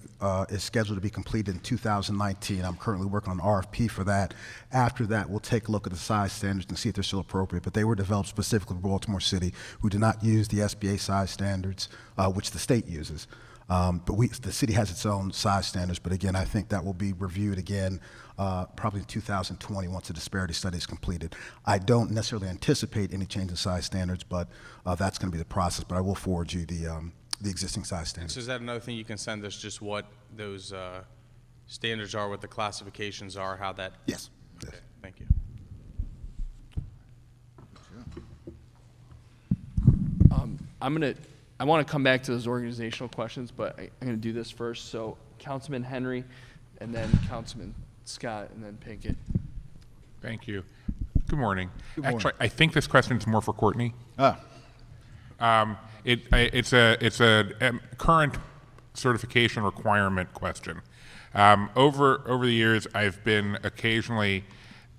is scheduled to be completed in 2019. I'm currently working on an RFP for that. After that, we'll take a look at the size standards and see if they're still appropriate. But they were developed specifically for Baltimore City, who do not use the SBA size standards, which the state uses. But the city has its own size standards. But again, I think that will be reviewed again probably in 2020 once the disparity study is completed. I don't necessarily anticipate any change in size standards, but that's going to be the process. But I will forward you the existing size standards. So is that another thing you can send us, just what those standards are, what the classifications are, how that? Yes. Okay, thank you. I want to come back to those organizational questions, but I'm going to do this first. So Councilman Henry, and then Councilman Scott, and then Pinkett. Thank you. Good morning. Good morning. Actually, I think this question is more for Courtney. It's a current certification requirement question. Over the years, I've been occasionally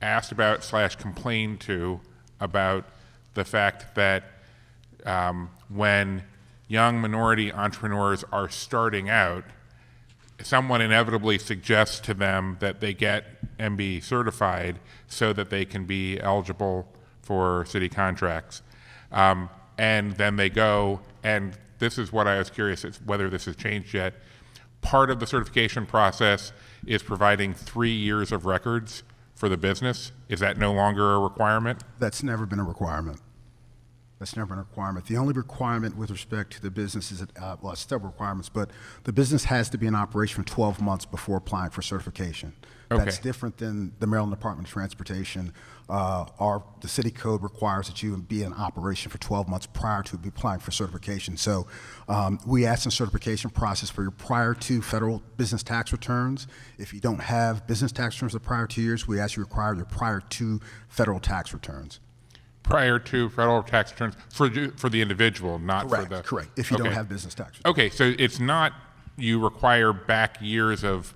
asked about / complained to about the fact that when young minority entrepreneurs are starting out, someone inevitably suggests to them that they get and be certified so that they can be eligible for city contracts. And then they go and this is what I was curious, is whether this has changed yet. Part of the certification process is providing 3 years of records for the business. Is that no longer a requirement? That's never been a requirement. That's never been a requirement. The only requirement with respect to the business is, well, it's several requirements, but the business has to be in operation for 12 months before applying for certification. Okay. That's different than the Maryland Department of Transportation. The city code requires that you be in operation for 12 months prior to applying for certification. So we ask in the certification process for your prior to federal business tax returns. If you don't have business tax returns the prior 2 years, we ask you to require your prior to federal tax returns. Prior to federal tax returns for the individual, not Correct, for the... correct, if you don't have business tax returns. Okay, so it's not you require back years of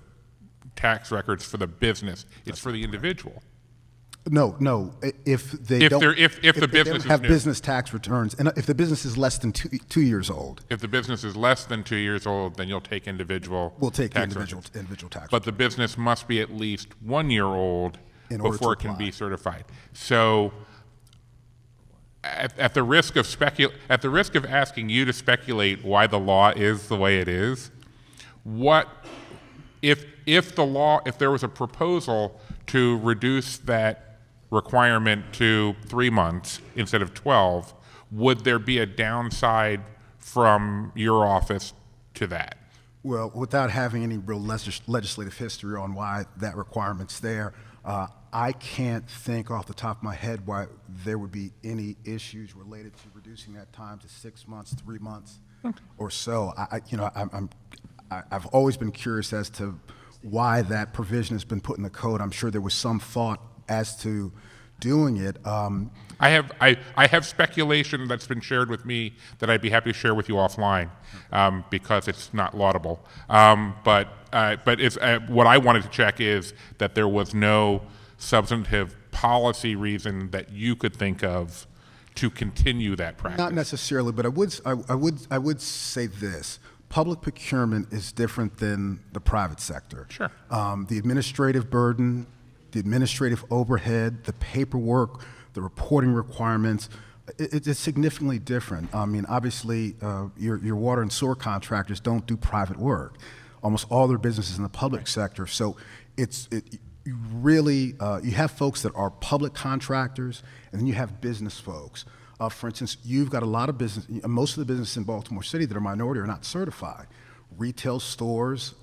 tax records for the business, it's for the individual. No. If they If don't, they're- if the they business don't is have new. business tax returns, and if the business is less than 2 years old, If the business is less than 2 years old, then you'll take individual we'll take the tax individual records. tax. But the business must be at least 1 year old In order to before it can apply. be certified. So at the risk of asking you to speculate why the law is the way it is, what if there was a proposal to reduce that requirement to 3 months instead of 12, would there be a downside from your office to that? Well, without having any real legislative history on why that requirement's there, I can't think off the top of my head why there would be any issues related to reducing that time to 6 months, 3 months, or so. I've always been curious as to why that provision has been put in the code. I'm sure there was some thought as to doing it. I have speculation that's been shared with me that I'd be happy to share with you offline because it's not laudable. But it's, what I wanted to check is that there was no substantive policy reason that you could think of to continue that practice. Not necessarily, but I would say this. Public procurement is different than the private sector. Sure. The administrative burden, the administrative overhead, the paperwork, the reporting requirements, it's significantly different. I mean, obviously, your water and sewer contractors don't do private work. Almost all their business is in the public sector. So you really, you have folks that are public contractors, and then you have business folks. For instance, you've got a lot of business, most of the businesses in Baltimore City that are minority are not certified. Retail stores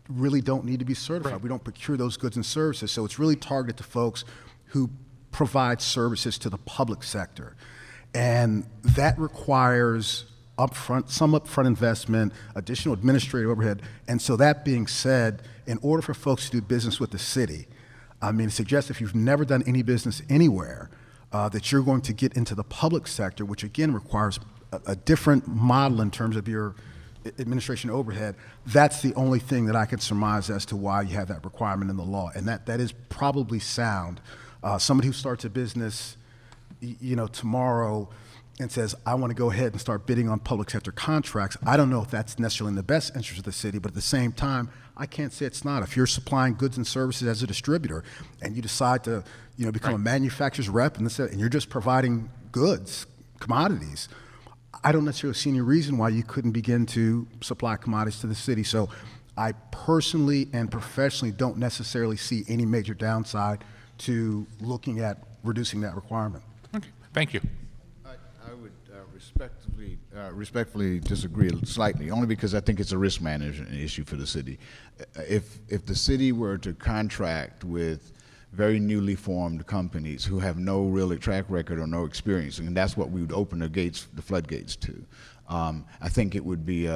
really don't need to be certified. Right. We don't procure those goods and services, so it's really targeted to folks who provide services to the public sector. And that requires some upfront investment, additional administrative overhead. And so that being said, in order for folks to do business with the city, I mean, it suggests if you've never done any business anywhere, that you're going to get into the public sector, which again requires a different model in terms of your administration overhead. That's the only thing that I could surmise as to why you have that requirement in the law, and that is probably sound. Somebody who starts a business, tomorrow and says, I want to go ahead and start bidding on public sector contracts, I don't know if that's necessarily in the best interest of the city, but at the same time, I can't say it's not. If you're supplying goods and services as a distributor and you decide to become a manufacturer's rep and you're just providing goods, commodities, I don't necessarily see any reason why you couldn't begin to supply commodities to the city. So I personally and professionally don't necessarily see any major downside to looking at reducing that requirement. Okay, thank you. I would respectfully disagree slightly, only because I think it's a risk management issue for the city. If the city were to contract with very newly formed companies who have no real track record or no experience, and that's what we would open the floodgates to. I think it would be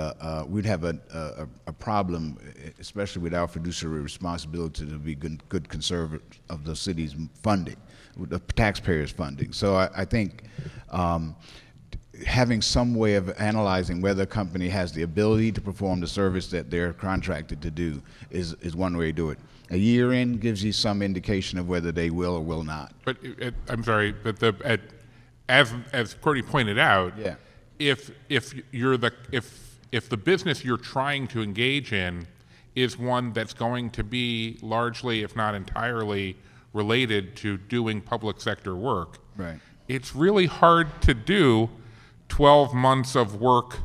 we'd have a problem, especially with our fiduciary responsibility to be good conservators of the city's funding, the taxpayers' funding. So I think having some way of analyzing whether a company has the ability to perform the service that they're contracted to do is one way to do it. A year in gives you some indication of whether they will or will not. But I'm sorry, but as Courtney pointed out, yeah. if the business you're trying to engage in is one that's going to be largely, if not entirely, related to doing public sector work, right. It's really hard to do 12 months of work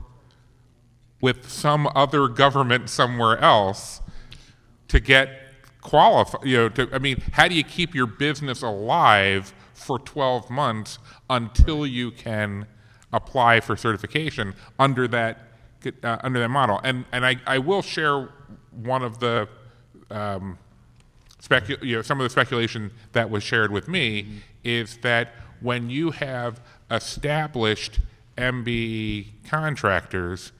with some other government somewhere else to get qualified. I mean, how do you keep your business alive for 12 months until you can apply for certification under that model? And I will share one of the some of the speculation that was shared with me is that when you have established MBE contractors,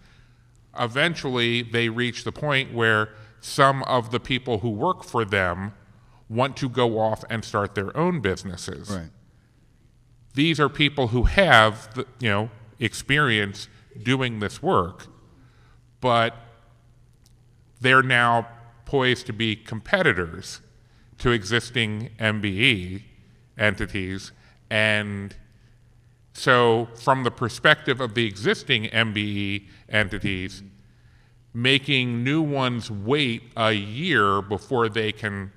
eventually they reach the point where some of the people who work for them want to go off and start their own businesses. Right. These are people who have experience doing this work, but they're now poised to be competitors to existing MBE entities. And so from the perspective of the existing MBE entities, making new ones wait a year before they can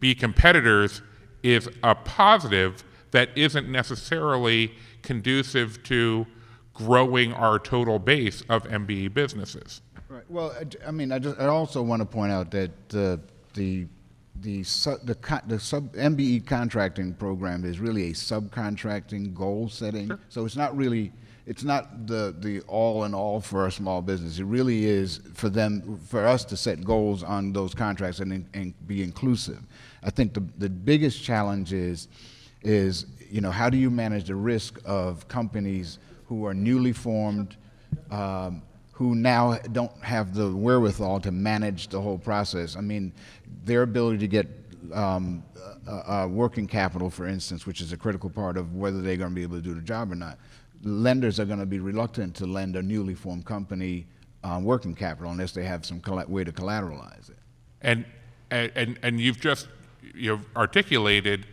be competitors is a positive that isn't necessarily conducive to growing our total base of MBE businesses. Right. Well, I mean, I also want to point out that the MBE contracting program is really a subcontracting goal setting. Sure. So it's not really, it's not the all in all for a small business. It really is for us to set goals on those contracts and be inclusive. I think the biggest challenge is how do you manage the risk of companies who are newly formed, who now don't have the wherewithal to manage the whole process. I mean, their ability to get working capital, for instance, which is a critical part of whether they're going to be able to do the job or not. Lenders are going to be reluctant to lend a newly formed company working capital unless they have some way to collateralize it. And you've just articulated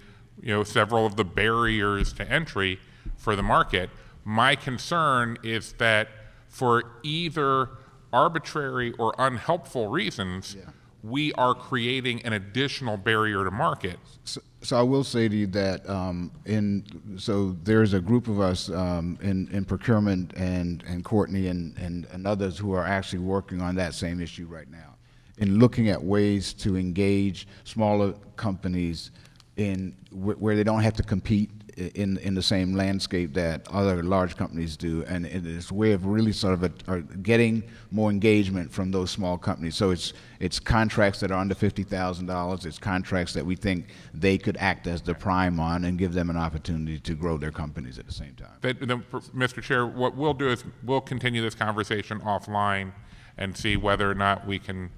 several of the barriers to entry for the market. My concern is that for either arbitrary or unhelpful reasons, we are creating an additional barrier to market. So I will say to you that so there's a group of us in procurement and Courtney and others who are actually working on that same issue right now, in looking at ways to engage smaller companies where they don't have to compete in the same landscape that other large companies do, and it's a way of really sort of getting more engagement from those small companies. So it's contracts that are under $50,000. It's contracts that we think they could act as the prime on and give them an opportunity to grow their companies at the same time. Mr. Chair, what we'll do is we'll continue this conversation offline and see whether or not we can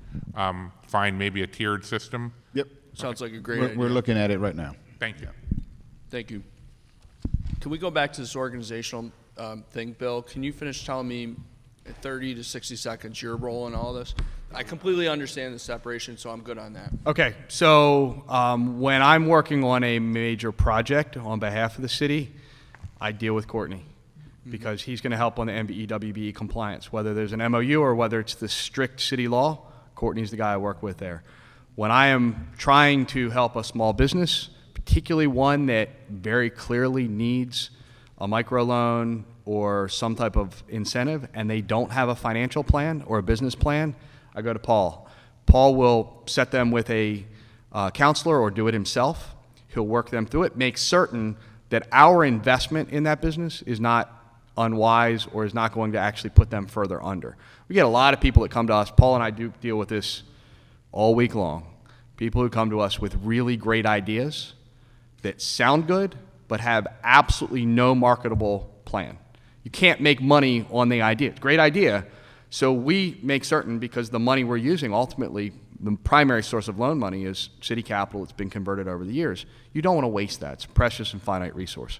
find maybe a tiered system. Yep. Sounds like a great idea. We're looking at it right now. Thank you. Thank you. Can we go back to this organizational thing, Bill? Can you finish telling me 30 to 60 seconds your role in all this? I completely understand the separation, so I'm good on that. Okay, so when I'm working on a major project on behalf of the city, I deal with Courtney because he's going to help on the MBE, WBE compliance. Whether there's an MOU or whether it's the strict city law, Courtney's the guy I work with there. When I am trying to help a small business, particularly one that very clearly needs a microloan or some type of incentive and they don't have a financial plan or a business plan, I go to Paul. Paul will set them with a counselor or do it himself. He'll work them through it, make certain that our investment in that business is not unwise or is not going to actually put them further under. We get a lot of people that come to us. Paul and I do deal with this all week long. People who come to us with really great ideas that sound good but have absolutely no marketable plan. You can't make money on the idea. It's a great idea. So we make certain, because the money we're using, ultimately, the primary source of loan money is city capital. It's been converted over the years. You don't want to waste that. It's a precious and finite resource.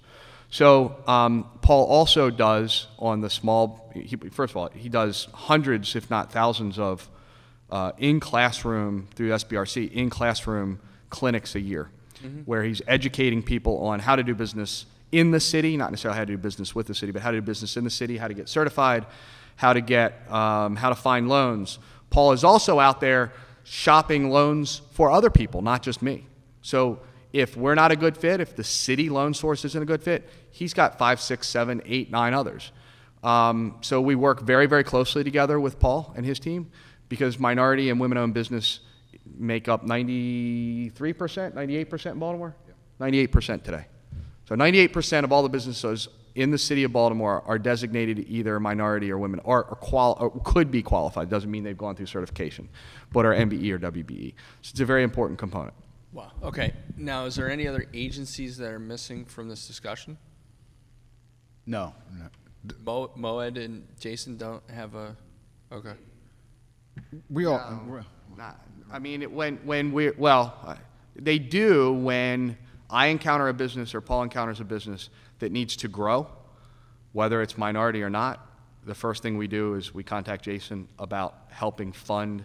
So Paul also does on the small, first of all, he does hundreds, if not thousands of in-classroom, through SBRC, in-classroom clinics a year. Where he's educating people on how to do business in the city, not necessarily how to do business with the city, but how to do business in the city, how to get certified, how to find loans. Paul is also out there shopping loans for other people, not just me. So if we're not a good fit, if the city loan source isn't a good fit, he's got 5, 6, 7, 8, 9 others. So we work very, very closely together with Paul and his team because minority and women-owned business make up 93%, 98% in Baltimore? 98% today. So 98% of all the businesses in the city of Baltimore are designated either minority or women, or could be qualified. Doesn't mean they've gone through certification, but are MBE or WBE. So it's a very important component. Wow. Okay. Now, is there any other agencies that are missing from this discussion? No. Moed and Jason don't have a. Okay. We all. I mean, they do when I encounter a business or Paul encounters a business that needs to grow, whether it's minority or not. The first thing we do is we contact Jason about helping fund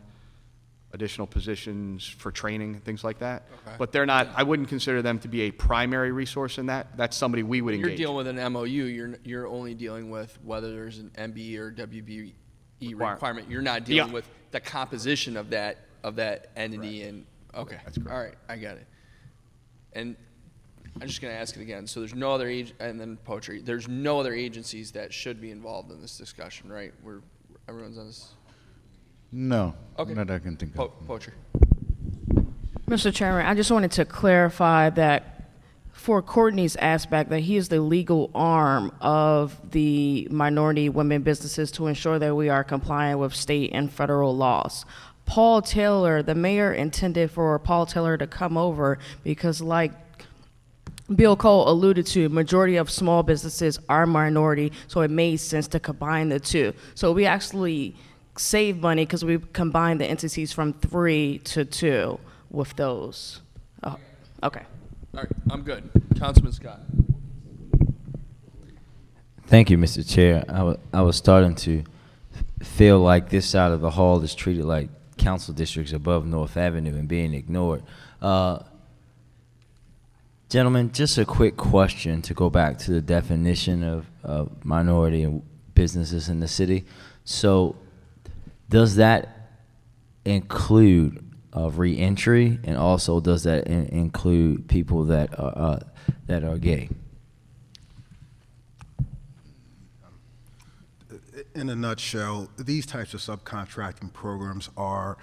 additional positions for training and things like that. Okay. But they're not. I wouldn't consider them to be a primary resource in that. That's somebody we would engage. You're dealing with an MOU. You're only dealing with whether there's an MBE or WBE requirement. You're not dealing with the composition of that entity. Right. And okay, that's correct. All right, I got it. And I'm just going to ask it again. So there's no other and then poetry. There's no other agencies that should be involved in this discussion, right? Everyone's on this. No. Okay. Not that I can think of. Poetry. Mr. Chairman, I just wanted to clarify that for Courtney's aspect, that he is the legal arm of the minority women businesses to ensure that we are compliant with state and federal laws. Paul Taylor, the mayor intended for Paul Taylor to come over because, like Bill Cole alluded to, majority of small businesses are minority, so it made sense to combine the two. So we actually save money because we combined the entities from 3 to 2 with those. Oh, okay. All right, I'm good. Councilman Scott. Thank you, Mr. Chair. I was starting to feel like this side of the hall is treated like council districts above North Avenue and being ignored. Gentlemen, just a quick question to go back to the definition of minority and businesses in the city. So does that include re-entry, and also does that include people that are gay? In a nutshell, these types of subcontracting programs are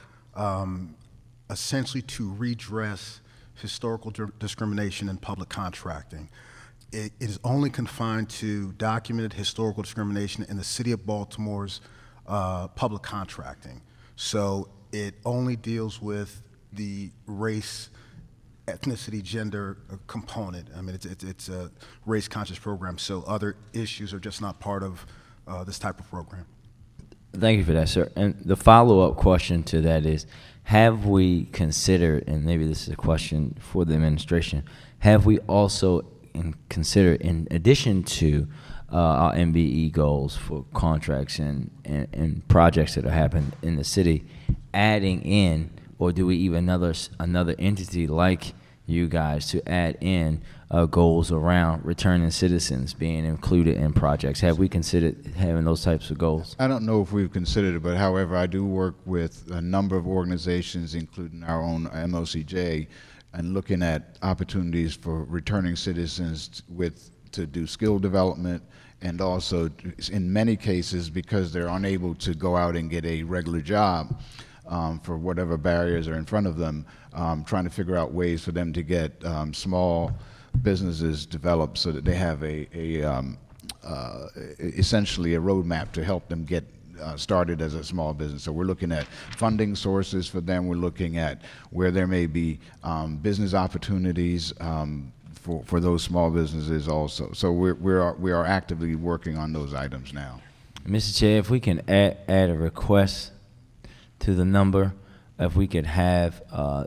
essentially to redress historical discrimination in public contracting. It is only confined to documented historical discrimination in the city of Baltimore's public contracting. So it only deals with the race, ethnicity, gender component. I mean, it's a race-conscious program, so other issues are just not part of this type of program. Thank you for that, sir. And the follow-up question to that is, have we considered, and maybe this is a question for the administration, have we also considered, in addition to our MBE goals for contracts and projects that are happening in the city, adding in, or do we even another entity like you guys to add in goals around returning citizens being included in projects? Have we considered having those types of goals? I don't know if we've considered it, but however, I do work with a number of organizations, including our own MOCJ, and looking at opportunities for returning citizens to do skill development, and also in many cases, because they're unable to go out and get a regular job for whatever barriers are in front of them, trying to figure out ways for them to get small businesses developed so that they have essentially a roadmap to help them get started as a small business. So we're looking at funding sources for them. We're looking at where there may be business opportunities for those small businesses also. So we are actively working on those items now. Mr. Chair, if we can add a request to the number, if we could have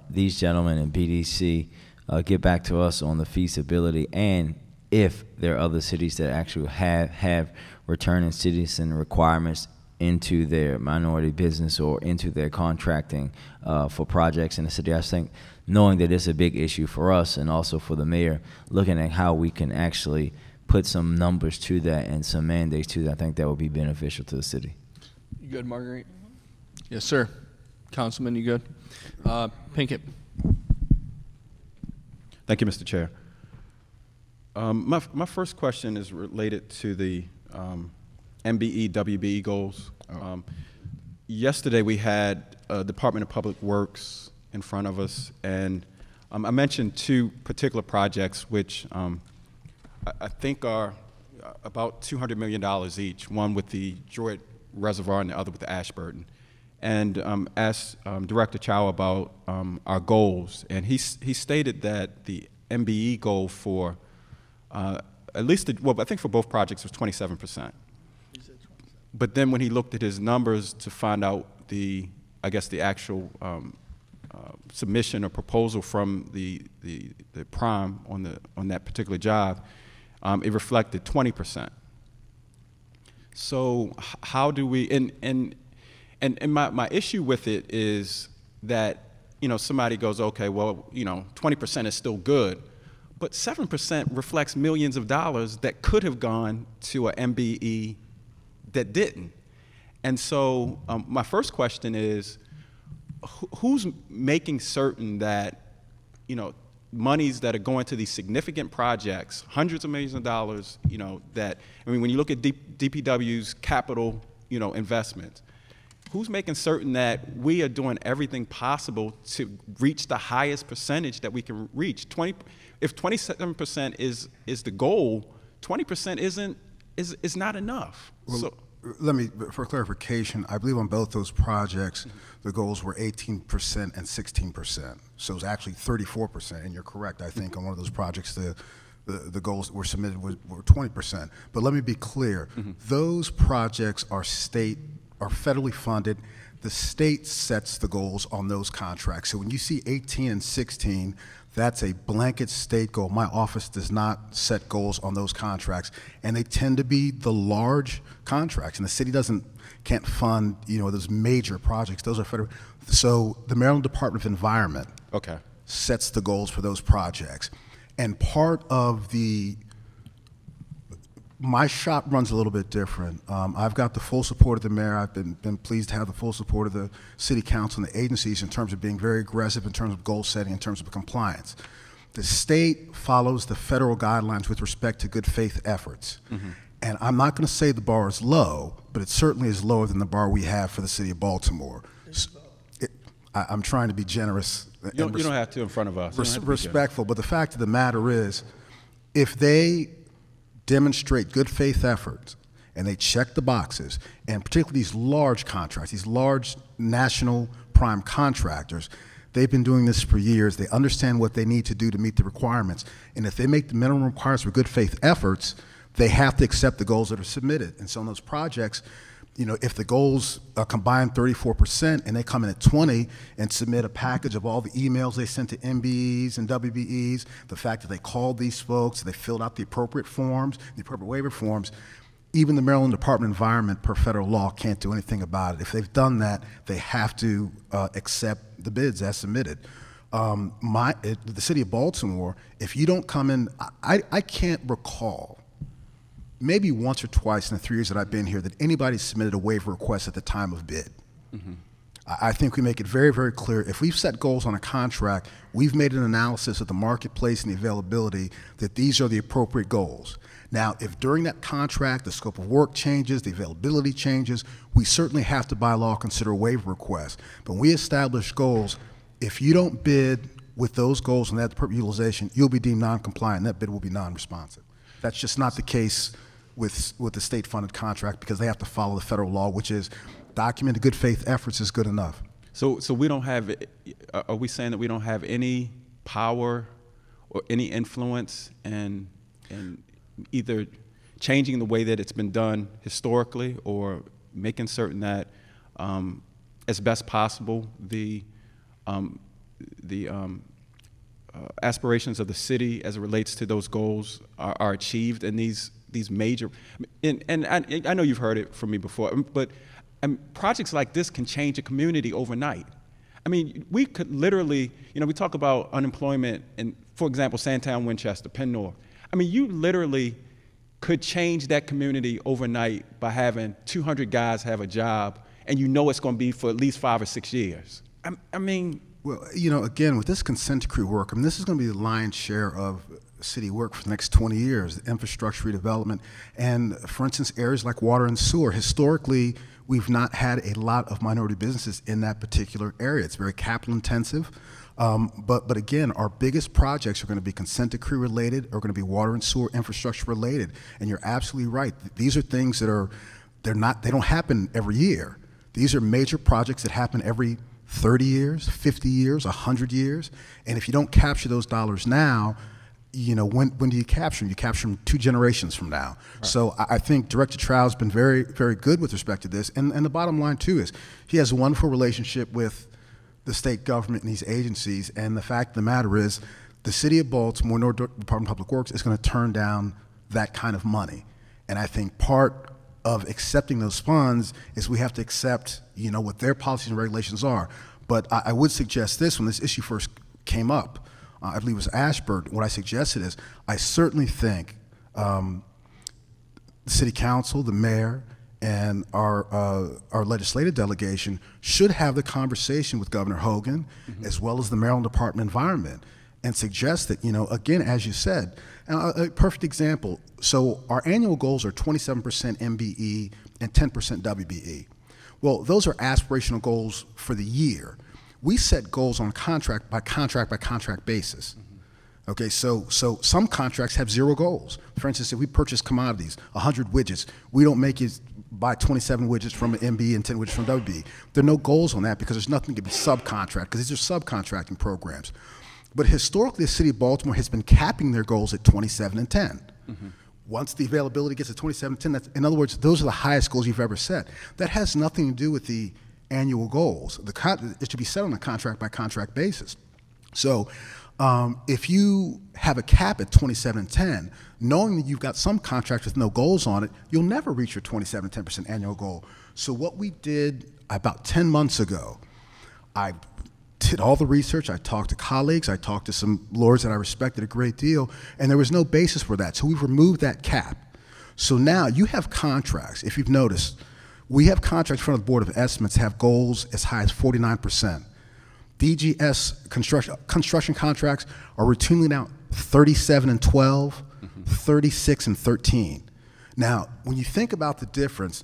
these gentlemen in BDC get back to us on the feasibility, and if there are other cities that actually have returning citizen requirements into their minority business or into their contracting for projects in the city. I think knowing that it's a big issue for us and also for the mayor, looking at how we can actually put some numbers to that and some mandates to that, I think that would be beneficial to the city. You good, Marguerite? Yes, sir. Councilman, you good? Pinkett. Thank you, Mr. Chair. My first question is related to the MBE, WBE goals. Yesterday we had Department of Public Works in front of us, and I mentioned two particular projects which I think are about $200 million each, one with the Druid Reservoir and the other with the Ashburton. And asked Director Chow about our goals, and he stated that the MBE goal for at least, well, I think for both projects was 27%. But then when he looked at his numbers to find out I guess the actual submission or proposal from the prime on that particular job, it reflected 20%. So how do we, and my issue with it is that, somebody goes, okay, well, 20% is still good, but 7% reflects millions of dollars that could have gone to an MBE that didn't. And so my first question is, who's making certain that, monies that are going to these significant projects, hundreds of millions of dollars, that, when you look at DPW's capital, investments, who's making certain that we are doing everything possible to reach the highest percentage that we can reach? If 27% is the goal, 20% is not enough. Well, so, let me, for clarification, I believe on both those projects, the goals were 18% and 16%. So it was actually 34%, and you're correct. I think on one of those projects, the goals that were submitted were 20%. But let me be clear, those projects are federally funded. The state sets the goals on those contracts. So when you see 18 and 16, that's a blanket state goal. My office does not set goals on those contracts, and they tend to be the large contracts. And the city can't fund, those major projects. Those are federal. So the Maryland Department of Environment sets the goals for those projects, and part of my shop runs a little bit different. I've got the full support of the mayor. I've been pleased to have the full support of the city council and the agencies in terms of being very aggressive in terms of goal setting, in terms of compliance. The state follows the federal guidelines with respect to good faith efforts. And I'm not going to say the bar is low, but it certainly is lower than the bar we have for the city of Baltimore. I'm trying to be generous. You don't have to in front of us. Respectful, but the fact of the matter is, if they demonstrate good faith efforts and they check the boxes, and particularly these large contracts, these large national prime contractors, they've been doing this for years. They understand what they need to do to meet the requirements. And if they make the minimum requirements for good faith efforts, they have to accept the goals that are submitted. And so in those projects, if the goals are combined 34% and they come in at 20 and submit a package of all the emails they sent to MBEs and WBEs, the fact that they called these folks, they filled out the appropriate forms, the appropriate waiver forms, even the Maryland Department of Environment per federal law can't do anything about it. If they've done that, they have to accept the bids as submitted. The city of Baltimore, if you don't come in, I can't recall maybe once or twice in the 3 years that I've been here that anybody submitted a waiver request at the time of bid. I think we make it very, very clear. If we've set goals on a contract, we've made an analysis of the marketplace and the availability that these are the appropriate goals. Now, if during that contract the scope of work changes, the availability changes, we certainly have to by law consider a waiver request. But when we establish goals, if you don't bid with those goals and that appropriate utilization, you'll be deemed non-compliant and that bid will be non-responsive. That's just not the case with the state-funded contract, because they have to follow the federal law, which is documented good faith efforts is good enough. So we don't have, are we saying that we don't have any power or any influence in either changing the way that it's been done historically or making certain that as best possible the aspirations of the city as it relates to those goals are achieved in these major, and I know you've heard it from me before, but projects like this can change a community overnight. I mean, we could literally, we talk about unemployment in, for example, Sandtown, Winchester, Penn North. I mean, you literally could change that community overnight by having 200 guys have a job, and it's going to be for at least 5 or 6 years. I mean, well, again, with this consent decree work, this is going to be the lion's share of city work for the next 20 years, infrastructure redevelopment. And for instance, areas like water and sewer, historically, we've not had a lot of minority businesses in that particular area. It's very capital intensive. But again, our biggest projects are going to be consent decree related, are going to be water and sewer infrastructure related. And you're absolutely right. These are things that they don't happen every year. These are major projects that happen every 30 years, 50 years, 100 years. And if you don't capture those dollars now, when do you capture them? You capture them 2 generations from now. Right. So I think Director Trowell's been very, very good with respect to this. And the bottom line, too, is he has a wonderful relationship with the state government and these agencies. And the fact of the matter is, the city of Baltimore, North Department of Public Works, is going to turn down that kind of money. And I think part of accepting those funds is we have to accept, what their policies and regulations are. But I would suggest this, when this issue first came up, I believe it was Ashburn, what I suggested is, I certainly think the city council, the mayor, and our legislative delegation should have the conversation with Governor Hogan, as well as the Maryland Department of Environment, and suggest that, again, as you said, a perfect example. So our annual goals are 27% MBE and 10% WBE. Well, those are aspirational goals for the year. We set goals on contract by contract basis. Okay, so some contracts have 0 goals. For instance, if we purchase commodities, 100 widgets, we don't make it buy 27 widgets from an MBE and 10 widgets from WBE. There are no goals on that because there's nothing to be subcontract, because these are subcontracting programs. But historically, the city of Baltimore has been capping their goals at 27 and 10. Once the availability gets to 27 and 10, in other words, those are the highest goals you've ever set. That has nothing to do with the annual goals. It should be set on a contract by contract basis. So if you have a cap at 27 and 10, knowing that you've got some contracts with no goals on it, you'll never reach your 27 and 10% annual goal. So what we did about 10 months ago, I did all the research, I talked to colleagues, I talked to some lawyers that I respected a great deal, and there was no basis for that. So we've removed that cap. So now you have contracts, if you've noticed, we have contracts in front of the Board of Estimates have goals as high as 49%. DGS construction contracts are routinely now 37 and 12, 36 and 13. Now, when you think about the difference,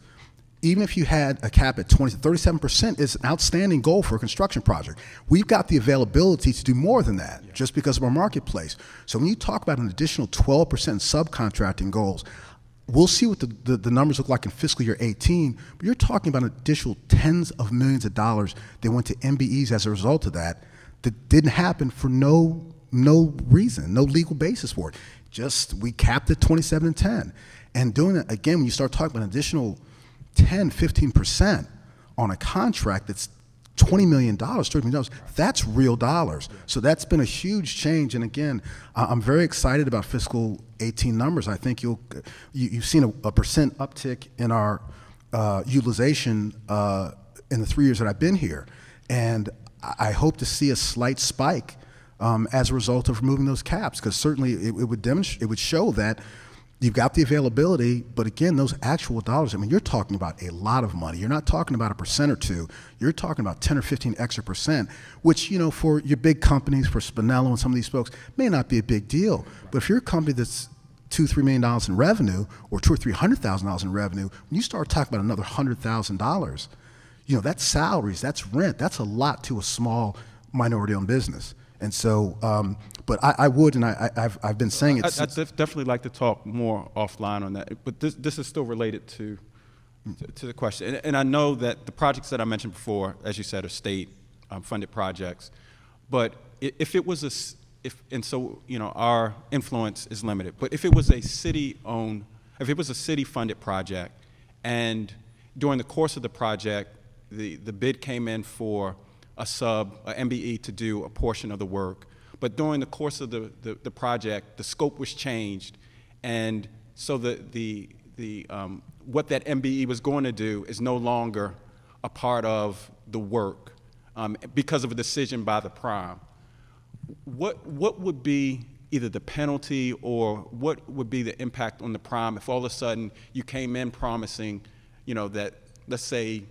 even if you had a cap at 37% is an outstanding goal for a construction project. We've got the availability to do more than that just because of our marketplace. So when you talk about an additional 12% subcontracting goals, we'll see what the numbers look like in fiscal year 18, but you're talking about an additional tens of millions of dollars that went to MBEs as a result of that didn't happen for no reason, no legal basis for it. Just we capped it 27 and 10. And doing it, again, when you start talking about an additional 10, 15% on a contract that's $20 million, $30 million, that's real dollars. So that's been a huge change. And again, I'm very excited about fiscal 18 numbers. I think you've seen a percent uptick in our utilization in the 3 years that I've been here. And I hope to see a slight spike as a result of removing those caps, because certainly it would demonstrate, it would show that you've got the availability, but again, those actual dollars, I mean, you're talking about a lot of money. You're not talking about a percent or two. You're talking about 10 or 15 extra percent, which, for your big companies, for Spinello and some of these folks, may not be a big deal. But if you're a company that's $2, $3 million in revenue, or $200,000 or $300,000 in revenue, when you start talking about another $100,000, that's salaries, that's rent, that's a lot to a small minority-owned business. And so, but I would, and I've been saying it. I'd definitely like to talk more offline on that. But this is still related to the question. And I know that the projects that I mentioned before, as you said, are state-funded projects. But if it was our influence is limited. But if it was a city-owned, if it was a city-funded project, and during the course of the project, the bid came in for a MBE to do a portion of the work. But during the course of the project, the scope was changed, and so what that MBE was going to do is no longer a part of the work because of a decision by the prime. What would be either the penalty or what would be the impact on the prime if all of a sudden you came in promising, that let's say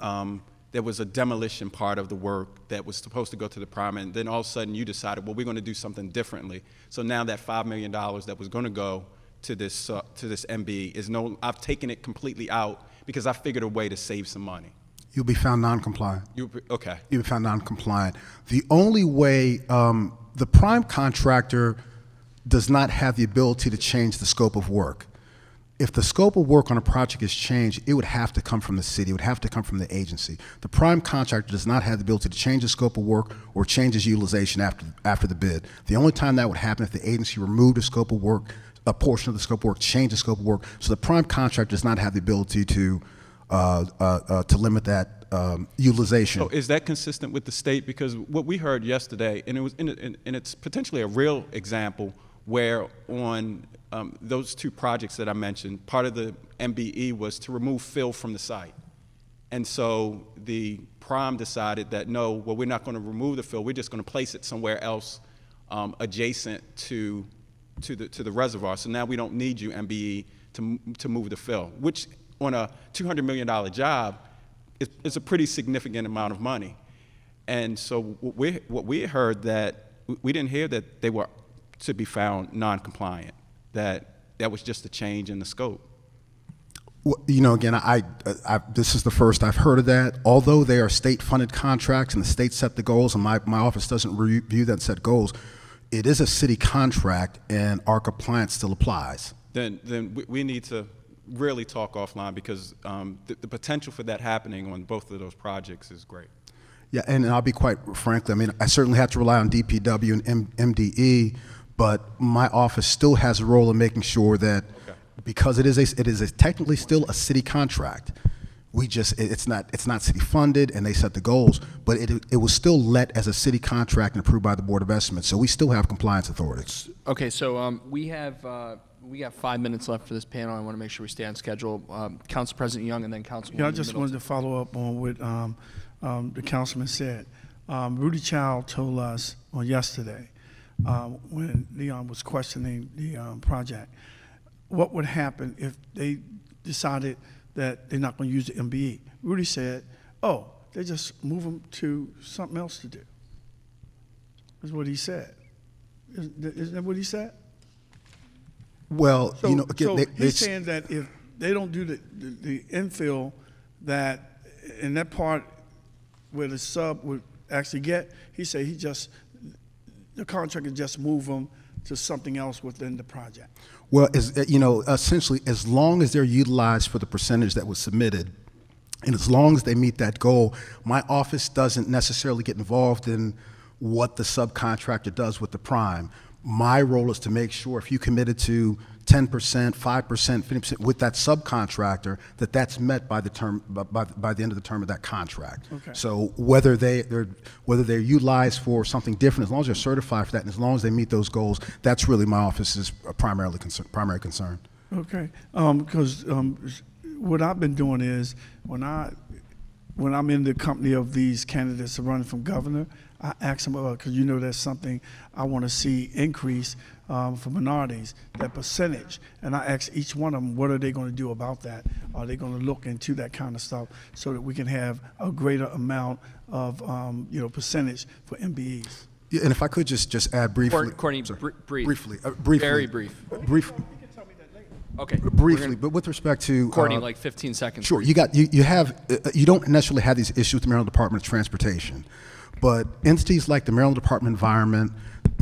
that there was a demolition part of the work that was supposed to go to the prime, and then all of a sudden you decided, well, we're going to do something differently. So now that $5 million that was going to go to this MBE is I've taken it completely out because I figured a way to save some money. You'll be found non-compliant. Okay. You'll be found non-compliant. The only way, the prime contractor does not have the ability to change the scope of work. If the scope of work on a project is changed, it would have to come from the city. It would have to come from the agency. The prime contractor does not have the ability to change the scope of work or change his utilization after the bid. The only time that would happen if the agency removed the scope of work, a portion of the scope of work, changed the scope of work. So the prime contractor does not have the ability to limit that utilization. So is that consistent with the state? Because what we heard yesterday, and it's potentially a real example where on those two projects that I mentioned, part of the MBE was to remove fill from the site. And so the prime decided that no, well, we're not going to remove the fill, we're just going to place it somewhere else adjacent to the reservoir. So now we don't need you, MBE, to move the fill, which on a $200 million job is a pretty significant amount of money. And so what we heard that, we didn't hear that they were to be found non-compliant, that was just a change in the scope. Well, you know, again, this is the first I've heard of that. Although they are state-funded contracts and the state set the goals, and my office doesn't review that set goals, it is a city contract, and our compliance still applies. Then we need to really talk offline because the potential for that happening on both of those projects is great. Yeah, and I'll be quite frank, I mean, I certainly have to rely on DPW and MDE, but my office still has a role in making sure that because it is technically still a city contract, it's not city funded and they set the goals, but it was still let as a city contract and approved by the Board of Estimates, so we still have compliance authorities. Okay, so we got 5 minutes left for this panel. I want to make sure we stay on schedule. Council President Young and then Councilwoman Yeah, I just wanted Middleton. to follow up on what the councilman said. Rudy Child told us on yesterday when Leon was questioning the project, what would happen if they decided that they're not going to use the MBE. Rudy said, oh, they just move them to something else to do. That's what he said. Isn't that what he said? Well, So, you know, again, he's saying that if they don't do the infill, that in that part where the sub would actually get, he said the contractor just move them to something else within the project. Well, you know, essentially, as long as they're utilized for the percentage that was submitted, and as long as they meet that goal, my office doesn't necessarily get involved in what the subcontractor does with the prime. My role is to make sure if you committed to 10%, 5%, 50% with that subcontractor, that's met by the term by the end of the term of that contract. Okay. So whether they're utilized for something different, as long as they're certified for that, and as long as they meet those goals, that's really my office's primary concern. Okay, because what I've been doing is when I'm in the company of these candidates running from governor, I ask them about, because you know that's something I want to see increase for minorities, that percentage. And I ask each one of them, what are they going to do about that? Are they going to look into that kind of stuff so that we can have a greater amount of percentage for MBEs? Yeah, and if I could just add briefly. Courtney, briefly. Very brief. Okay. Briefly, but with respect to Courtney, like 15 seconds. Sure. You don't necessarily have these issues with the Maryland Department of Transportation, but entities like the Maryland Department of Environment,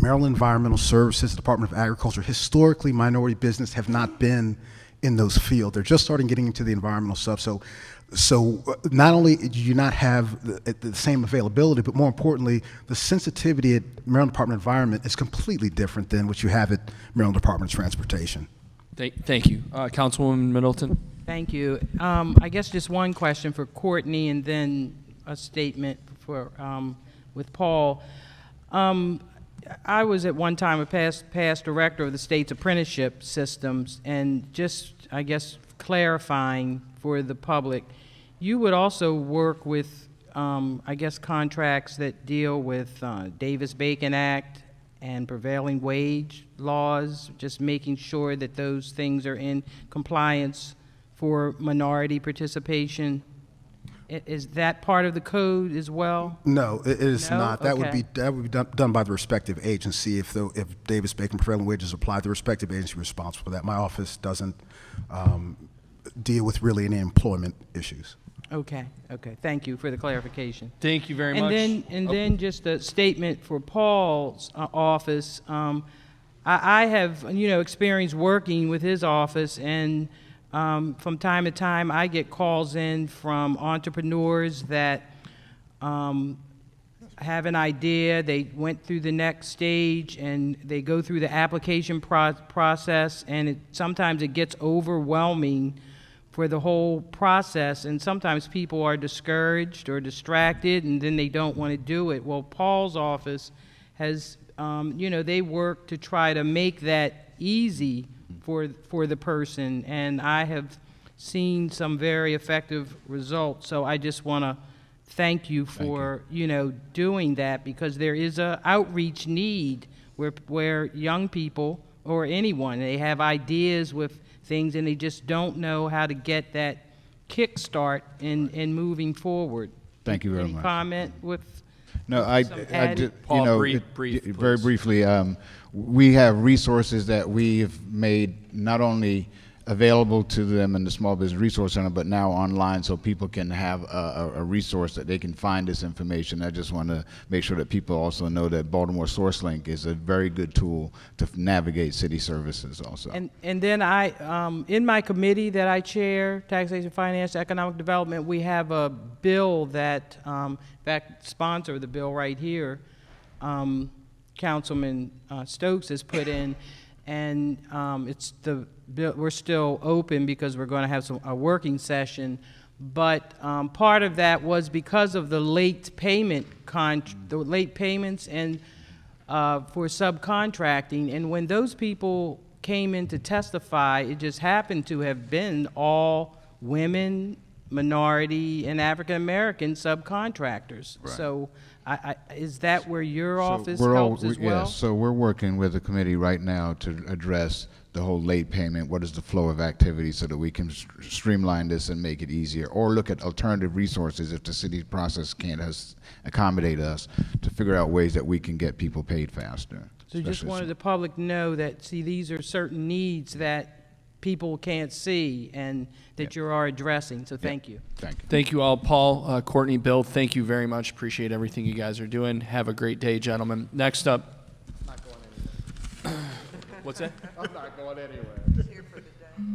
Maryland Environmental Services, the Department of Agriculture, historically minority business have not been in those fields. They're just starting getting into the environmental stuff. So not only do you not have the same availability, but more importantly, the sensitivity at Maryland Department of Environment is completely different than what you have at Maryland Department of Transportation. Thank you. Councilwoman Middleton. Thank you. I guess just one question for Courtney and then a statement for with Paul. I was at one time a past director of the state's apprenticeship systems, and just, I guess, clarifying for the public, you would also work with, I guess, contracts that deal with Davis-Bacon Act and prevailing wage laws, just making sure that those things are in compliance for minority participation? Is that part of the code as well? No, it is No? not. That would Okay. be done by the respective agency. If Davis-Bacon prevailing wages apply, the respective agency responsible for that. My office doesn't deal with really any employment issues. Okay, okay. Thank you for the clarification. Thank you very And much. then just a statement for Paul's office. I have, experience working with his office, and from time to time, I get calls in from entrepreneurs that have an idea, they went through the next stage, and they go through the application process, and sometimes it gets overwhelming for the whole process, and sometimes people are discouraged or distracted, and then they don't want to do it. Well, Paul's office has, they work to try to make that easy for the person, and I have seen some very effective results. So I just want to thank you for doing that, because there is a outreach need where young people or anyone, they have ideas with things and they just don't know how to get that kickstart in moving forward. Thank you very Any much. comment with? No, some I added- did, Paul, brief, very please. briefly, we have resources that we've made not only available to them in the Small Business Resource Center, but now online, so people can have a resource that they can find this information. I just want to make sure that people also know that Baltimore SourceLink is a very good tool to navigate city services also. And then in my committee that I chair, Taxation, Finance, Economic Development, we have a bill that, in fact, sponsor of the bill right here, Councilman Stokes has put in, and it's the bill. We're still open because we're going to have a working session, but part of that was because of the late payment the late payments and for subcontracting, and when those people came in to testify, it just happened to have been all women, minority, and African American subcontractors. Right. So is that where your office we're helps as well? Yes, so we're working with the committee right now to address the whole late payment, what is the flow of activity, so that we can streamline this and make it easier, or look at alternative resources if the city process can't accommodate us, to figure out ways that we can get people paid faster. So just wanted the public to know that, see, these are certain needs that people can't see and that you are addressing, so thank you. Thank you. Thank you all. Paul, Courtney, Bill, thank you very much. Appreciate everything you guys are doing. Have a great day, gentlemen. Next up. What's that? I'm not going anywhere.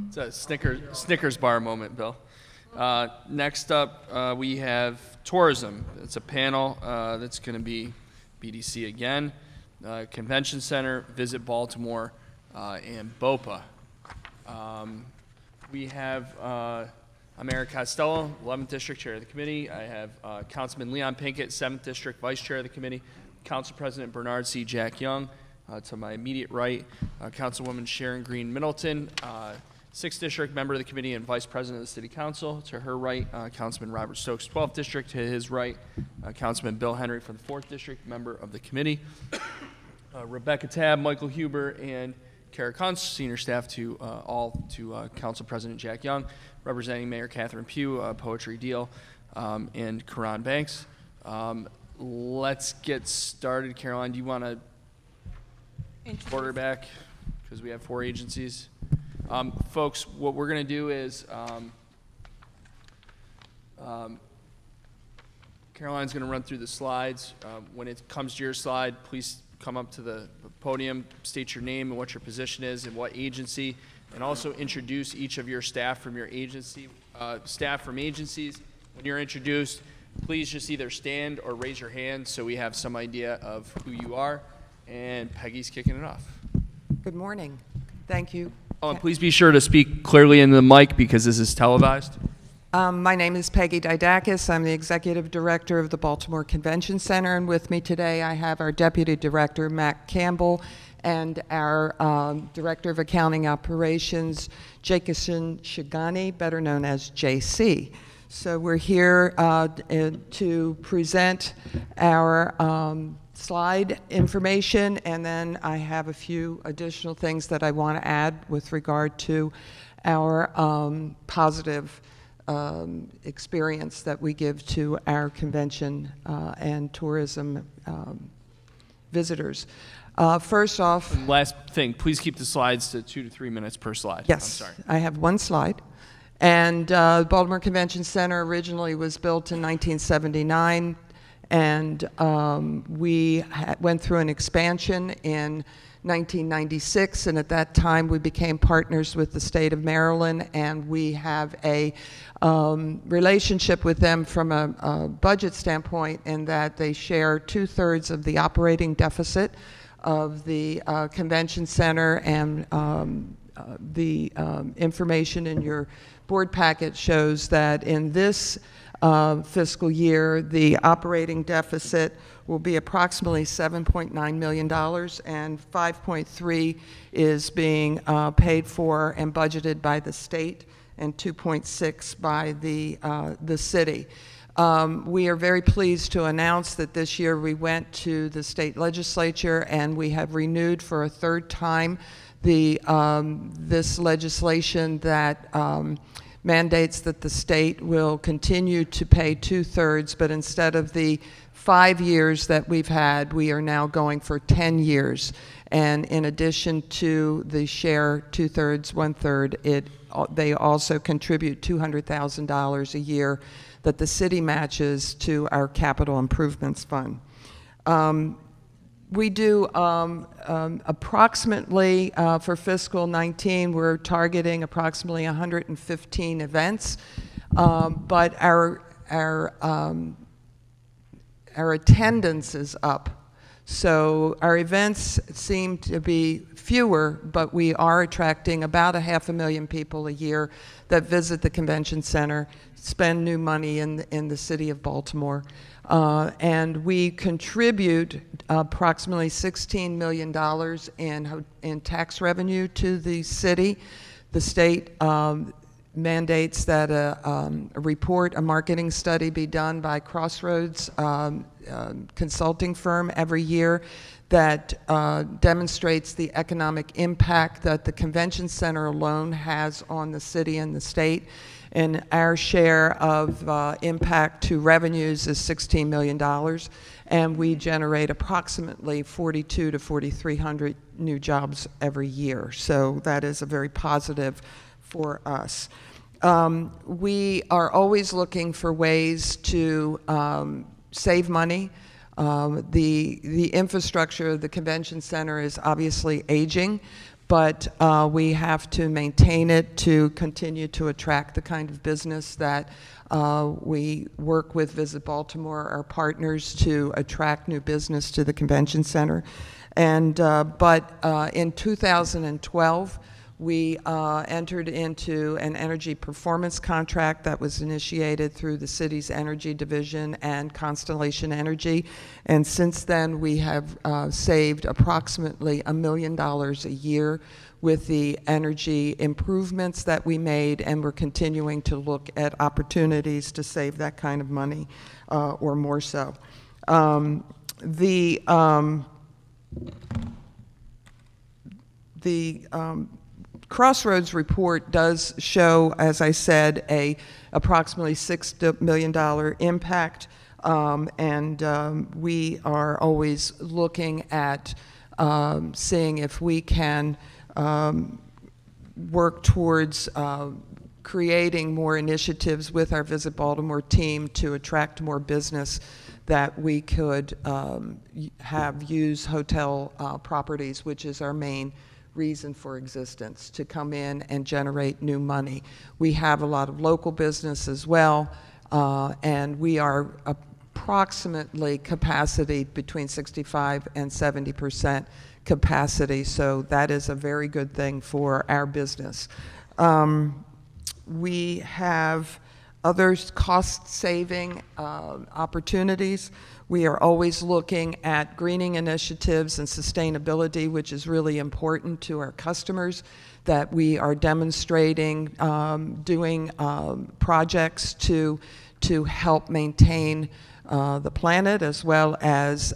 It's a Snickers bar moment, Bill. Next up, we have tourism. It's a panel that's going to be BDC again, Convention Center, Visit Baltimore, and BOPA. We have I'm Eric Costello, 11th District Chair of the Committee. I have Councilman Leon Pinkett, 7th District Vice Chair of the Committee. Council President Bernard C. Jack Young. To my immediate right, Councilwoman Sharon Green Middleton, 6th District Member of the Committee and Vice President of the City Council. To her right, Councilman Robert Stokes, 12th District. To his right, Councilman Bill Henry from the 4th District, Member of the Committee. Rebecca Tabb, Michael Huber, and Kara Kuntz, Senior Staff to Council President Jack Young, representing Mayor Catherine Pugh, Poetry Deal, and Karan Banks. Let's get started. Caroline, do you want to quarterback, because we have 4 agencies. Folks, what we're going to do is Caroline's going to run through the slides. When it comes to your slide, please come up to the podium, state your name and what your position is and what agency, and also introduce each of your staff from your agency, staff from agencies. When you're introduced, please just either stand or raise your hand so we have some idea of who you are. And Peggy's kicking it off. Good morning. Thank you. Oh, and please be sure to speak clearly into the mic because this is televised. My name is Peggy Didakis. I'm the Executive Director of the Baltimore Convention Center, and with me today I have our Deputy Director, Matt Campbell, and our Director of Accounting Operations, Jacobson Shigani, better known as JC. So we're here to present our slide information, and then I have a few additional things that I want to add with regard to our positive experience that we give to our convention and tourism visitors. First off, Last thing, please keep the slides to 2 to 3 minutes per slide. yes, I'm sorry. I have one slide. And Baltimore Convention Center originally was built in 1979, and we went through an expansion in 1996, and at that time we became partners with the state of Maryland, and we have a relationship with them from a budget standpoint in that they share 2/3 of the operating deficit of the convention center, and the information in your board packet shows that in this fiscal year, the operating deficit will be approximately $7.9 million, and 5.3 is being paid for and budgeted by the state, and 2.6 by the city. We are very pleased to announce that this year we went to the state legislature and we have renewed for a third time this legislation that mandates that the state will continue to pay 2/3, but instead of the 5 years that we've had, we are now going for 10 years. And in addition to the share 2/3, 1/3, they also contribute $200,000 a year that the city matches to our capital improvements fund. We do approximately, for fiscal 19, we're targeting approximately 115 events, but our attendance is up. So our events seem to be fewer, but we are attracting about 500,000 people a year that visit the convention center, spend new money in the city of Baltimore. And we contribute approximately $16 million in tax revenue to the city. The state mandates that a marketing study be done by Crossroads consulting firm every year that demonstrates the economic impact that the convention center alone has on the city and the state. And our share of impact to revenues is $16 million, and we generate approximately 4,200 to 4,300 new jobs every year. So that is a very positive for us. We are always looking for ways to save money. The infrastructure of the convention center is obviously aging, but we have to maintain it to continue to attract the kind of business that we work with Visit Baltimore, our partners, to attract new business to the convention center. And but in 2012, we entered into an energy performance contract that was initiated through the city's energy division and Constellation Energy. And since then, we have saved approximately $1 million a year with the energy improvements that we made, and we're continuing to look at opportunities to save that kind of money or more so. Crossroads report does show, as I said, a approximately $6 million impact, and we are always looking at seeing if we can work towards creating more initiatives with our Visit Baltimore team to attract more business that we could have use hotel properties, which is our main reason for existence, to come in and generate new money. We have a lot of local business as well, and we are approximately capacity between 65 and 70% capacity, so that is a very good thing for our business. We have other cost-saving opportunities. We are always looking at greening initiatives and sustainability, which is really important to our customers, that we are demonstrating doing projects to help maintain the planet, as well as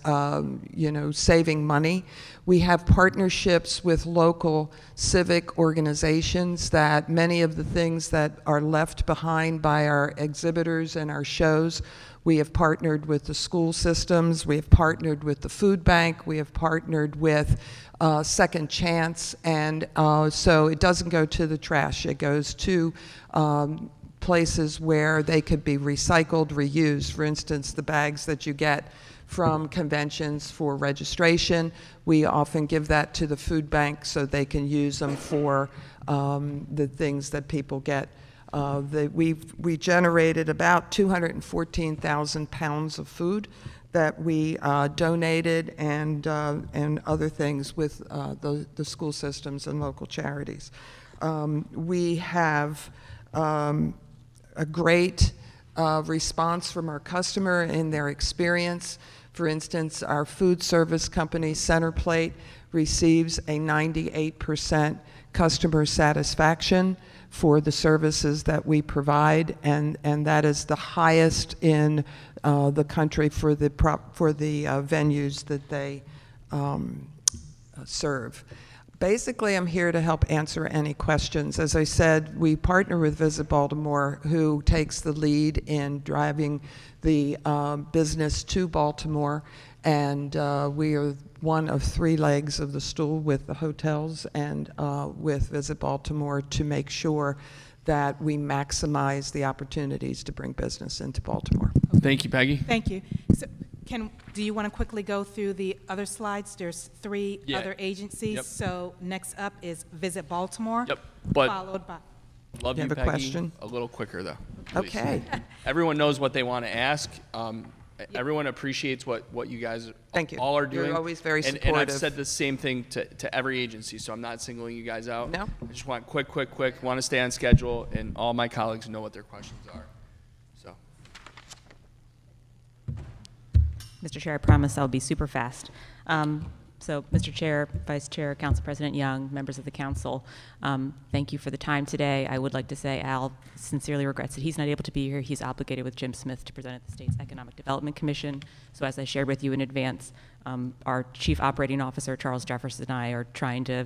saving money. We have partnerships with local civic organizations that many of the things that are left behind by our exhibitors and our shows, we have partnered with the school systems, we have partnered with the food bank, we have partnered with Second Chance, and so it doesn't go to the trash, it goes to places where they could be recycled, reused. For instance, the bags that you get from conventions for registration, we often give that to the food bank so they can use them for the things that people get. We generated about 214,000 pounds of food that we donated, and other things with the school systems and local charities. We have a great response from our customer in their experience. For instance, our food service company, Centerplate, receives a 98% customer satisfaction for the services that we provide, and that is the highest in the country for the venues that they serve. Basically, I'm here to help answer any questions. As I said, we partner with Visit Baltimore, who takes the lead in driving the business to Baltimore, and we are one of 3 legs of the stool with the hotels and with Visit Baltimore to make sure that we maximize the opportunities to bring business into Baltimore. Thank you, Peggy. Thank you. So do you want to quickly go through the other slides? There's 3 other agencies. Yep. So next up is Visit Baltimore. Yep. But followed by. Love you, have a Peggy. question? A little quicker, though. Please. Okay. Everyone knows what they want to ask. Everyone appreciates what you guys Thank you. all are doing. You're always very And I've supportive. said the same thing to every agency, so I'm not singling you guys out. No. I just want quick, want to stay on schedule, and all my colleagues know what their questions are. So. Mr. Chair, I promise I'll be super fast. So, Mr. Chair, Vice Chair, Council President Young, members of the Council, thank you for the time today. I would like to say Al sincerely regrets that he's not able to be here. He's obligated with Jim Smith to present at the State's Economic Development Commission. So as I shared with you in advance, our Chief Operating Officer, Charles Jefferson, and I are trying to,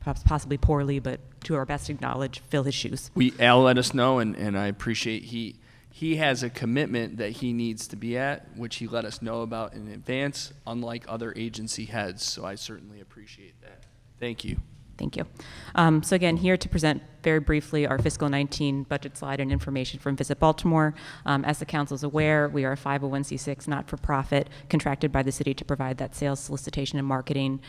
possibly poorly, but to our best knowledge, fill his shoes. Al let us know, and I appreciate he has a commitment that he needs to be at, which he let us know about in advance, unlike other agency heads. So I certainly appreciate that. Thank you. Thank you. So again, here to present very briefly our fiscal 19 budget slide and information from Visit Baltimore. As the council is aware, we are a 501c6 not-for-profit contracted by the city to provide that sales, solicitation, and marketing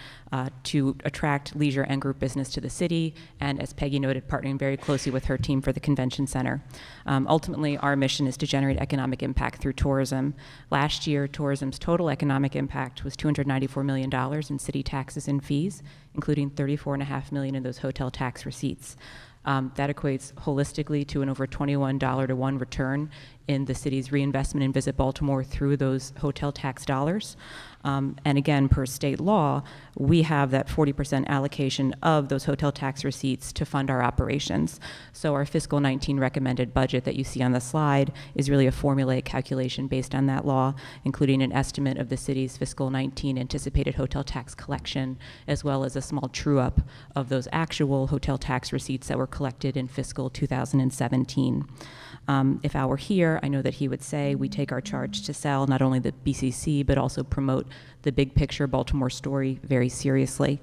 to attract leisure and group business to the city, and as Peggy noted, partnering very closely with her team for the convention center. Ultimately, our mission is to generate economic impact through tourism. Last year, tourism's total economic impact was $294 million in city taxes and fees, including $34.5 million in those hotel tax receipts. That equates holistically to an over $21 to 1 return in the city's reinvestment in Visit Baltimore through those hotel tax dollars. And again, per state law, we have that 40% allocation of those hotel tax receipts to fund our operations. So our fiscal 19 recommended budget that you see on the slide is really a formulaic calculation based on that law, including an estimate of the city's fiscal 19 anticipated hotel tax collection, as well as a small true-up of those actual hotel tax receipts that were collected in fiscal 2017. If Al were here, I know that he would say we take our charge to sell not only the BCC, but also promote the big picture Baltimore story very seriously.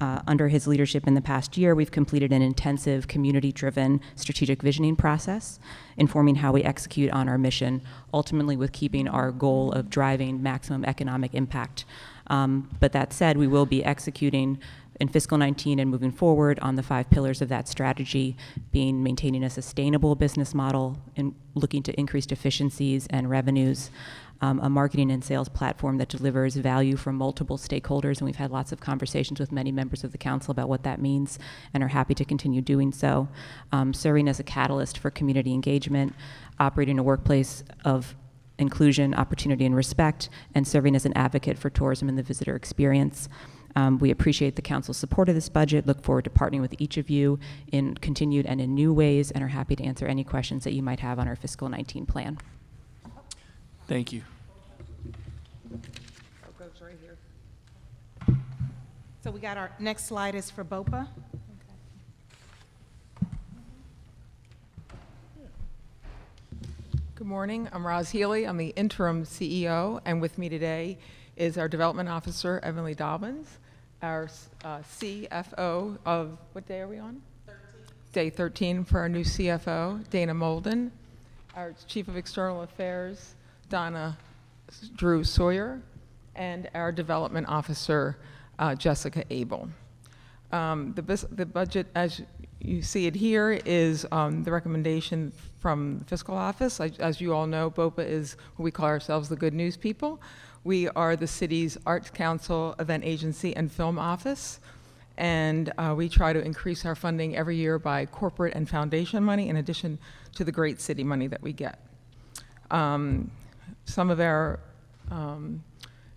Under his leadership in the past year, we've completed an intensive community-driven strategic visioning process, informing how we execute on our mission, ultimately with keeping our goal of driving maximum economic impact. But that said, we will be executing in fiscal 19 and moving forward on the 5 pillars of that strategy, being maintaining a sustainable business model and looking to increased efficiencies and revenues, a marketing and sales platform that delivers value for multiple stakeholders, and we've had lots of conversations with many members of the council about what that means and are happy to continue doing so, serving as a catalyst for community engagement, operating a workplace of inclusion, opportunity, and respect, and serving as an advocate for tourism and the visitor experience. We appreciate the council's support of this budget, look forward to partnering with each of you in continued and in new ways, and are happy to answer any questions that you might have on our fiscal 19 plan. Thank you. it goes right here. So we got our next slide is for BOPA. Good morning. I'm Roz Healy. I'm the interim CEO, and with me today is our development officer, Emily Dobbins, our CFO of, what day are we on? 13. Day 13 for our new CFO, Dana Molden, our Chief of External Affairs, Donna Drew Sawyer, and our development officer, Jessica Abel. The budget, as you see it here, is the recommendation from the fiscal office. As you all know, BOPA is what we call ourselves the good news people. We are the city's Arts Council, event agency, and film office. And we try to increase our funding every year by corporate and foundation money in addition to the great city money that we get. Some of our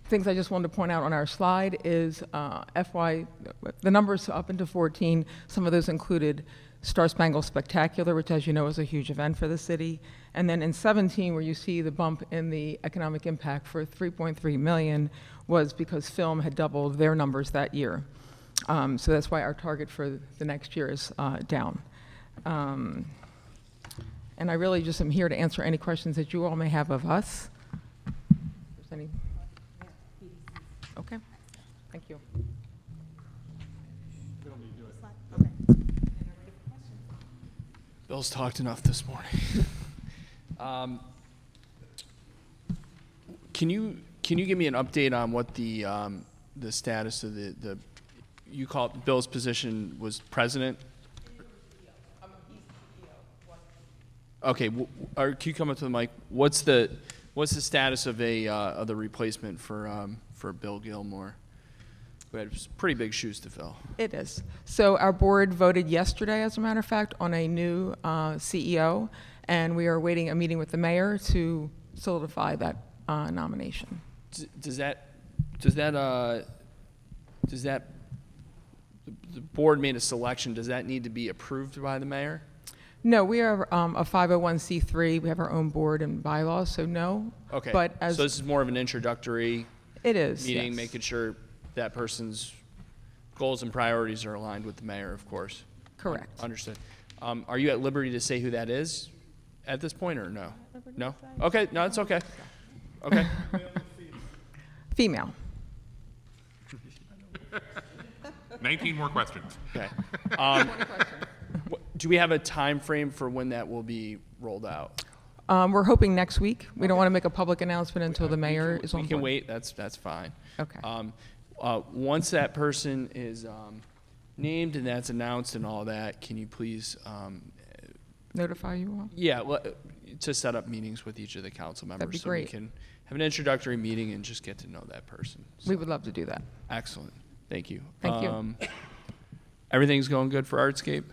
things I just wanted to point out on our slide is the numbers up into 14, some of those included Star Spangled Spectacular, which as you know is a huge event for the city. And then in 17, where you see the bump in the economic impact for 3.3 million was because film had doubled their numbers that year. So that's why our target for the next year is down. And I really just am here to answer any questions that you all may have of us. If there's any. Okay, thank you. Bill's talked enough this morning. Can you give me an update on what the status of the you call it Bill's position was president? Okay, can you come up to the mic? What's the status of the replacement for Bill Gilmore? We had pretty big shoes to fill. It is. So our board voted yesterday, as a matter of fact, on a new CEO, and we are awaiting a meeting with the mayor to solidify that nomination. Does that the board made a selection? Does that need to be approved by the mayor? No, we are a 501c3. We have our own board and bylaws, so no. Okay. But so this is more of an introductory. It is, meeting, yes. Making sure that person's goals and priorities are aligned with the mayor, of course. Correct. Understood. Are you at liberty to say who that is at this point, or no? No? Okay, no, it's okay. Okay. Female. 19 more questions. Okay. Do we have a time frame for when that will be rolled out? We're hoping next week. We don't want to make a public announcement until the mayor is on board. We can wait. That's fine. Okay. Once that person is named and that's announced and all that, can you please notify you all? Yeah, well, to set up meetings with each of the council members. That'd be so great. We can have an introductory meeting and just get to know that person. So. We would love to do that. Excellent. Thank you. Thank you. Everything's going good for Artscape?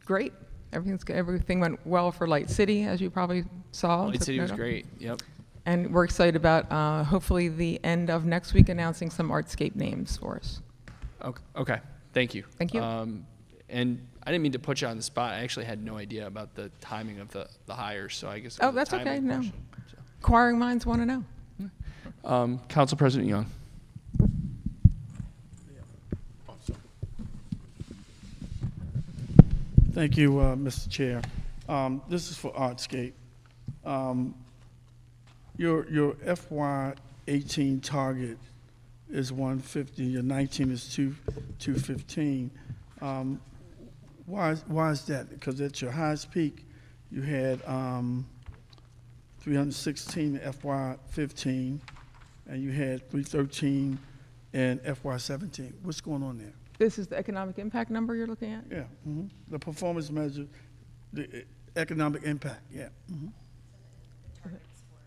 Great. Everything went well for Light City, as you probably saw. Light City was great. Yep. And we're excited about hopefully the end of next week announcing some Artscape names for us. Okay. Thank you. Thank you. And I didn't mean to put you on the spot. I actually had no idea about the timing of the hires, so I guess. Oh, that's okay. No. Inquiring minds want to know. Council President Young. Thank you, Mr. Chair. This is for Artscape. Your FY18 target is 150. Your 19 is 215. Why is that? Because at your highest peak, you had 316 in FY15, and you had 313 in FY17. What's going on there? This is the economic impact number you're looking at? Yeah. The performance measure, the economic impact. Yeah.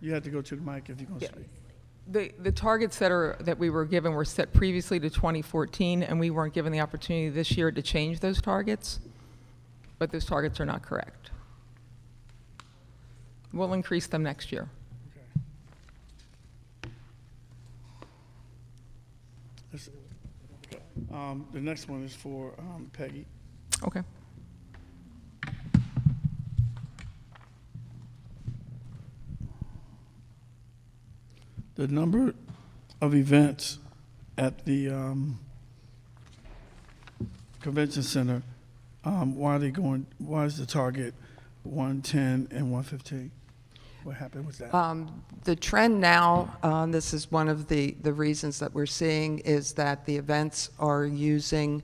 You have to go to the mic if you're going to speak. The targets that we were given were set previously to 2014, and we weren't given the opportunity this year to change those targets, but those targets are not correct. We'll increase them next year. The next one is for Peggy. Okay. The number of events at the convention center, why are they going? Why is the target 110 and 115? What happened with that? The trend now, this is one of the reasons that we're seeing, is that the events are using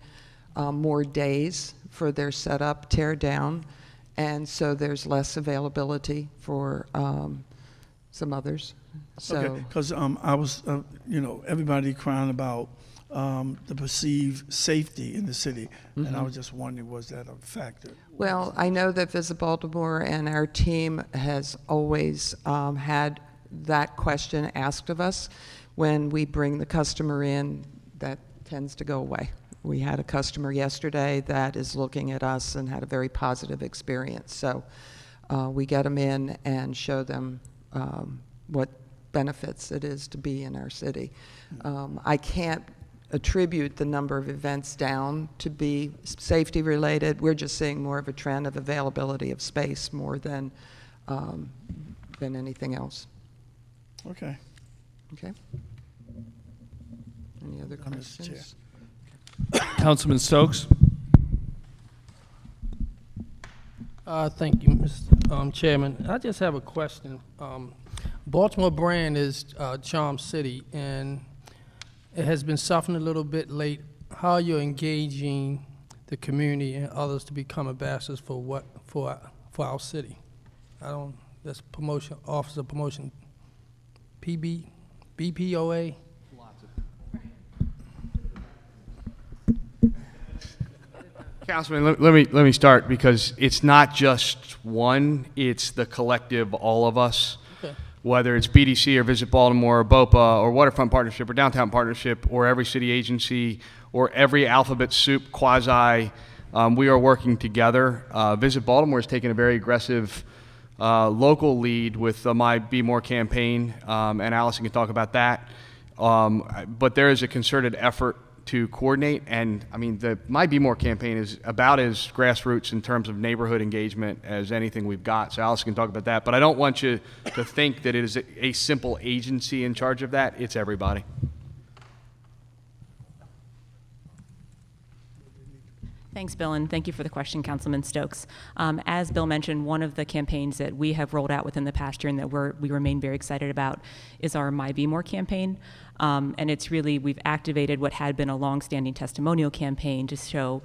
more days for their setup, tear down, and so there's less availability for some others. So, because I was, everybody crying about the perceived safety in the city, and I was just wondering, was that a factor? well, I know that Visit Baltimore and our team has always had that question asked of us. When we bring the customer in, that tends to go away. We had a customer yesterday that is looking at us and had a very positive experience. So we get them in and show them what benefits it is to be in our city. I can't attribute the number of events down to be safety related. We're just seeing more of a trend of availability of space more than anything else. Okay. Okay. Any other questions? Councilman Stokes. Thank you, Mr. Chairman. I just have a question. Baltimore brand is Charm City, and it has been suffering a little bit late. How are you engaging the community and others to become ambassadors for our city? That's promotion, Office of Promotion, BPOA. Councilman, let me start, because it's not just one, it's the collective, all of us. Okay. Whether it's BDC or Visit Baltimore or BOPA or Waterfront Partnership or Downtown Partnership or every city agency or every alphabet soup quasi, we are working together. Visit Baltimore has taken a very aggressive local lead with the My Be More campaign, and Allison can talk about that. But there is a concerted effort to coordinate, and I mean, the My Be More campaign is about as grassroots in terms of neighborhood engagement as anything we've got, so Alice can talk about that. But I don't want you to think that it is a simple agency in charge of that. It's everybody. Thanks, Bill, and thank you for the question, Councilman Stokes. As Bill mentioned, one of the campaigns that we have rolled out within the past year and that we remain very excited about is our My Be More campaign. And it's really, we've activated what had been a long-standing testimonial campaign to show.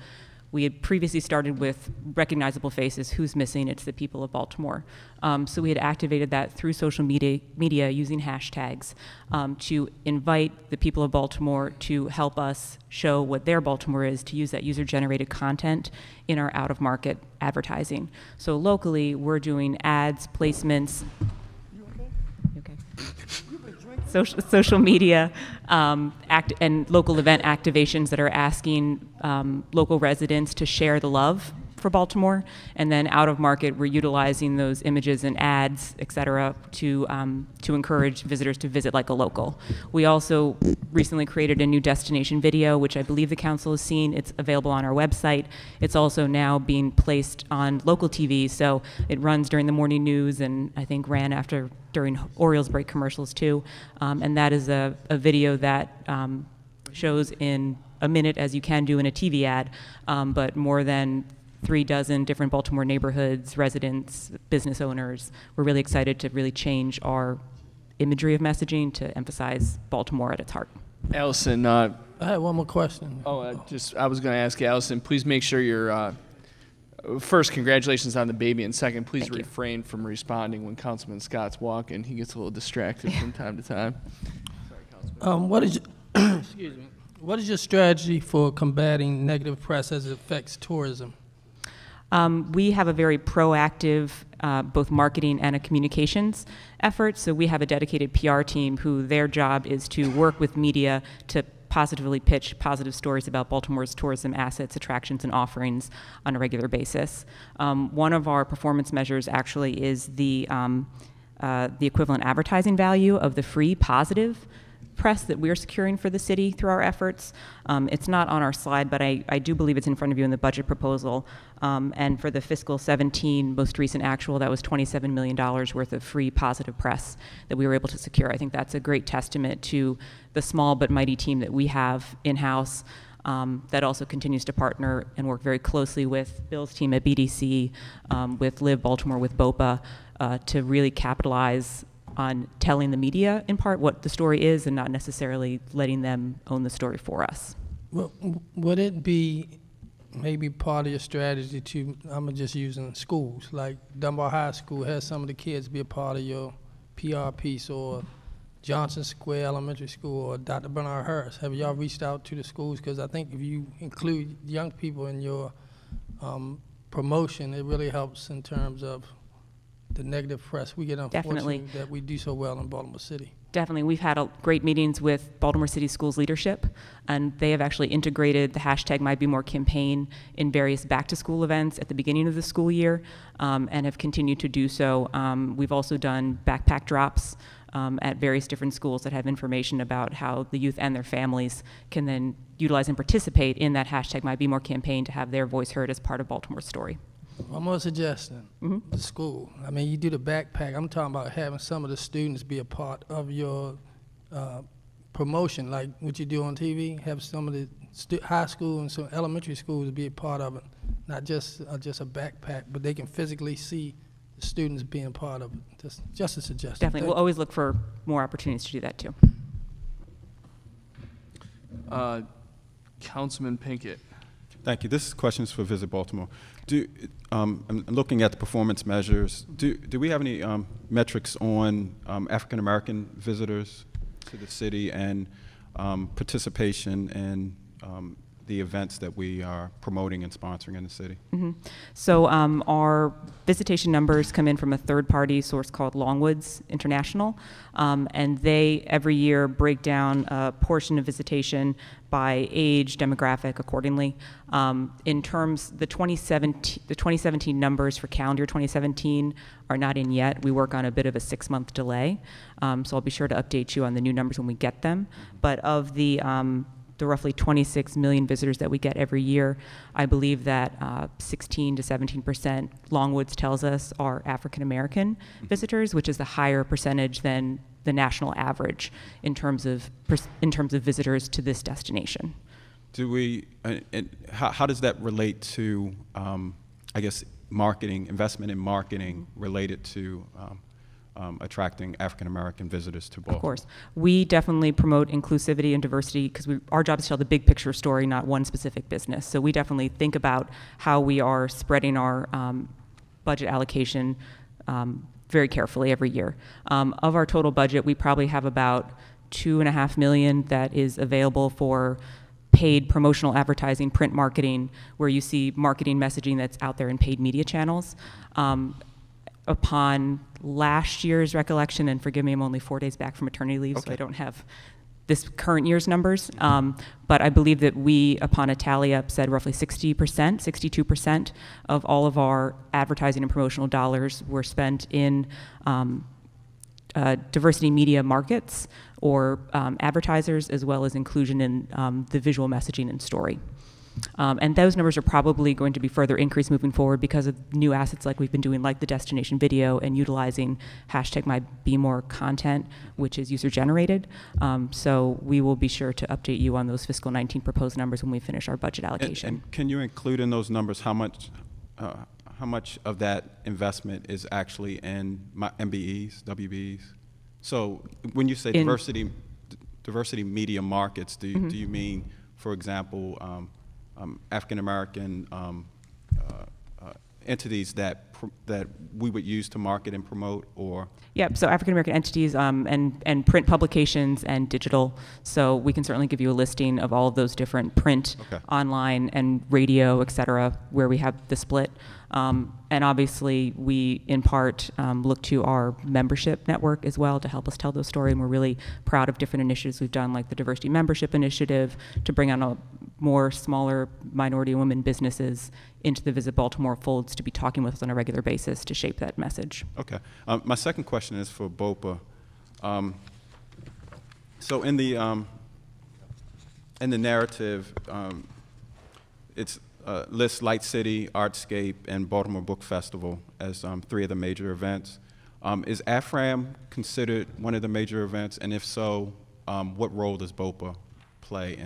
We had previously started with recognizable faces. Who's missing? It's the people of Baltimore. So we had activated that through social media using hashtags to invite the people of Baltimore to help us show what their Baltimore is, to use that user-generated content in our out-of-market advertising. So locally, we're doing ads, placements. Social media and local event activations that are asking local residents to share the love for Baltimore, and then out of market, we're utilizing those images and ads, et cetera, to encourage visitors to visit like a local. We also recently created a new destination video, which I believe the council has seen. It's available on our website. It's also now being placed on local TV, so it runs during the morning news, and I think ran during Orioles break commercials too. And that is a video that shows in a minute, as you can do in a TV ad, but more than 36 different Baltimore neighborhoods, residents, business owners. We're really excited to really change our imagery of messaging to emphasize Baltimore at its heart. Allison, I had one more question. I was going to ask Allison, please make sure you're, first, congratulations on the baby, and second, please refrain from responding when Councilman Scott's walking. He gets a little distracted from time to time. What is excuse me, what is your strategy for combating negative press as it affects tourism? We have a very proactive both marketing and a communications effort. So we have a dedicated PR team who their job is to work with media to positively pitch positive stories about Baltimore's tourism assets, attractions, and offerings on a regular basis. One of our performance measures actually is the equivalent advertising value of the free positive press that we're securing for the city through our efforts. It's not on our slide, but I do believe it's in front of you in the budget proposal. And for the fiscal 17 most recent actual, that was $27 million worth of free positive press that we were able to secure. I think that's a great testament to the small but mighty team that we have in-house that also continues to partner and work very closely with Bill's team at BDC, with Live Baltimore, with BOPA, to really capitalize on telling the media, in part, what the story is and not necessarily letting them own the story for us. Well, would it be maybe part of your strategy to, I'm just using schools, like Dunbar High School has some of the kids be a part of your PR piece, or Johnson Square Elementary School, or Dr. Bernard Harris? Have y'all reached out to the schools? Because I think if you include young people in your promotion, it really helps in terms of the negative press we get, unfortunately, that we do so well in Baltimore City. Definitely. We've had great meetings with Baltimore City Schools leadership, and they have actually integrated the hashtag #MyBeMore campaign in various back-to-school events at the beginning of the school year, and have continued to do so. We've also done backpack drops at various different schools that have information about how the youth and their families can then utilize and participate in that hashtag #MyBeMore campaign to have their voice heard as part of Baltimore's story. One more suggestion, the school. I mean, you do the backpack. I'm talking about having some of the students be a part of your promotion, like what you do on TV. Have some of the high school and some elementary schools be a part of it, not just a backpack, but they can physically see the students being part of it. Just a suggestion. Definitely. We'll always look for more opportunities to do that, too. Councilman Pinkett. Thank you. This question is for Visit Baltimore. I'm looking at the performance measures. Do we have any metrics on African American visitors to the city and participation in the events that we are promoting and sponsoring in the city? So our visitation numbers come in from a third-party source called Longwoods International, and they every year break down a portion of visitation by age, demographic, accordingly. In terms, the 2017 numbers for calendar 2017 are not in yet. We work on a bit of a 6-month delay, so I'll be sure to update you on the new numbers when we get them. But of the roughly 26 million visitors that we get every year, I believe that 16 to 17%, Longwoods tells us, are African American visitors, which is a higher percentage than the national average in terms of visitors to this destination. Do we? How does that relate to, I guess, marketing, investment in marketing related to attracting African American visitors to Baltimore? Of course. We definitely promote inclusivity and diversity because our job is to tell the big picture story, not one specific business. So we definitely think about how we are spreading our budget allocation very carefully every year. Of our total budget, we probably have about $2.5 million that is available for paid promotional advertising, print marketing, where you see marketing messaging that's out there in paid media channels. Upon last year's recollection, and forgive me, I'm only 4 days back from maternity leave, so I don't have this current year's numbers, but I believe that we, upon a tally up, said roughly 60%, 62% of all of our advertising and promotional dollars were spent in diversity media markets or advertisers, as well as inclusion in the visual messaging and story. And those numbers are probably going to be further increased moving forward because of new assets like we've been doing, like the destination video and utilizing hashtag #MyBeMore content, which is user-generated. So we will be sure to update you on those fiscal 19 proposed numbers when we finish our budget allocation. And can you include in those numbers how much of that investment is actually in MBEs, WBEs? So when you say diversity media markets, do you mean, for example, African American entities that we would use to market and promote, or? Yep, so African American entities and print publications and digital. So we can certainly give you a listing of all of those different print, online, and radio, et cetera, where we have the split. And obviously, we, in part, look to our membership network as well to help us tell those stories. And we're really proud of different initiatives we've done, like the Diversity Membership Initiative, to bring on more smaller minority women businesses into the Visit Baltimore folds to be talking with us on a regular basis to shape that message. Okay. My second question is for BOPA. So in the narrative, it's lists Light City, Artscape, and Baltimore Book Festival as 3 of the major events. Is AFRAM considered one of the major events? And if so, what role does BOPA play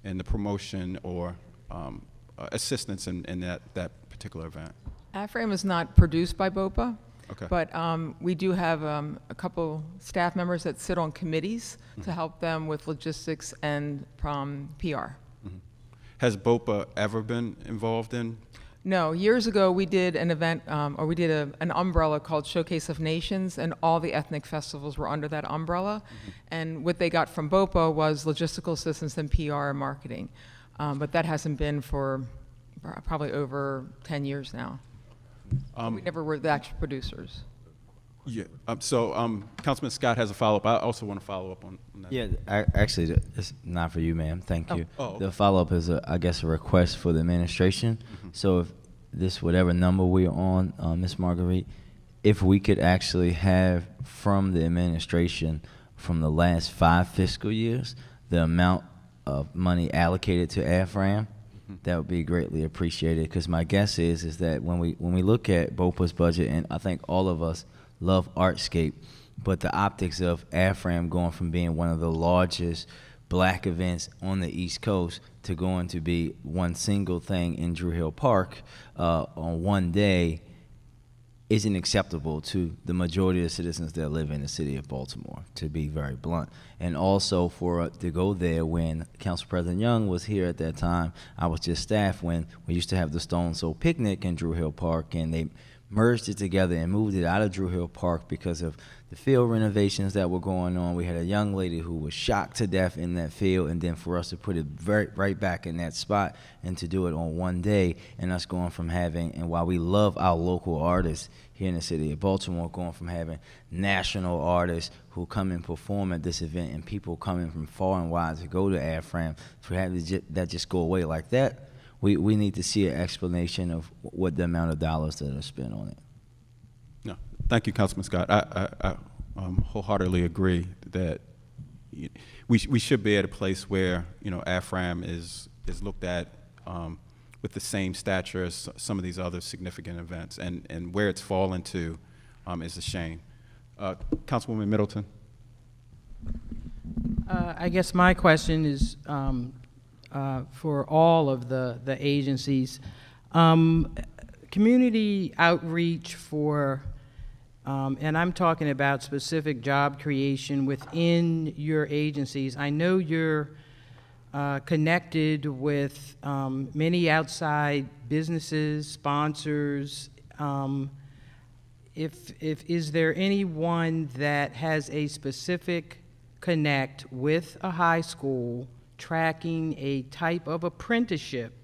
in the promotion or assistance in that particular event? AFRAM is not produced by BOPA. Okay. But we do have a couple staff members that sit on committees to help them with logistics and PR. Has BOPA ever been involved in? No, years ago we did an event, or we did an umbrella called Showcase of Nations, and all the ethnic festivals were under that umbrella. And what they got from BOPA was logistical assistance and PR and marketing. But that hasn't been for probably over 10 years now. We never were the actual producers. Yeah. Councilman Scott has a follow-up. I also want to follow up on that. Yeah, actually, it's not for you, ma'am. Thank you. Oh, okay. The follow-up is, I guess, a request for the administration. So if this, whatever number we're on, Ms. Marguerite, if we could actually have from the administration from the last 5 fiscal years, the amount of money allocated to AFRAM, that would be greatly appreciated. Because my guess is that when we look at BOPA's budget, and I think all of us love Artscape, but the optics of AFRAM going from being one of the largest black events on the East Coast to going to be one single thing in Drew Hill Park on one day isn't acceptable to the majority of the citizens that live in the city of Baltimore, to be very blunt. And also to go there when Council President Young was here at that time, I was just staff when we used to have the Stone Soul Picnic in Drew Hill Park, and they merged it together and moved it out of Drew Hill Park because of the field renovations that were going on. We had a young lady who was shocked to death in that field, and then for us to put it right back in that spot and to do it on one day, and us going from having, and while we love our local artists here in the city of Baltimore, going from having national artists who come and perform at this event and people coming from far and wide to go to AFRAM, to have that just go away like that, we need to see an explanation of what the amount of dollars that are spent on it. No, thank you, Councilman Scott. I wholeheartedly agree that we should be at a place where AFRAM is looked at with the same stature as some of these other significant events, and where it's fallen to is a shame. Councilwoman Middleton. I guess my question is for all of the agencies. Community outreach for, and I'm talking about specific job creation within your agencies. I know you're connected with many outside businesses, sponsors. Is there anyone that has a specific connect with a high school tracking a type of apprenticeship,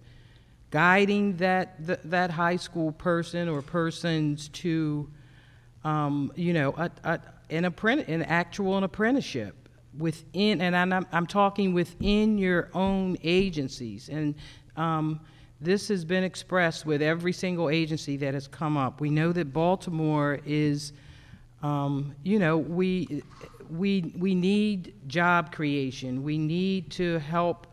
guiding that high school person or persons to, an actual apprenticeship within, and I'm talking within your own agencies, and this has been expressed with every single agency that has come up. We know that Baltimore is, we need job creation. We need to help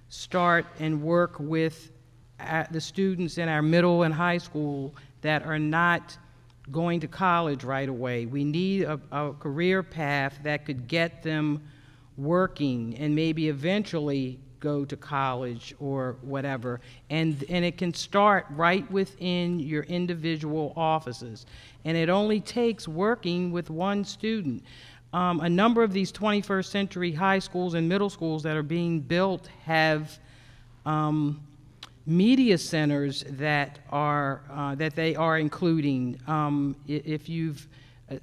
start and work with the students in our middle and high school that are not going to college right away. We need a career path that could get them working and maybe eventually go to college or whatever. And it can start right within your individual offices. And it only takes working with one student. A number of these 21st century high schools and middle schools that are being built have media centers that they are including.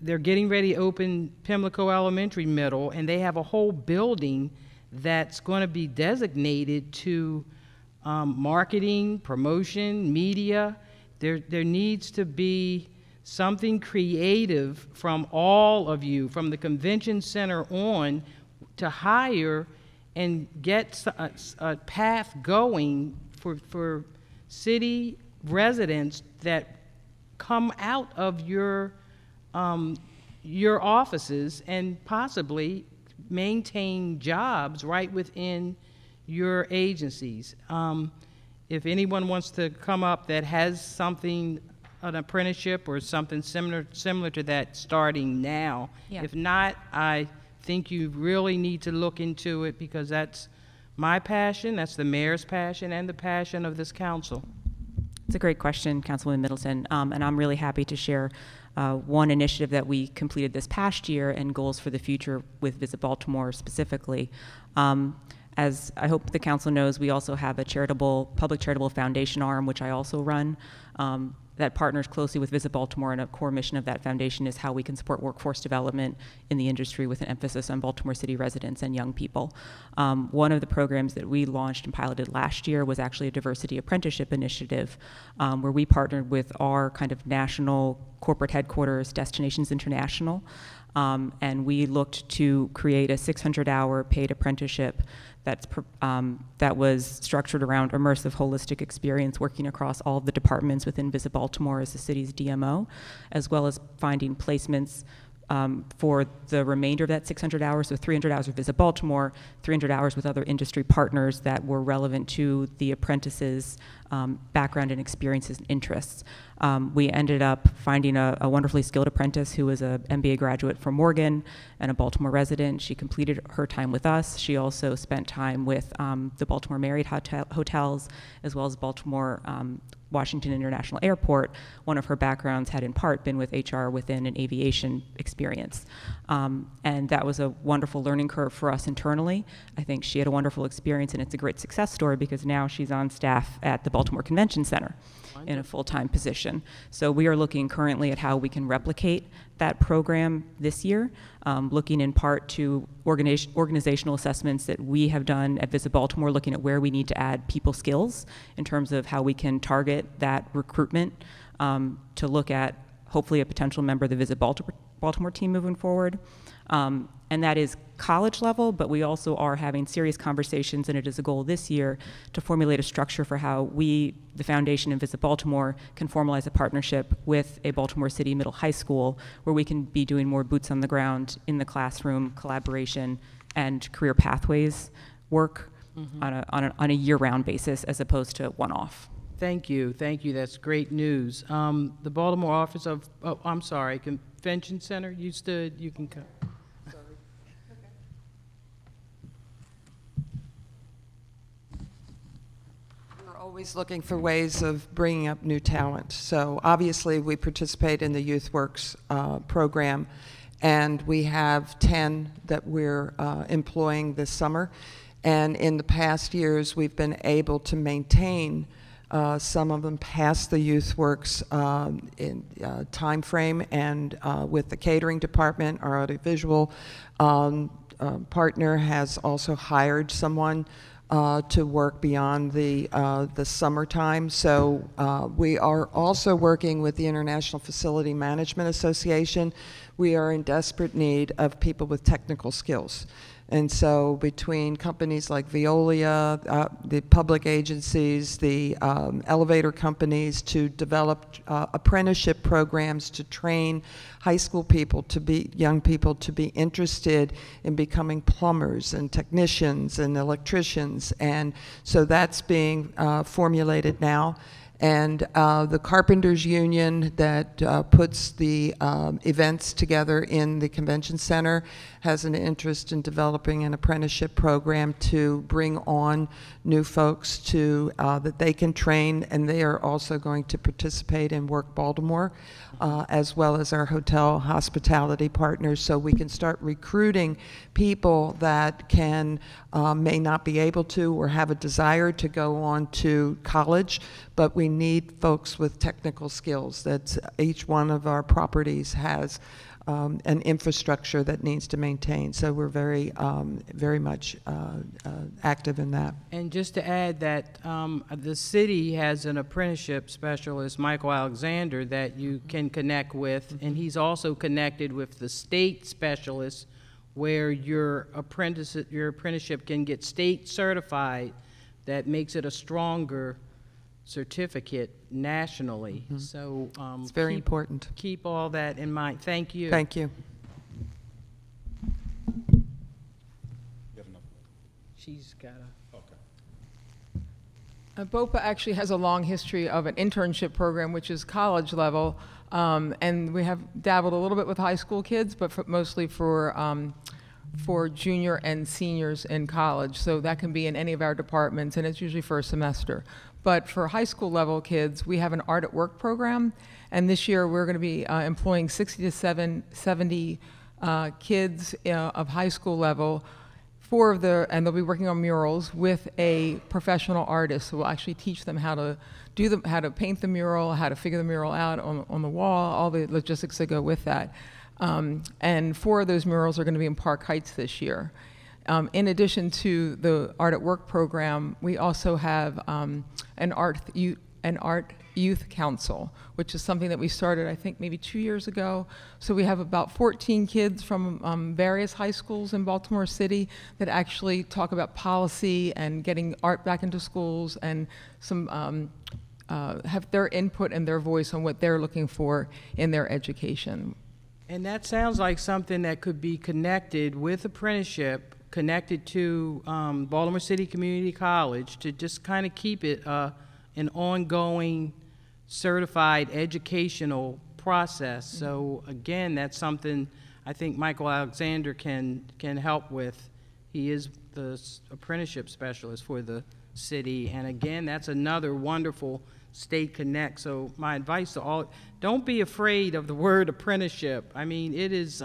They're getting ready to open Pimlico Elementary Middle, and they have a whole building that's going to be designated to marketing, promotion, media. There needs to be something creative from all of you, from the convention center on, to hire and get a path going for city residents that come out of your offices and possibly maintain jobs right within your agencies. If anyone wants to come up that has something, an apprenticeship or something similar to that starting now. Yeah. If not, I think you really need to look into it, because that's my passion, that's the mayor's passion, and the passion of this council. It's a great question, Councilwoman Middleton, and I'm really happy to share one initiative that we completed this past year and goals for the future with Visit Baltimore specifically. As I hope the council knows, we also have a public charitable foundation arm, which I also run, that partners closely with Visit Baltimore, and a core mission of that foundation is how we can support workforce development in the industry with an emphasis on Baltimore City residents and young people. One of the programs that we launched and piloted last year was actually a diversity apprenticeship initiative, where we partnered with our kind of national corporate headquarters, Destinations International, and we looked to create a 600-hour paid apprenticeship that was structured around immersive holistic experience, working across all of the departments within Visit Baltimore as the city's DMO, as well as finding placements for the remainder of that 600 hours, so 300 hours with Visit Baltimore, 300 hours with other industry partners that were relevant to the apprentices' background and experiences and interests. We ended up finding a wonderfully skilled apprentice who was an MBA graduate from Morgan and a Baltimore resident. She completed her time with us. She also spent time with the Baltimore Marriott hotels, as well as Baltimore Washington International Airport. One of her backgrounds had in part been with HR within an aviation experience. And that was a wonderful learning curve for us internally. I think she had a wonderful experience, and it's a great success story because now she's on staff at the Baltimore Convention Center in a full-time position. So we are looking currently at how we can replicate that program this year, looking in part to organizational assessments that we have done at Visit Baltimore, looking at where we need to add people skills in terms of how we can target that recruitment to look at hopefully a potential member of the Visit Baltimore team moving forward. And that is college level, but we also are having serious conversations, and it is a goal this year to formulate a structure for how we, the foundation and Visit Baltimore, can formalize a partnership with a Baltimore City middle high school where we can be doing more boots on the ground in the classroom collaboration and career pathways work on a year-round basis as opposed to one-off. Thank you, that's great news. The Baltimore office of, Convention Center, you can come. Always looking for ways of bringing up new talent. So obviously we participate in the Youth Works program, and we have 10 that we're employing this summer. And in the past years, we've been able to maintain some of them past the Youth Works time frame, and with the catering department, our audiovisual partner has also hired someone to work beyond the summertime. So we are also working with the International Facility Management Association. We are in desperate need of people with technical skills. And so between companies like Veolia, the public agencies, the elevator companies, to develop apprenticeship programs to train high school people young people to be interested in becoming plumbers and technicians and electricians. And so that's being formulated now. And the Carpenters Union that puts the events together in the convention center has an interest in developing an apprenticeship program to bring on new folks to that they can train, and they are also going to participate in Work Baltimore, as well as our hotel hospitality partners, so we can start recruiting people that can may not be able to or have a desire to go on to college, but we need folks with technical skills. That's each one of our properties has an infrastructure that needs to maintain. So we're very, very much active in that. And just to add that the city has an apprenticeship specialist, Michael Alexander, that you can connect with, and he's also connected with the state specialist, where your apprenticeship can get state certified. That makes it a stronger certificate nationally. So it's very important. Keep all that in mind. Thank you. Thank you. she's got a. BOPA actually has a long history of an internship program, which is college level, and we have dabbled a little bit with high school kids, but mostly for junior and seniors in college. So that can be in any of our departments, and it's usually for a semester. But for high school level kids, we have an Art at Work program, and this year we're going to be employing 60 to 70 kids of high school level. And they'll be working on murals with a professional artist who will actually teach them how to how to paint the mural, how to figure the mural out on the wall, all the logistics that go with that. And 4 of those murals are going to be in Park Heights this year. In addition to the Art at Work program, we also have an art youth council, which is something that we started, I think, maybe 2 years ago. So we have about 14 kids from various high schools in Baltimore City that actually talk about policy and getting art back into schools, and some have their input and their voice on what they're looking for in their education. And that sounds like something that could be connected with apprenticeship, connected to Baltimore City Community College, to just kind of keep it an ongoing certified educational process. So again, that's something I think Michael Alexander can help with. He is the apprenticeship specialist for the city, and again, that's another wonderful state connect. So my advice to all, don't be afraid of the word apprenticeship. I mean, it is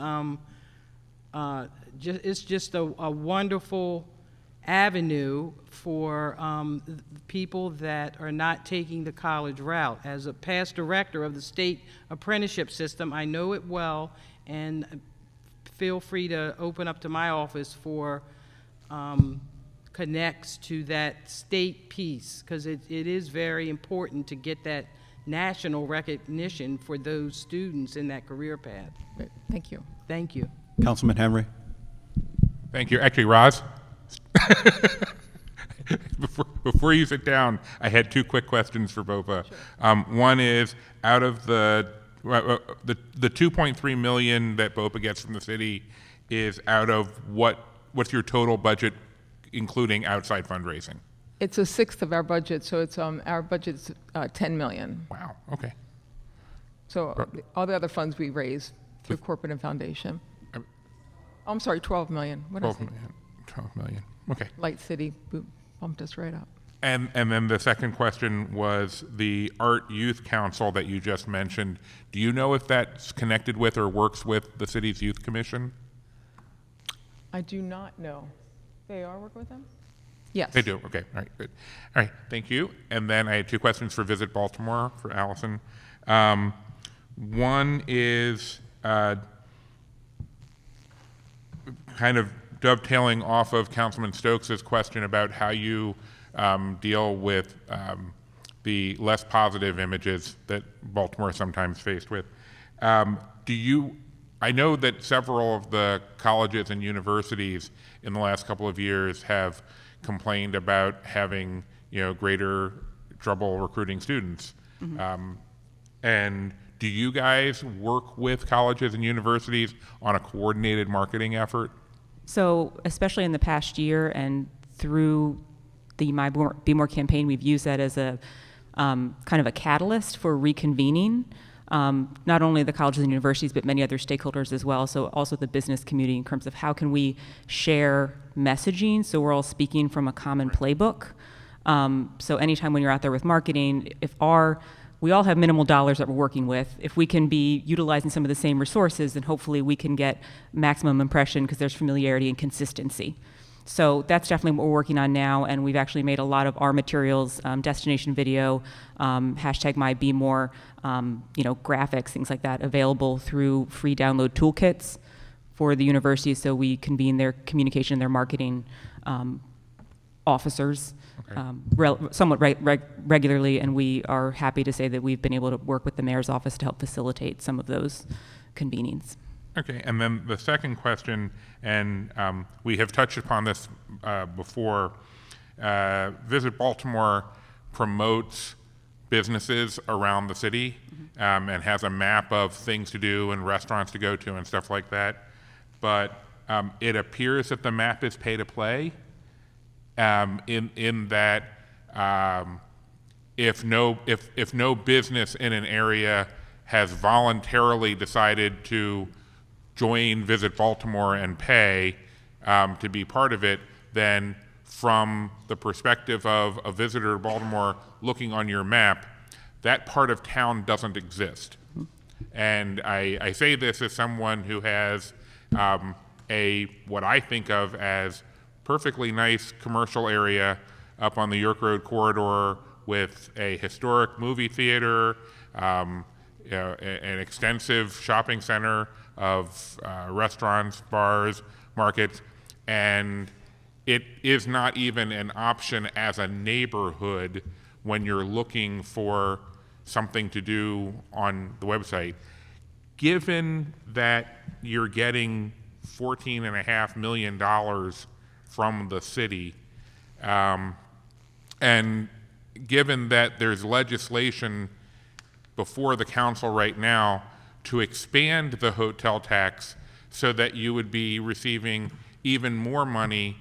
it's just a wonderful avenue for people that are not taking the college route. As a past director of the state apprenticeship system, I know it well, and feel free to open up to my office for connects to that state piece, because it is very important to get that national recognition for those students in that career path. Thank you. Thank you. Councilman Henry. Thank you. Actually, Roz, before you sit down, I had 2 quick questions for BOPA. Sure. One is, out of the 2.3 million that BOPA gets from the city, is out of what's your total budget, including outside fundraising? It's a 1/6 of our budget, so it's our budget's $10 million. Wow. Okay. So all the other funds we raise through corporate and foundation. I'm sorry, 12 million. What 12 million. 12 million. Okay. Light City bumped us right up. And then the second question was the Art Youth Council that you just mentioned. Do you know if that's connected with or works with the city's youth commission? I do not know. They are working with them? Yes. They do. Okay. All right. Good. All right. Thank you. And then I had 2 questions for Visit Baltimore for Allison. One is kind of dovetailing off of Councilman Stokes' question about how you deal with the less positive images that Baltimore is sometimes faced with. I know that several of the colleges and universities in the last couple of years have complained about having, greater trouble recruiting students. Mm-hmm. And do you guys work with colleges and universities on a coordinated marketing effort? So, especially in the past year and through the Be More campaign, we've used that as a kind of a catalyst for reconvening not only the colleges and universities, but many other stakeholders as well. So also the business community in terms of how can we share messaging so we're all speaking from a common playbook. So anytime when you're out there with marketing, we all have minimal dollars that we're working with. If we can be utilizing some of the same resources, then hopefully we can get maximum impression because there's familiarity and consistency. So that's definitely what we're working on now, and we've actually made a lot of our materials, destination video, hashtag #MyBeMore, graphics, things like that, available through free download toolkits for the universities, so we convene their communication and their marketing officers somewhat regularly, and we are happy to say that we've been able to work with the mayor's office to help facilitate some of those convenings. Okay, and then the second question, and we have touched upon this before, Visit Baltimore promotes businesses around the city and has a map of things to do and restaurants to go to and stuff like that, but it appears that the map is pay to play. in that if no business in an area has voluntarily decided to join Visit Baltimore and pay to be part of it, then from the perspective of a visitor to Baltimore looking on your map, that part of town doesn't exist. And I say this as someone who has what I think of as perfectly nice commercial area up on the York Road corridor with a historic movie theater, an extensive shopping center of restaurants, bars, markets, and it is not even an option as a neighborhood when you're looking for something to do on the website. Given that you're getting $14.5 million from the city, and given that there's legislation before the council right now to expand the hotel tax so that you would be receiving even more money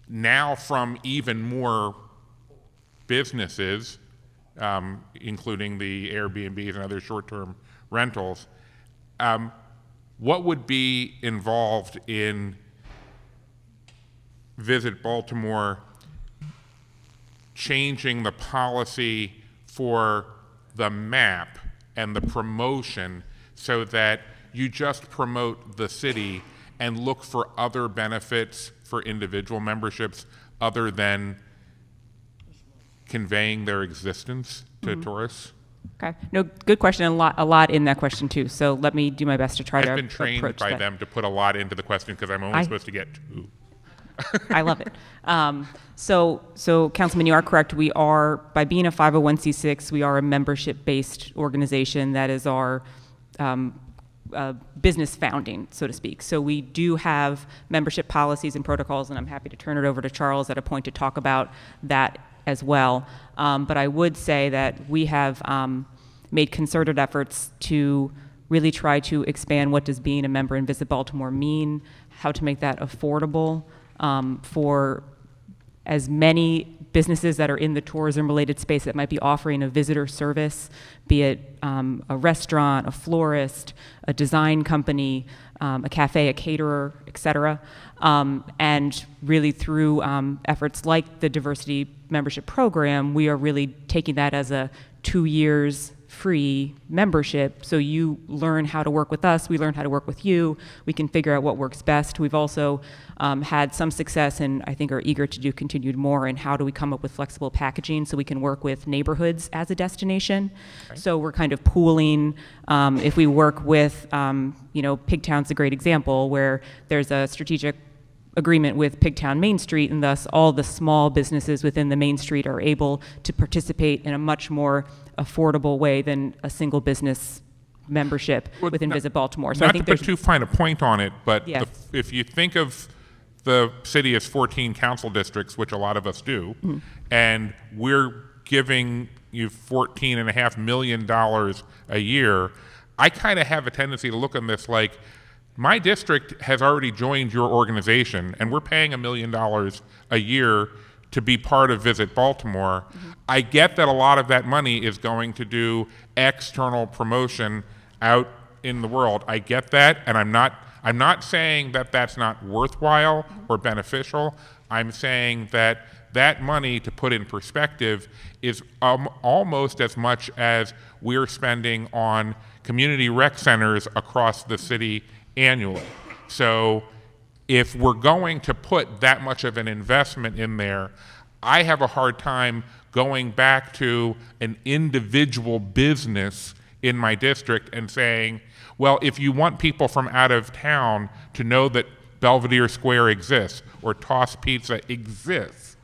now from even more businesses, including the Airbnbs and other short-term rentals, what would be involved in Visit Baltimore changing the policy for the map and the promotion so that you just promote the city and look for other benefits for individual memberships other than conveying their existence to tourists? Okay. No, good question, and a lot in that question too. So let me do my best to try to I've been trained by them to put a lot into the question because I'm only supposed to get 2. I love it. So Councilman, you are correct. We are, by being a 501c6, we are a membership-based organization. That is our business founding, so to speak. So we do have membership policies and protocols, and I'm happy to turn it over to Charles at a point to talk about that as well. But I would say that we have made concerted efforts to really try to expand what does being a member in Visit Baltimore mean, how to make that affordable for as many businesses that are in the tourism-related space that might be offering a visitor service, be it a restaurant, a florist, a design company, a cafe, a caterer, et cetera. And really through efforts like the diversity membership program, we are really taking that as a 2 years free membership. So you learn how to work with us, we learn how to work with you, we can figure out what works best. We've also had some success and I think are eager to do continued more in how do we come up with flexible packaging so we can work with neighborhoods as a destination. Okay. So we're kind of pooling, if we work with, Pigtown's a great example where there's a strategic agreement with Pigtown Main Street, and thus all the small businesses within the Main Street are able to participate in a much more affordable way than a single business membership within Visit Baltimore. So not I think to put too fine a point on it, but yeah. If you think of the city as 14 council districts, which a lot of us do, and we're giving you $14.5 million a year, I kind of have a tendency to look on this like, my district has already joined your organization, and we're paying $1 million a year to be part of Visit Baltimore. I get that a lot of that money is going to do external promotion out in the world. I get that, and I'm not saying that that's not worthwhile or beneficial. I'm saying that that money, to put in perspective, is almost as much as we're spending on community rec centers across the city annually. So if we're going to put that much of an investment in there, I have a hard time going back to an individual business in my district and saying, well, if you want people from out of town to know that Belvedere Square exists or Toss Pizza exists,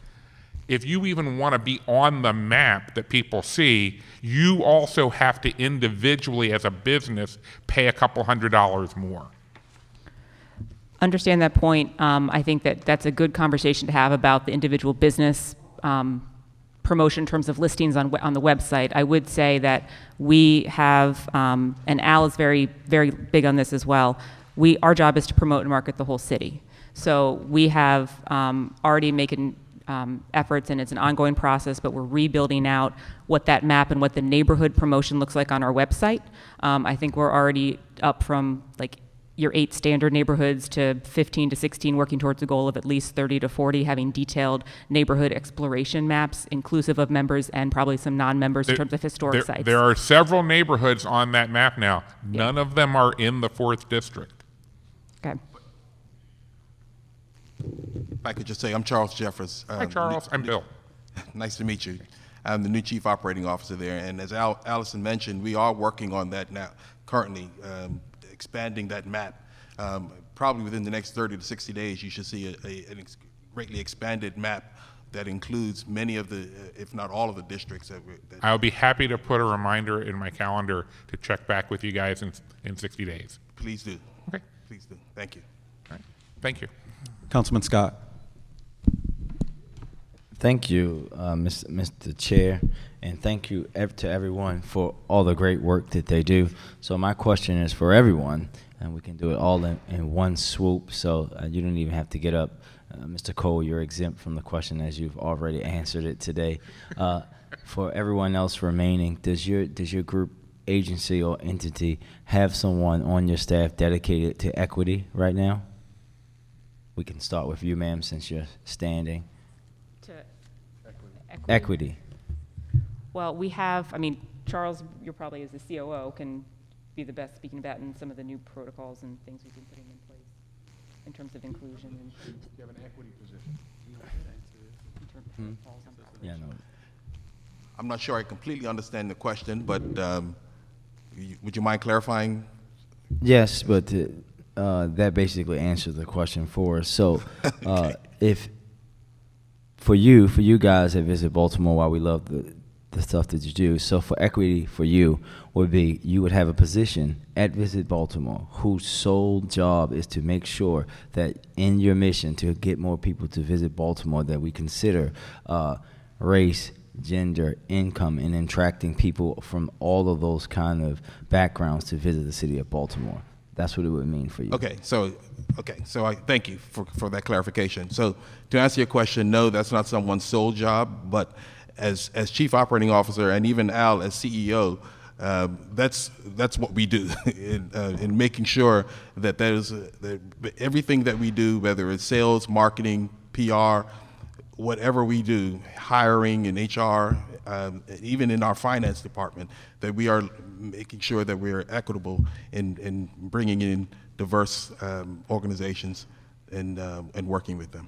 if you even want to be on the map that people see, you also have to individually as a business pay a couple $100s more. Understand that point. I think that that's a good conversation to have about the individual business promotion in terms of listings on the website. I would say that we have, and Al is very, very big on this as well, our job is to promote and market the whole city. So we have already efforts, and it's an ongoing process, but we're rebuilding out what that map and what the neighborhood promotion looks like on our website. I think we're already up from like your 8 standard neighborhoods to 15 to 16, working towards a goal of at least 30 to 40, having detailed neighborhood exploration maps, inclusive of members and probably some non-members in terms of historic sites. There are several neighborhoods on that map now. None of them are in the 4th district. Okay. If I could just say, I'm Charles Jeffers. Hi, Charles. I'm Bill. Nice to meet you. I'm the new Chief Operating Officer there, and as Allison mentioned, we are working on that now, currently, expanding that map. Probably within the next 30 to 60 days, you should see a greatly expanded map that includes many of the, if not all of the districts that I'll be happy to put a reminder in my calendar to check back with you guys in 60 days. Please do. Okay. Please do. Thank you. All right. Thank you. Councilman Scott. Thank you, Mr. Chair, and thank you to everyone for all the great work that they do. So my question is for everyone, and we can do it all in one swoop, so you don't even have to get up. Mr. Cole, you're exempt from the question as you've already answered it today. For everyone else remaining, does your group, agency, or entity have someone on your staff dedicated to equity right now? We can start with you, ma'am, since you're standing. Equity. Well, we have, I mean, Charles, you're probably as the COO can be the best speaking about in some of the new protocols and things we've been putting in place in terms of inclusion. And you have an equity position. Yeah, no. I'm not sure I completely understand the question, but would you mind clarifying? Yes, but that basically answers the question for us. So Okay. if for you guys at Visit Baltimore, while we love the stuff that you do, so for equity for you would be you would have a position at Visit Baltimore whose sole job is to make sure that in your mission to get more people to visit Baltimore that we consider race, gender, income, and attracting people from all of those kind of backgrounds to visit the city of Baltimore. That's what it would mean for you. Okay, so I thank you for that clarification. So to answer your question, no, that's not someone's sole job, but as Chief Operating Officer and even Al as CEO, that's what we do in making sure that everything that we do, whether it's sales, marketing, PR, whatever we do, hiring in HR, even in our finance department, that we are making sure that we're equitable in bringing in diverse organizations and working with them.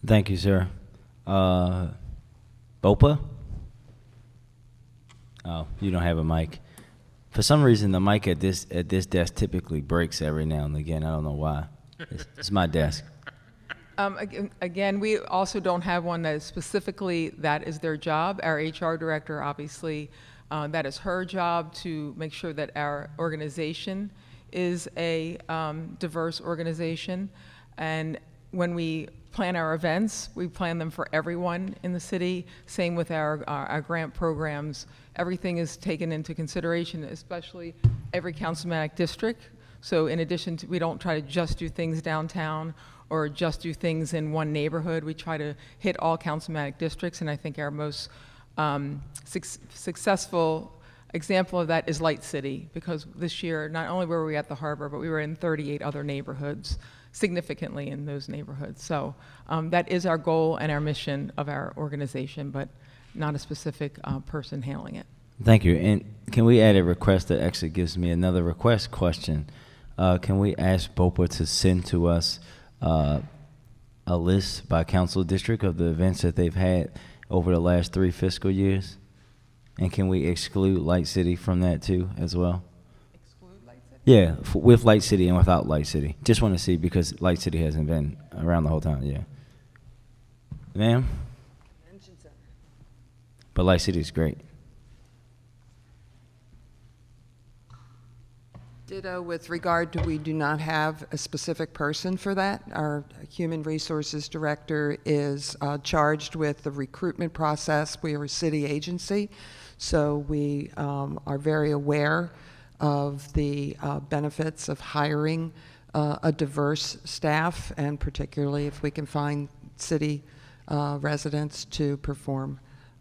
Thank you, sir. Bopa? Oh, you don't have a mic. For some reason, the mic at this desk typically breaks every now and again. I don't know why. It's my desk. Again, we also don't have one that is specifically that is their job. Our HR director, obviously, that is her job to make sure that our organization is a diverse organization. And when we plan our events, we plan them for everyone in the city. Same with our grant programs. Everything is taken into consideration, especially every councilmanic district. So in addition to, we don't try to just do things downtown or just do things in one neighborhood. We try to hit all councilmanic districts, and I think our most successful example of that is Light City, because this year, not only were we at the harbor, but we were in 38 other neighborhoods, significantly in those neighborhoods. So that is our goal and our mission of our organization, but not a specific person handling it. Thank you. And can we add a request that actually gives me another request question? Can we ask BOPA to send to us a list by council district of the events that they've had over the last 3 fiscal years? And can we exclude Light City from that too as well? Exclude Light City? Yeah, with Light City and without Light City. Just want to see, because Light City hasn't been around the whole time, yeah. Ma'am? But Light City is great. Ditto with regard to, we do not have a specific person for that. Our Human Resources Director is charged with the recruitment process. We are a city agency, so we are very aware of the benefits of hiring a diverse staff, and particularly if we can find city residents to perform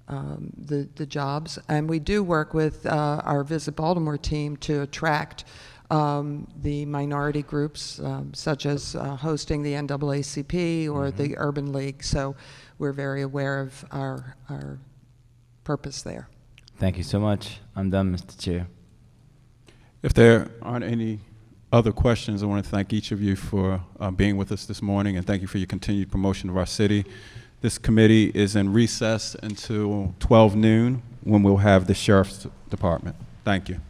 the jobs. And we do work with our Visit Baltimore team to attract the minority groups, such as hosting the NAACP or the Urban League. So we're very aware of our purpose there. Thank you so much. I'm done, Mr. Chair. If there aren't any other questions, I want to thank each of you for being with us this morning, and thank you for your continued promotion of our city. This committee is in recess until 12 noon, when we'll have the Sheriff's Department. Thank you.